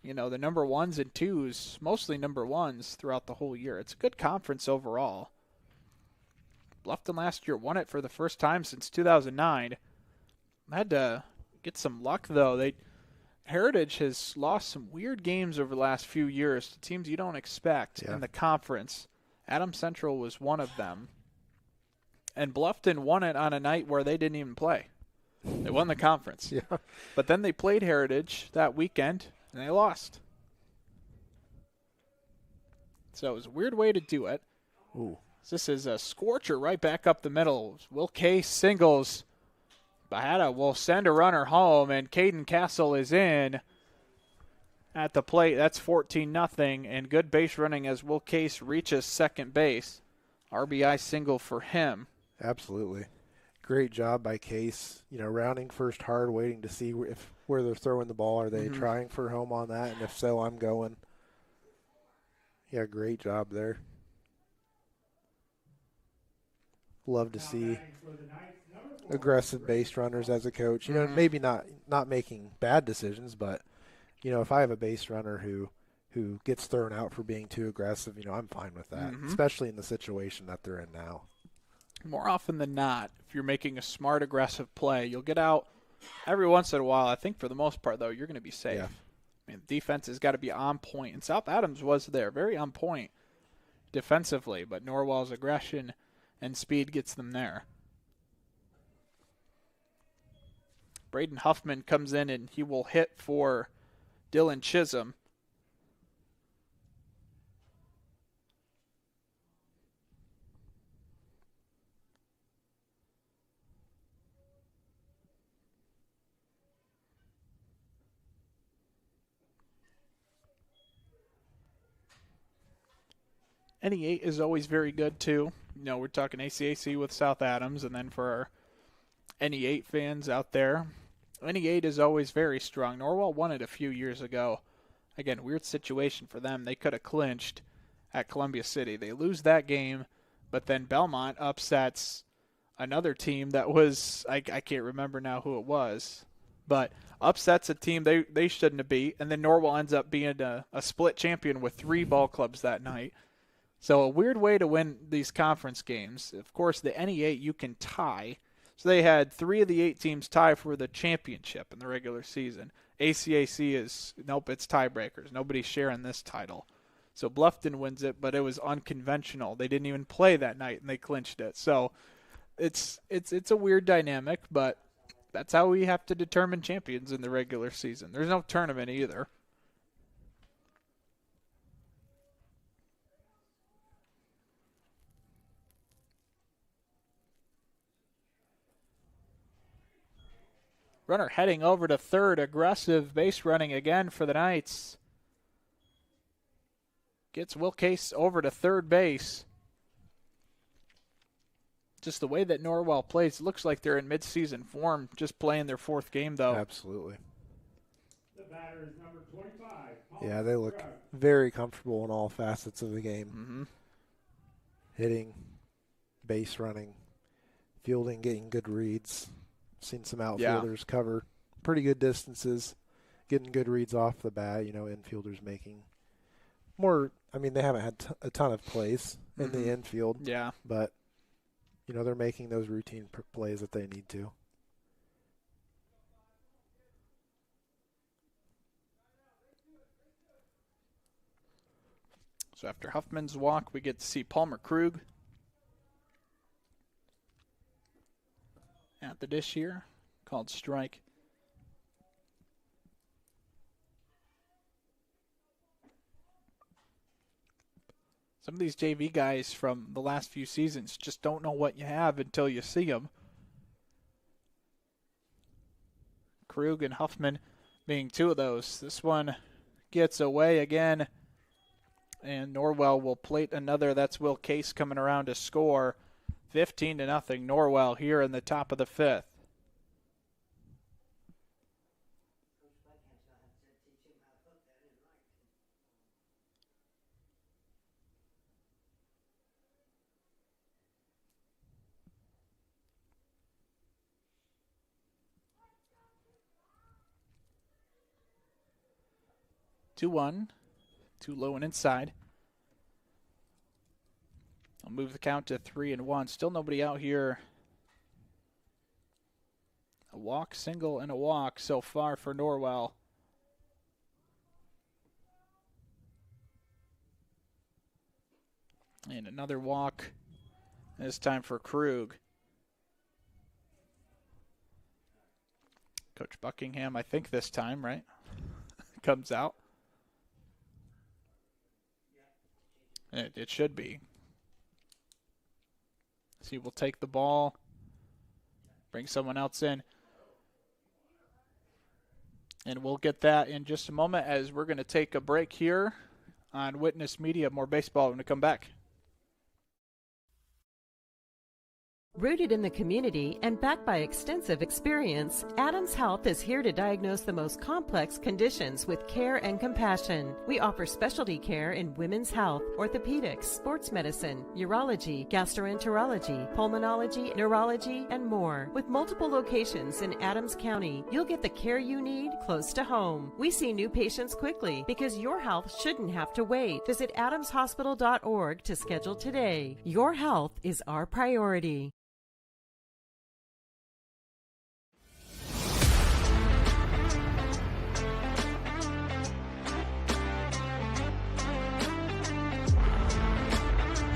you know, the number ones and twos, mostly number ones throughout the whole year. It's a good conference overall. Bluffton last year won it for the first time since 2009. Had to get some luck, though. Heritage has lost some weird games over the last few years to teams you don't expect in the conference. Adams Central was one of them. And Bluffton won it on a night where they didn't even play. They won the conference. But then they played Heritage that weekend, and they lost. So it was a weird way to do it. Ooh. This is a scorcher right back up the middle. Will Case singles. Bahada will send a runner home, and Caden Castle is in at the plate. That's 14-0, and good base running as Will Case reaches second base. RBI single for him. Absolutely. Great job by Case. You know, rounding first hard, waiting to see where they're throwing the ball. Are they trying for home on that? And if so, I'm going. Yeah, great job there. Love to see aggressive base runners as a coach. You know, maybe not making bad decisions, but, you know, if I have a base runner who gets thrown out for being too aggressive, you know, I'm fine with that, especially in the situation that they're in now. More often than not, if you're making a smart, aggressive play, you'll get out every once in a while. I think for the most part, though, you're going to be safe. Yeah. I mean, defense has got to be on point, and South Adams was there, very on point defensively, but Norwell's aggression and speed gets them there. Braden Huffman comes in, and he will hit for Dylan Chisholm. NE8 is always very good, too. You know, we're talking ACAC with South Adams, and then for our NE8 fans out there, NE8 is always very strong. Norwell won it a few years ago. Again, weird situation for them. They could have clinched at Columbia City. They lose that game, but then Belmont upsets another team that was, I can't remember now who it was, but upsets a team they shouldn't have beat, and then Norwell ends up being a split champion with 3 ball clubs that night. So a weird way to win these conference games. Of course, the NE8 you can tie. So they had 3 of the 8 teams tie for the championship in the regular season. ACAC is, nope, it's tiebreakers. Nobody's sharing this title. So Bluffton wins it, but it was unconventional. They didn't even play that night, and they clinched it. So it's a weird dynamic, but that's how we have to determine champions in the regular season. There's no tournament either. Runner heading over to third. Aggressive base running again for the Knights. Gets Will Case over to third base. Just the way that Norwell plays, it looks like they're in midseason form, just playing their 4th game, though. Absolutely. The batter is number 25. Yeah, they look very comfortable in all facets of the game. Hitting, base running, fielding, getting good reads. Seen some outfielders cover pretty good distances, getting good reads off the bat. You know, infielders making more. I mean, they haven't had a ton of plays in the infield. Yeah. But, you know, they're making those routine plays that they need to. So after Huffman's walk, we get to see Palmer Krug at the dish here, called strike. Some of these JV guys from the last few seasons just don't know what you have until you see them. Krug and Huffman being 2 of those. This one gets away again. And Norwell will plate another. That's Will Case coming around to score. 15-0 Norwell here in the top of the fifth. Two one, too low and inside. I'll move the count to 3-1. Still nobody out here. A walk, single, and a walk so far for Norwell. And another walk. This time for Krug. Coach Buckingham, I think this time, right? Comes out. It should be. So he will take the ball, bring someone else in. And we'll get that in just a moment as we're going to take a break here on Witness Media. More baseball when we come back. Rooted in the community and backed by extensive experience, Adams Health is here to diagnose the most complex conditions with care and compassion. We offer specialty care in women's health, orthopedics, sports medicine, urology, gastroenterology, pulmonology, neurology, and more. With multiple locations in Adams County, you'll get the care you need close to home. We see new patients quickly because your health shouldn't have to wait. Visit adamshospital.org to schedule today. Your health is our priority.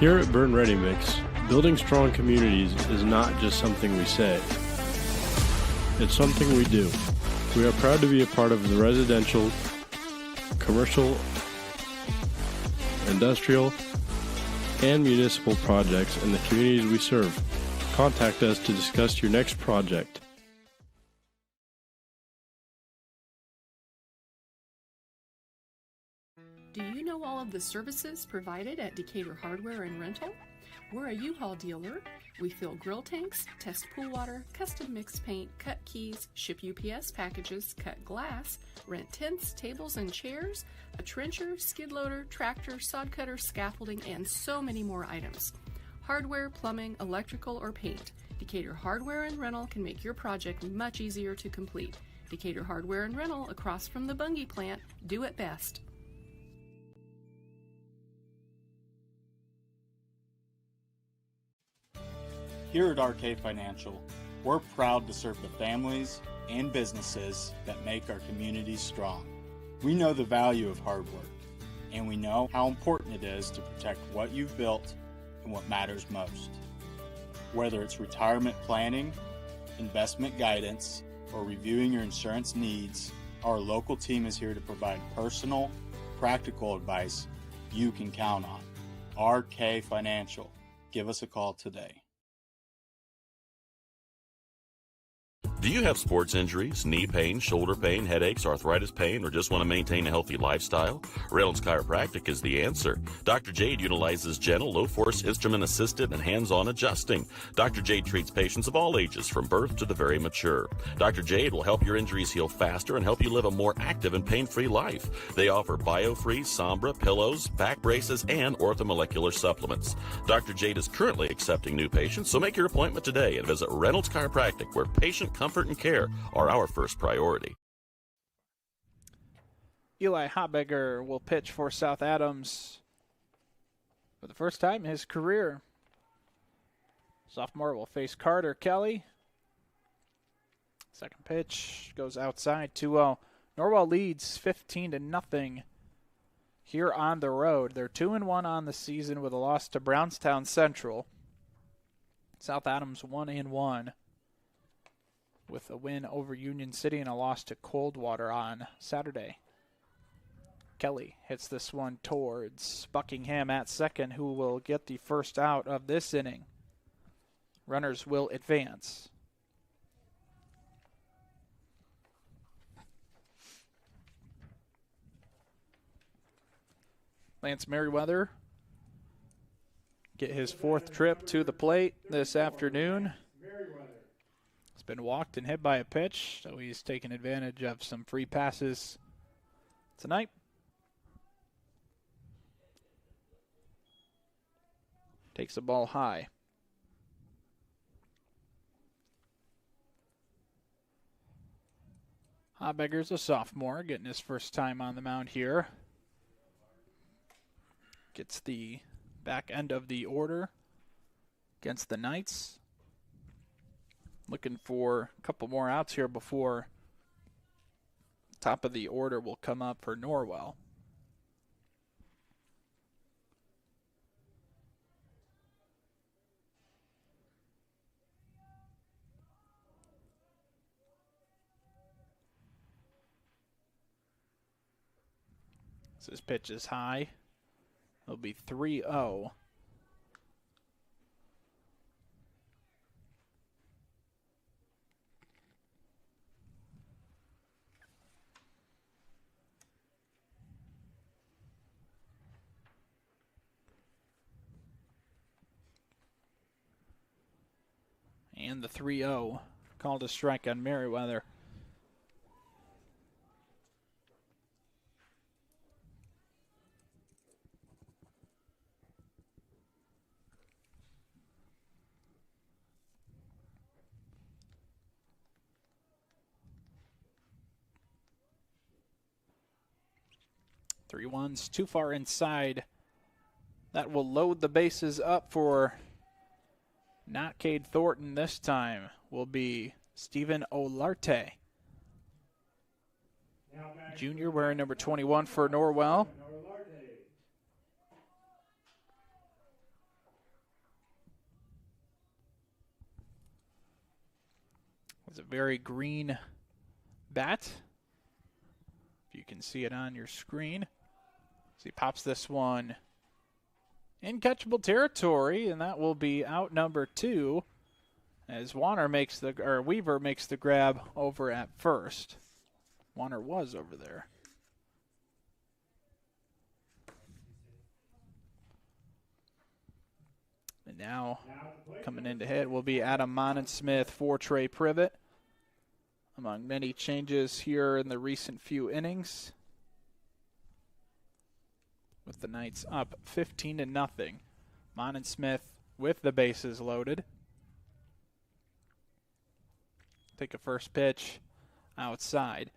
Here at Berne Ready Mix, building strong communities is not just something we say. It's something we do. We are proud to be a part of the residential, commercial, industrial, and municipal projects in the communities we serve. Contact us to discuss your next project. Do you know all of the services provided at Decatur Hardware and Rental? We're a U-Haul dealer. We fill grill tanks, test pool water, custom mix paint, cut keys, ship UPS packages, cut glass, rent tents, tables, and chairs, a trencher, skid loader, tractor, sod cutter, scaffolding, and so many more items. Hardware, plumbing, electrical, or paint. Decatur Hardware and Rental can make your project much easier to complete. Decatur Hardware and Rental, across from the Bungie plant, do it best. Here at RK Financial, we're proud to serve the families and businesses that make our communities strong. We know the value of hard work, and we know how important it is to protect what you've built and what matters most. Whether it's retirement planning, investment guidance, or reviewing your insurance needs, our local team is here to provide personal, practical advice you can count on. RK Financial. Give us a call today. Do you have sports injuries, knee pain, shoulder pain, headaches, arthritis pain, or just want to maintain a healthy lifestyle? Reynolds Chiropractic is the answer. Dr. Jade utilizes gentle, low-force, instrument-assisted, and hands-on adjusting. Dr. Jade treats patients of all ages, from birth to the very mature. Dr. Jade will help your injuries heal faster and help you live a more active and pain-free life. They offer BioFree, Sombra, pillows, back braces, and orthomolecular supplements. Dr. Jade is currently accepting new patients, so make your appointment today and visit Reynolds Chiropractic, where patient comfort and care are our first priority. Eli Hotbegger will pitch for South Adams for the first time in his career. Sophomore will face Carter Kelly. Second pitch goes outside, 2-0. Norwell leads 15-0 here on the road. They're 2-1 on the season with a loss to Brownstown Central. South Adams 1-1. With a win over Union City and a loss to Coldwater on Saturday. Kelly hits this one towards Buckingham at second, who will get the first out of this inning. Runners will advance. Lance Merriweather get his 4th trip to the plate this afternoon. He's been walked and hit by a pitch, so he's taken advantage of some free passes tonight. Takes the ball high. Habegger's a sophomore, getting his first time on the mound here. Gets the back end of the order against the Knights. Looking for a couple more outs here before top of the order will come up for Norwell. So this pitch is high. It'll be 3-0. And the 3-0 called a strike on Merriweather. Three ones too far inside. That will load the bases up for not Cade Thornton this time. Will be Stephen Olarte. Junior wearing number 21 for Norwell. It's a very green bat. If you can see it on your screen. So he pops this one in catchable territory, and that will be out number 2 as Weaver makes the grab over at first. Weaver was over there. And now coming in to hit will be Adam Monensmith for Trey Privet. Among many changes here in the recent few innings, with the Knights up 15-0. Monensmith with the bases loaded. Take a first pitch outside.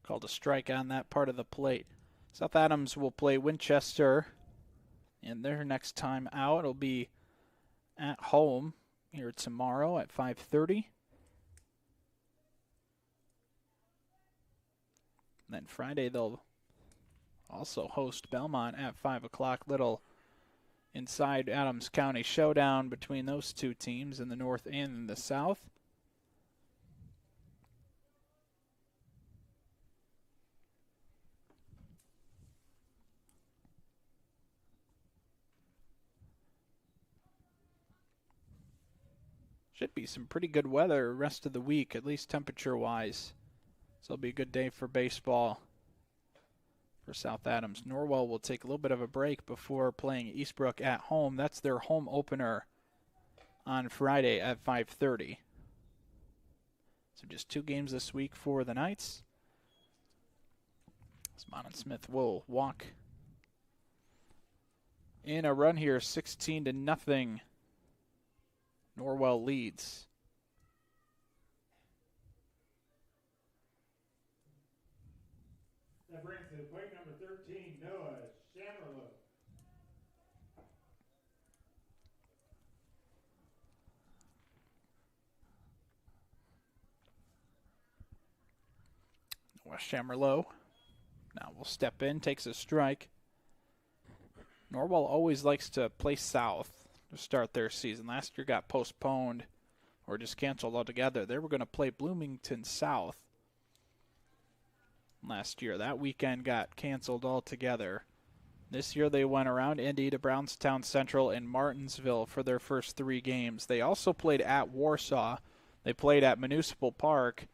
Called a strike on that part of the plate. South Adams will play Winchester, and their next time out will be at home here tomorrow at 5:30. Then Friday they'll also host Belmont at 5 o'clock. Little inside Adams County showdown between those two teams in the north and in the south. Should be some pretty good weather rest of the week, at least temperature-wise. So it'll be a good day for baseball for South Adams. Norwell will take a little bit of a break before playing Eastbrook at home. That's their home opener on Friday at 5:30. So just 2 games this week for the Knights. Monensmith will walk in a run here, 16-0. Norwell leads. That brings to plate number 13, Noah Shammerlow. Noah Shammerlow now will step in, takes a strike. Norwell always likes to play south to start their season. Last year got postponed or just canceled altogether. They were going to play Bloomington South last year. That weekend got canceled altogether. This year they went around Indy to Brownstown Central and Martinsville for their first 3 games. They also played at Warsaw. They played at Municipal Park,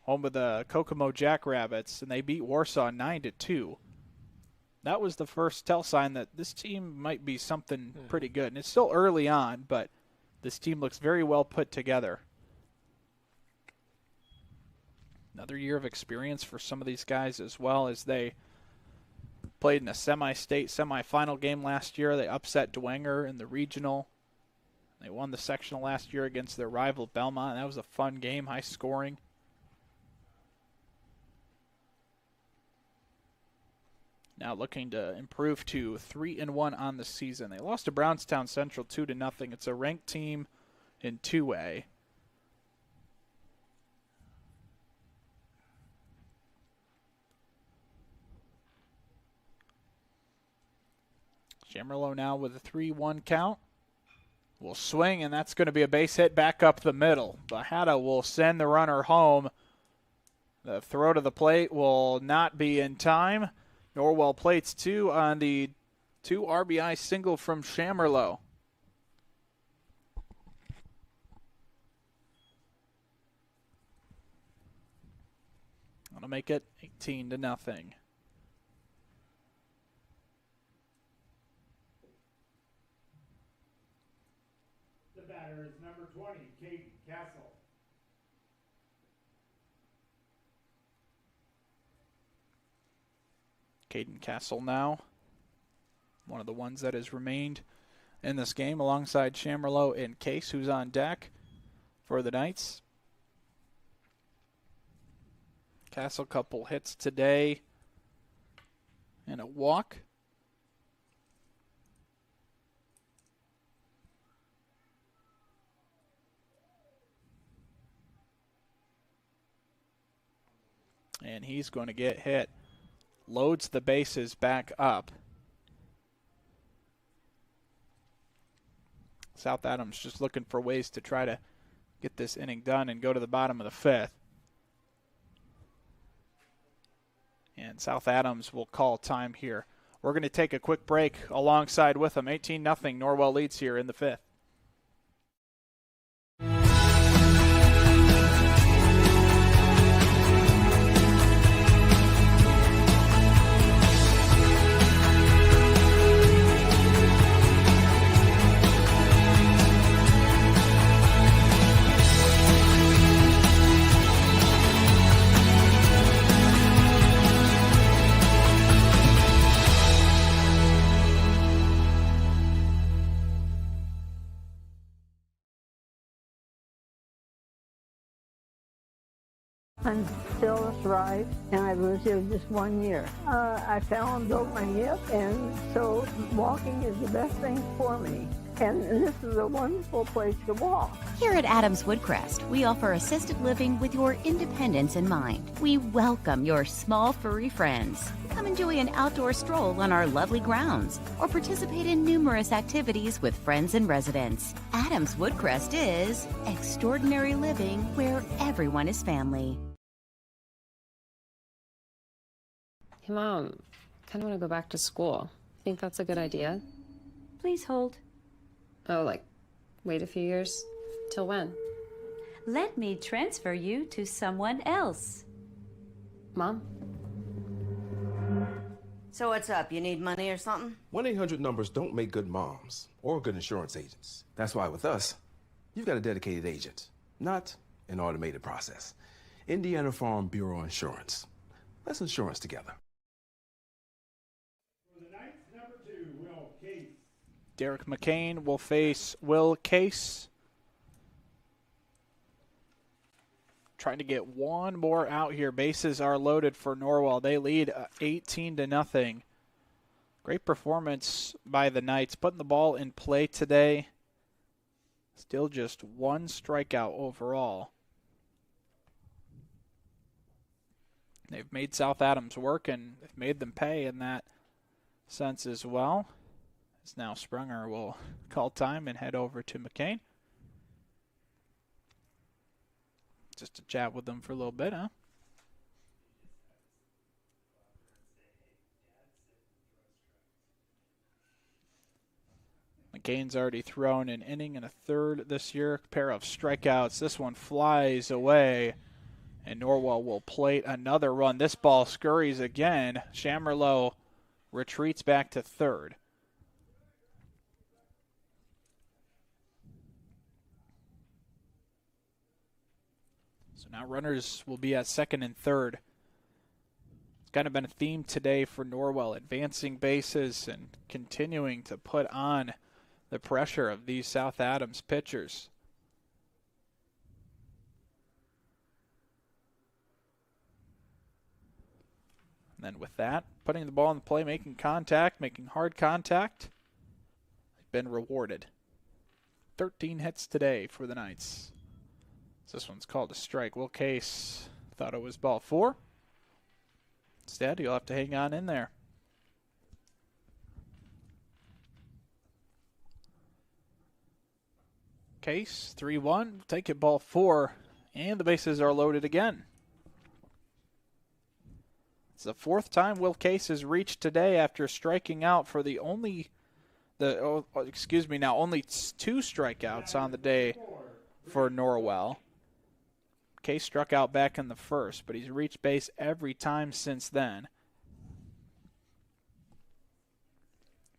home of the Kokomo Jackrabbits, and they beat Warsaw 9-2. That was the first tell sign that this team might be something pretty good. And it's still early on, but this team looks very well put together. Another year of experience for some of these guys as well, as they played in a semi-state semifinal game last year. They upset Dwenger in the regional. They won the sectional last year against their rival Belmont. That was a fun game, high scoring. Now looking to improve to 3-1 on the season. They lost to Brownstown Central 2-0. It's a ranked team in 2A. Jamerlow now with a 3-1 count. Will swing, and that's going to be a base hit back up the middle. Bahada will send the runner home. The throw to the plate will not be in time. Norwell plates 2 on the 2 RBI single from Jamerlow. That'll make it 18-0. Batter is number 20, Caden Castle. Caden Castle now, one of the ones that has remained in this game alongside Jamerlow and Case, who's on deck for the Knights. Castle couple hits today and a walk. And he's going to get hit. Loads the bases back up. South Adams just looking for ways to try to get this inning done and go to the bottom of the 5th. And South Adams will call time here. We're going to take a quick break alongside with them. 18-0. Norwell leads here in the 5th. I'm still right, and I was here just 1 year. I fell and broke my hip, and so walking is the best thing for me. And this is a wonderful place to walk. Here at Adams Woodcrest, we offer assisted living with your independence in mind. We welcome your small furry friends. Come enjoy an outdoor stroll on our lovely grounds or participate in numerous activities with friends and residents. Adams Woodcrest is extraordinary living where everyone is family. Hey, Mom, kind of want to go back to school. Think that's a good idea? Please hold. Oh, like, wait a few years? Till when? Let me transfer you to someone else. Mom? So what's up? You need money or something? 1-800 numbers don't make good moms or good insurance agents. That's why with us, you've got a dedicated agent, not an automated process. Indiana Farm Bureau Insurance. Let's insurance together. For the Knights, number 2, Will Case. Derek McCain will face Will Case. Trying to get one more out here. Bases are loaded for Norwell. They lead 18-0. Great performance by the Knights, putting the ball in play today. Still just 1 strikeout overall. They've made South Adams work, and they've made them pay in that sense as well. As now Sprunger will call time and head over to McCain. Just to chat with them for a little bit, huh? McCain's already thrown an inning and a third this year. A pair of strikeouts. This one flies away, and Norwell will plate another run. This ball scurries again. Shammerlow retreats back to third. So now runners will be at second and third. It's kind of been a theme today for Norwell, advancing bases and continuing to put on the pressure of these South Adams pitchers. And then with that, putting the ball in the play, making contact, making hard contact, they've been rewarded. 13 hits today for the Knights. This one's called a strike. Will Case thought it was ball 4. Instead, you'll have to hang on in there. Case, 3-1. Take it, ball 4. And the bases are loaded again. It's the 4th time Will Case has reached today after striking out for only 2 strikeouts on the day for Norwell. Case struck out back in the first, but he's reached base every time since then.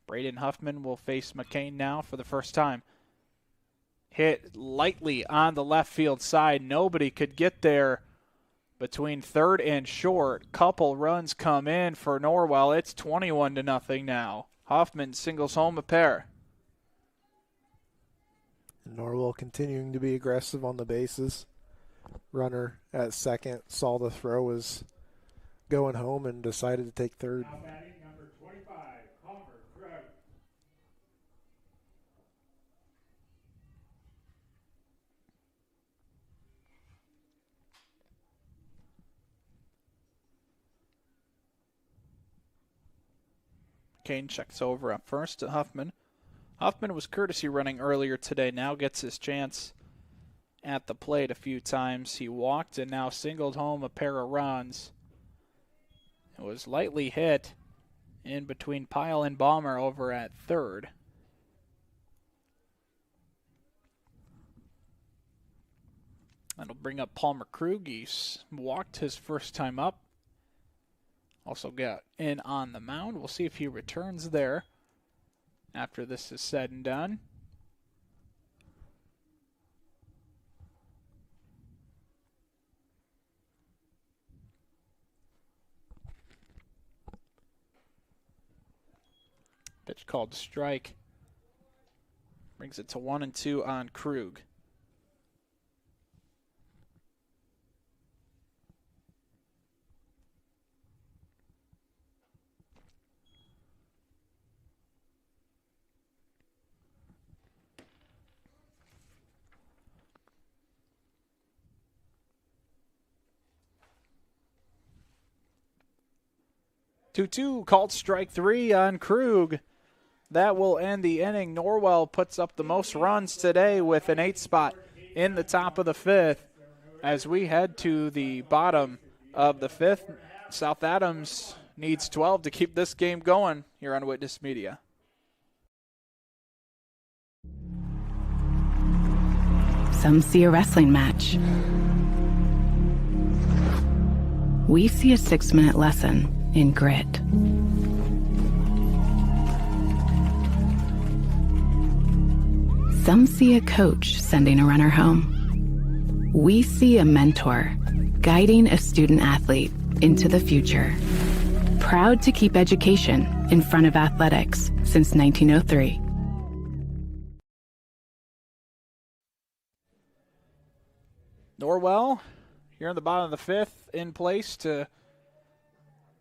Braden Huffman will face McCain now for the first time. Hit lightly on the left field side. Nobody could get there between third and short. Couple runs come in for Norwell. It's 21-0 now. Huffman singles home a pair. Norwell continuing to be aggressive on the bases. Runner at second saw the throw was going home and decided to take third. Now batting number 25, Homer Krug. Kane checks over up first to Huffman. Huffman was courtesy running earlier today, now gets his chance at the plate a few times. He walked and now singled home a pair of runs. It was lightly hit in between Pyle and Balmer over at third. That'll bring up Palmer Krug. He's walked his first time up. Also got in on the mound. We'll see if he returns there after this is said and done. Pitch called strike. Brings it to 1-2 on Krug. Two called strike 3 on Krug. That will end the inning. Norwell puts up the most runs today with an 8 spot in the top of the 5th. As we head to the bottom of the 5th, South Adams needs 12 to keep this game going here on Witness Media. Some see a wrestling match. We see a 6-minute lesson in grit. Some see a coach sending a runner home. We see a mentor guiding a student athlete into the future. Proud to keep education in front of athletics since 1903. Norwell, here in the bottom of the 5th, in place to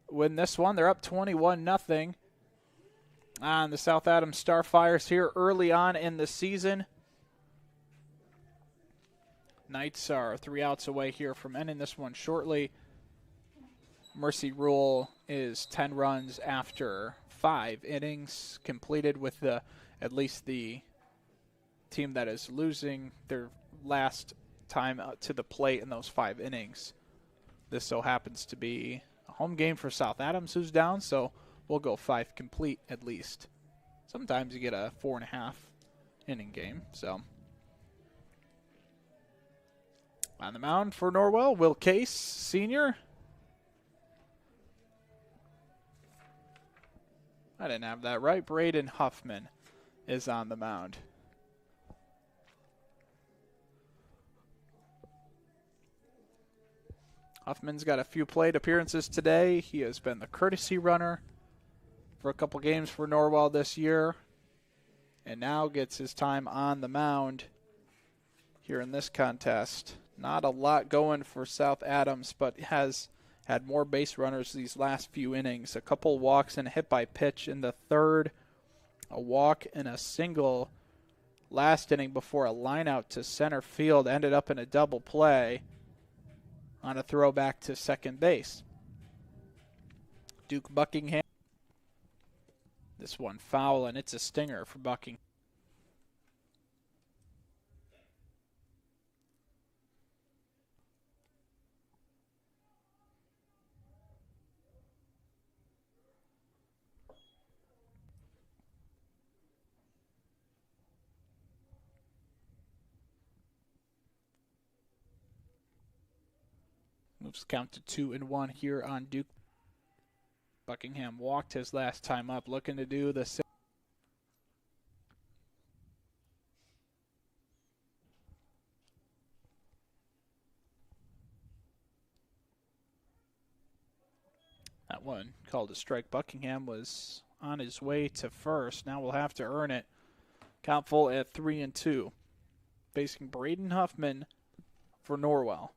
win this one. They're up 21-0 on the South Adams Starfires here early on in the season. Knights are 3 outs away here from ending this one shortly. Mercy Rule is 10 runs after 5 innings completed with at least the team that is losing their last time to the plate in those 5 innings. This so happens to be a home game for South Adams, who's down, so we'll go 5 complete at least. Sometimes you get a 4.5 inning game. So on the mound for Norwell, Will Case, senior. I didn't have that right. Braden Huffman is on the mound. Huffman's got a few plate appearances today. He has been the courtesy runner for a couple games for Norwell this year, and now gets his time on the mound here in this contest. Not a lot going for South Adams, but has had more base runners these last few innings. A couple walks and a hit by pitch in the third, a walk and a single last inning before a line out to center field ended up in a double play on a throwback to second base. Duke Buckingham. This one foul, and it's a stinger for Buckingham. Moves count to 2-1 here on Duke. Buckingham walked his last time up, looking to do the same. That one called a strike. Buckingham was on his way to first. Now we'll have to earn it. Count full at 3-2. Facing Braden Huffman for Norwell.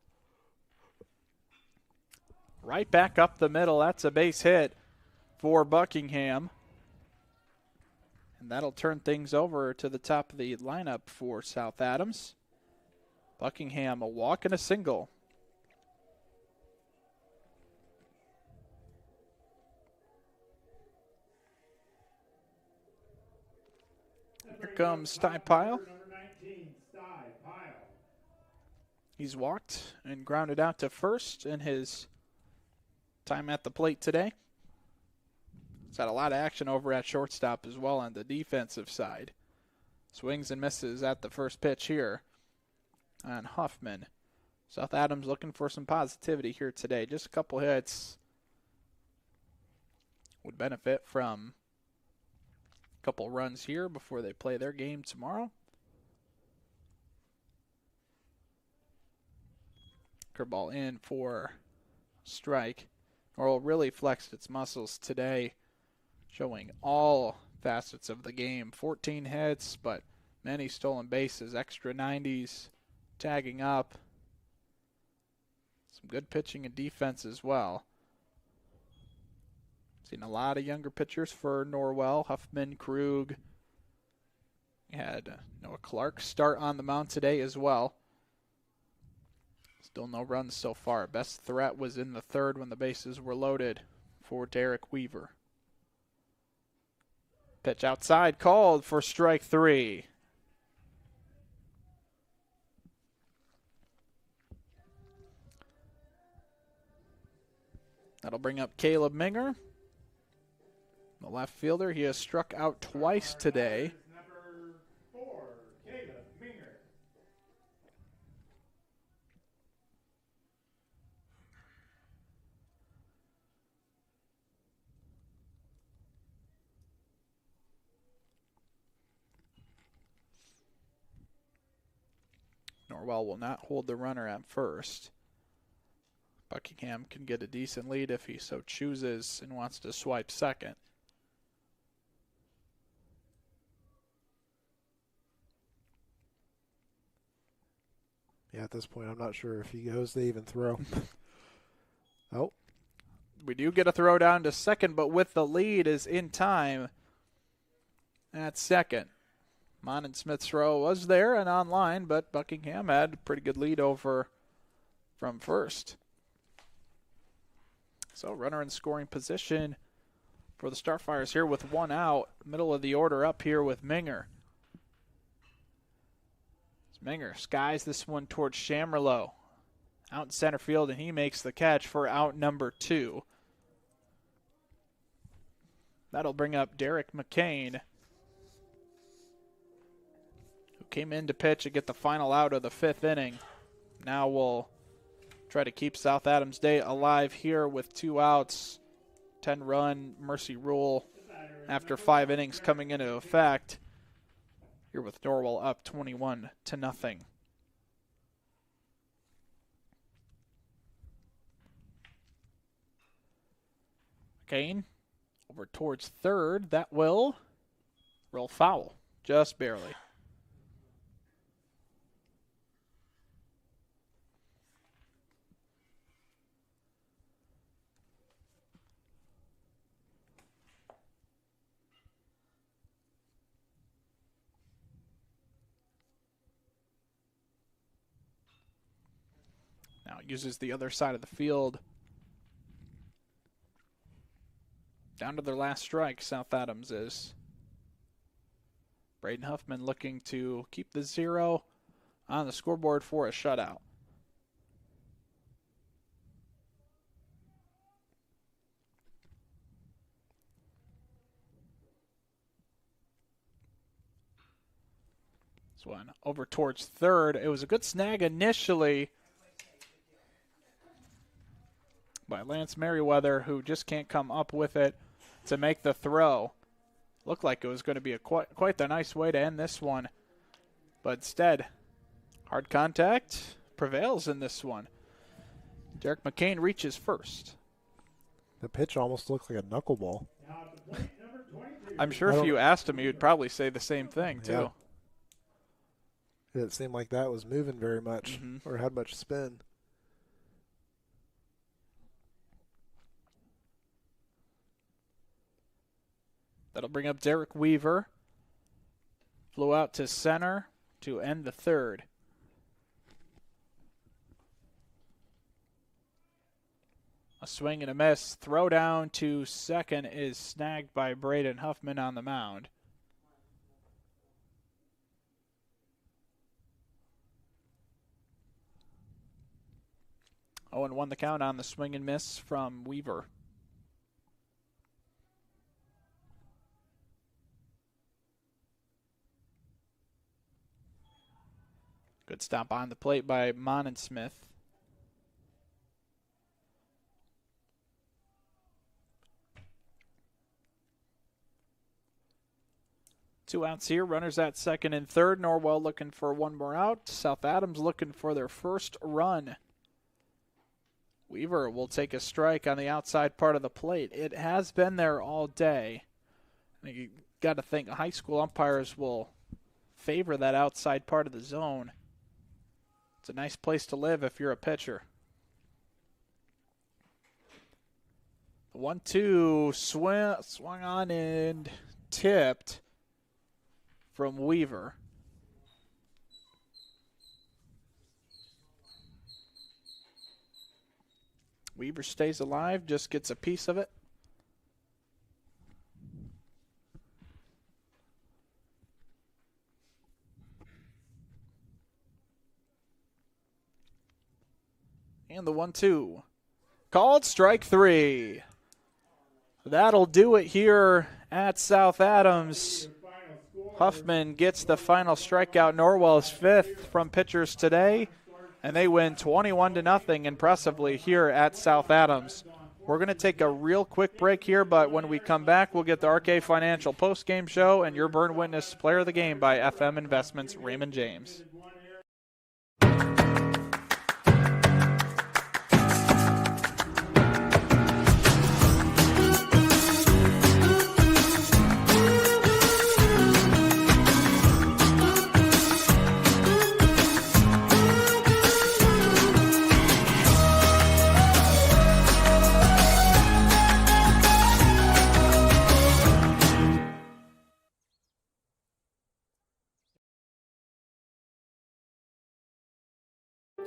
Right back up the middle. That's a base hit for Buckingham. And that'll turn things over to the top of the lineup for South Adams. Buckingham, a walk and a single. Here comes Ty Pyle. He's walked and grounded out to first in his time at the plate today. He's had a lot of action over at shortstop as well on the defensive side. Swings and misses at the first pitch here on Huffman. South Adams looking for some positivity here today. Just a couple hits would benefit from a couple runs here before they play their game tomorrow. Curveball in for strike. Norwell really flexed its muscles today, showing all facets of the game. 14 hits, but many stolen bases, extra 90s, tagging up. Some good pitching and defense as well. Seen a lot of younger pitchers for Norwell. Huffman, Krug. We had Noah Clark start on the mound today as well. Still no runs so far. Best threat was in the third when the bases were loaded for Derek Weaver. Pitch outside called for strike 3. That'll bring up Caleb Minger, the left fielder. He has struck out twice today. Norwell will not hold the runner at first. Buckingham can get a decent lead if he so chooses and wants to swipe second. Yeah, at this point, I'm not sure if he goes to even throw. Oh. We do get a throw down to second, but with the lead is in time at second. Mon Smith's throw was there and online, but Buckingham had a pretty good lead over from first. So runner in scoring position for the Starfires here with one out. Middle of the order up here with Minger. Sminger skies this one towards Shammerlow. Out in center field, and he makes the catch for out number 2. That'll bring up Derek McCain, who came in to pitch and get the final out of the 5th inning. Now we'll try to keep South Adams Day alive here with 2 outs. 10-run mercy rule after 5 innings coming into effect. Here with Norwell up 21-0. Kane over towards third. That will roll foul, just barely. Now it uses the other side of the field. Down to their last strike, South Adams is. Braden Huffman looking to keep the 0 on the scoreboard for a shutout. This one over towards third. It was a good snag initially by Lance Merriweather, who just can't come up with it to make the throw. Looked like it was going to be quite the nice way to end this one. But instead, hard contact prevails in this one. Derek McCain reaches first. The pitch almost looked like a knuckleball. I'm sure if you asked him, he would probably say the same thing, too. Yeah. It seemed like that was moving very much or had much spin. That'll bring up Derek Weaver. Flew out to center to end the 3rd. A swing and a miss. Throw down to second is snagged by Braden Huffman on the mound. Owen won the count on the swing and miss from Weaver. Good stop on the plate by Monensmith. Two outs here. Runners at second and third. Norwell looking for one more out. South Adams looking for their first run. Weaver will take a strike on the outside part of the plate. It has been there all day. You got to think high school umpires will favor that outside part of the zone. It's a nice place to live if you're a pitcher. The 1-2 swung on and tipped from Weaver. Weaver stays alive, just gets a piece of it. And the 1-2. Called strike 3. That'll do it here at South Adams. Huffman gets the final strikeout. Norwell's 5th from pitchers today. And they win 21-0 impressively here at South Adams. We're going to take a real quick break here, but when we come back, we'll get the RK Financial postgame show and your Berne Witness Player of the Game by FM Investments, Raymond James.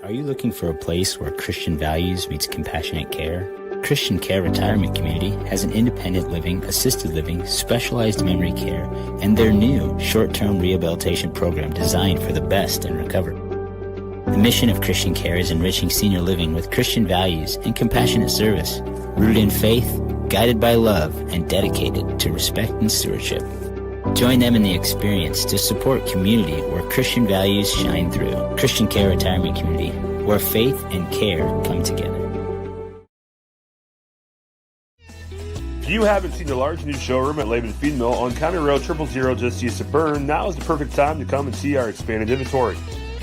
Are you looking for a place where Christian values meets compassionate care? Christian Care Retirement Community has an independent living, assisted living, specialized memory care, and their new short-term rehabilitation program designed for the best in recovery. The mission of Christian Care is enriching senior living with Christian values and compassionate service, rooted in faith, guided by love, and dedicated to respect and stewardship. Join them in the experience to support community where Christian values shine through. Christian Care Retirement Community, where faith and care come together. If you haven't seen the large new showroom at Laban Feed Mill on County Road 000 just east of Berne, now is the perfect time to come and see our expanded inventory.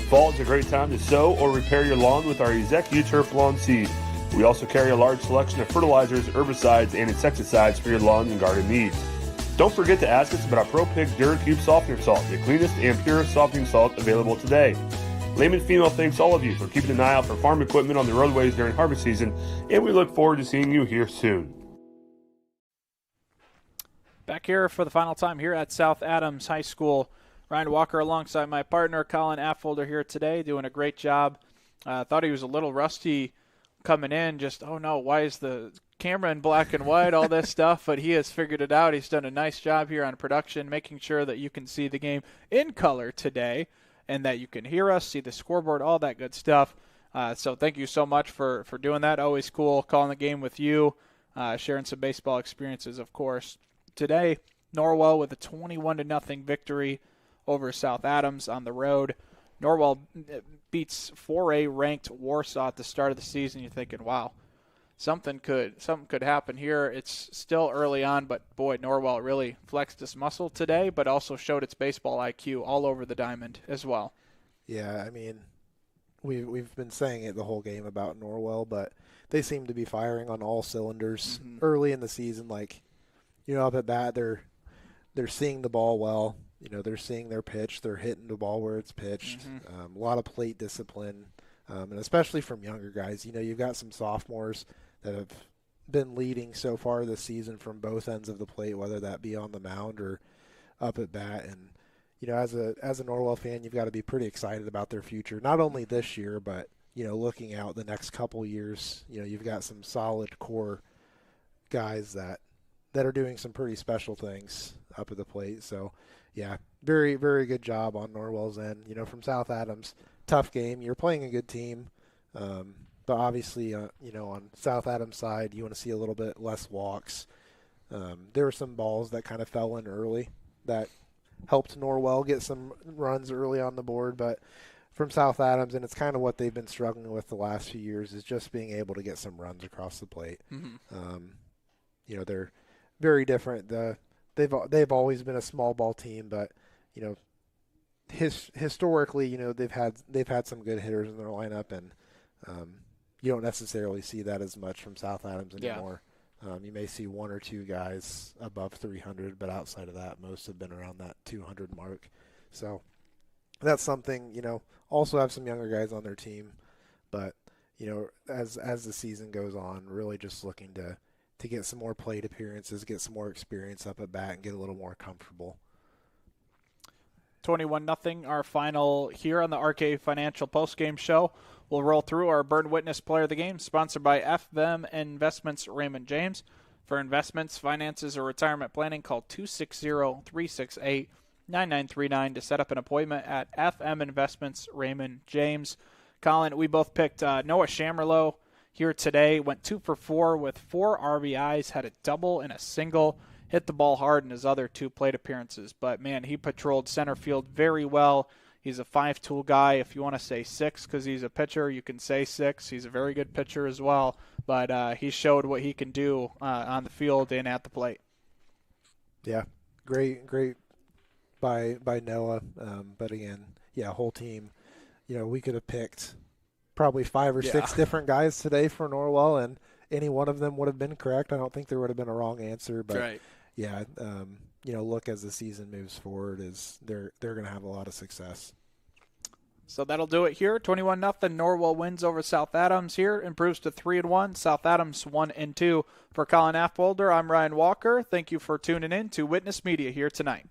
Fall is a great time to sow or repair your lawn with our Ezek Turf Lawn Seed. We also carry a large selection of fertilizers, herbicides, and insecticides for your lawn and garden needs. Don't forget to ask us about our Pro Pig DuraCube Softener Salt, the cleanest and purest softening salt available today. Layman Female thanks all of you for keeping an eye out for farm equipment on the roadways during harvest season, and we look forward to seeing you here soon. Back here for the final time here at South Adams High School. Ryan Walker alongside my partner Colin Affolder here today, doing a great job. Thought he was a little rusty coming in, just, oh no, why is the camera in black and white, all this stuff, but he has figured it out. He's done a nice job here on production, making sure that you can see the game in color today and that you can hear us, see the scoreboard, all that good stuff. So thank you so much for doing that. Always cool calling the game with you, sharing some baseball experiences, of course. Today, Norwell with a 21-0 victory over South Adams on the road. Norwell beats 4A ranked Warsaw at the start of the season. You're thinking, wow, something could happen here. It's still early on, but boy, Norwell really flexed its muscle today, but also showed its baseball IQ all over the diamond as well. Yeah, I mean, we've been saying it the whole game about Norwell, but they seem to be firing on all cylinders early in the season. Like, you know, up at bat, they're seeing the ball well. You know, they're seeing their pitch. They're hitting the ball where it's pitched. A lot of plate discipline, and especially from younger guys. You know, you've got some sophomores that have been leading so far this season from both ends of the plate, whether that be on the mound or up at bat. And, you know, as a Norwell fan, you've got to be pretty excited about their future, not only this year, but, you know, looking out the next couple years. You know, you've got some solid core guys that are doing some pretty special things up at the plate. So, yeah, very, very good job on Norwell's end. You know, from South Adams, tough game. You're playing a good team. But obviously, you know, on South Adams' side, you want to see a little bit less walks. There were some balls that kind of fell in early that helped Norwell get some runs early on the board. But from South Adams, and it's kind of what they've been struggling with the last few years, is just being able to get some runs across the plate. You know, they're very different. They've always been a small ball team, but, you know, historically, you know, they've had some good hitters in their lineup, and you don't necessarily see that as much from South Adams anymore. Yeah. You may see one or two guys above 300, but outside of that, most have been around that 200 mark. So that's something, you know, also have some younger guys on their team, but, you know, as the season goes on, really just looking to get some more plate appearances, get some more experience up at bat, and get a little more comfortable. 21-0, our final here on the RK Financial postgame show. We'll roll through our Berne Witness Player of the Game, sponsored by FM Investments Raymond James. For investments, finances, or retirement planning, call 260-368-9939 to set up an appointment at FM Investments Raymond James. Colin, we both picked Noah Shammerlow here today. Went 2 for 4 with 4 RBIs, had a double and a single. Hit the ball hard in his other 2 plate appearances. But, man, he patrolled center field very well. He's a 5-tool guy. If you want to say 6 because he's a pitcher, you can say 6. He's a very good pitcher as well. But he showed what he can do on the field and at the plate. Yeah, great by Noah. But, again, yeah, whole team. You know, we could have picked probably 5 or 6 different guys today for Norwell, and any one of them would have been correct. I don't think there would have been a wrong answer. But, right. Yeah, you know, look, as the season moves forward, is they're going to have a lot of success. So that'll do it here. 21-0. Norwell wins over South Adams here. Improves to 3-1. South Adams 1-2. For Colin Affolder, I'm Ryan Walker. Thank you for tuning in to Witness Media here tonight.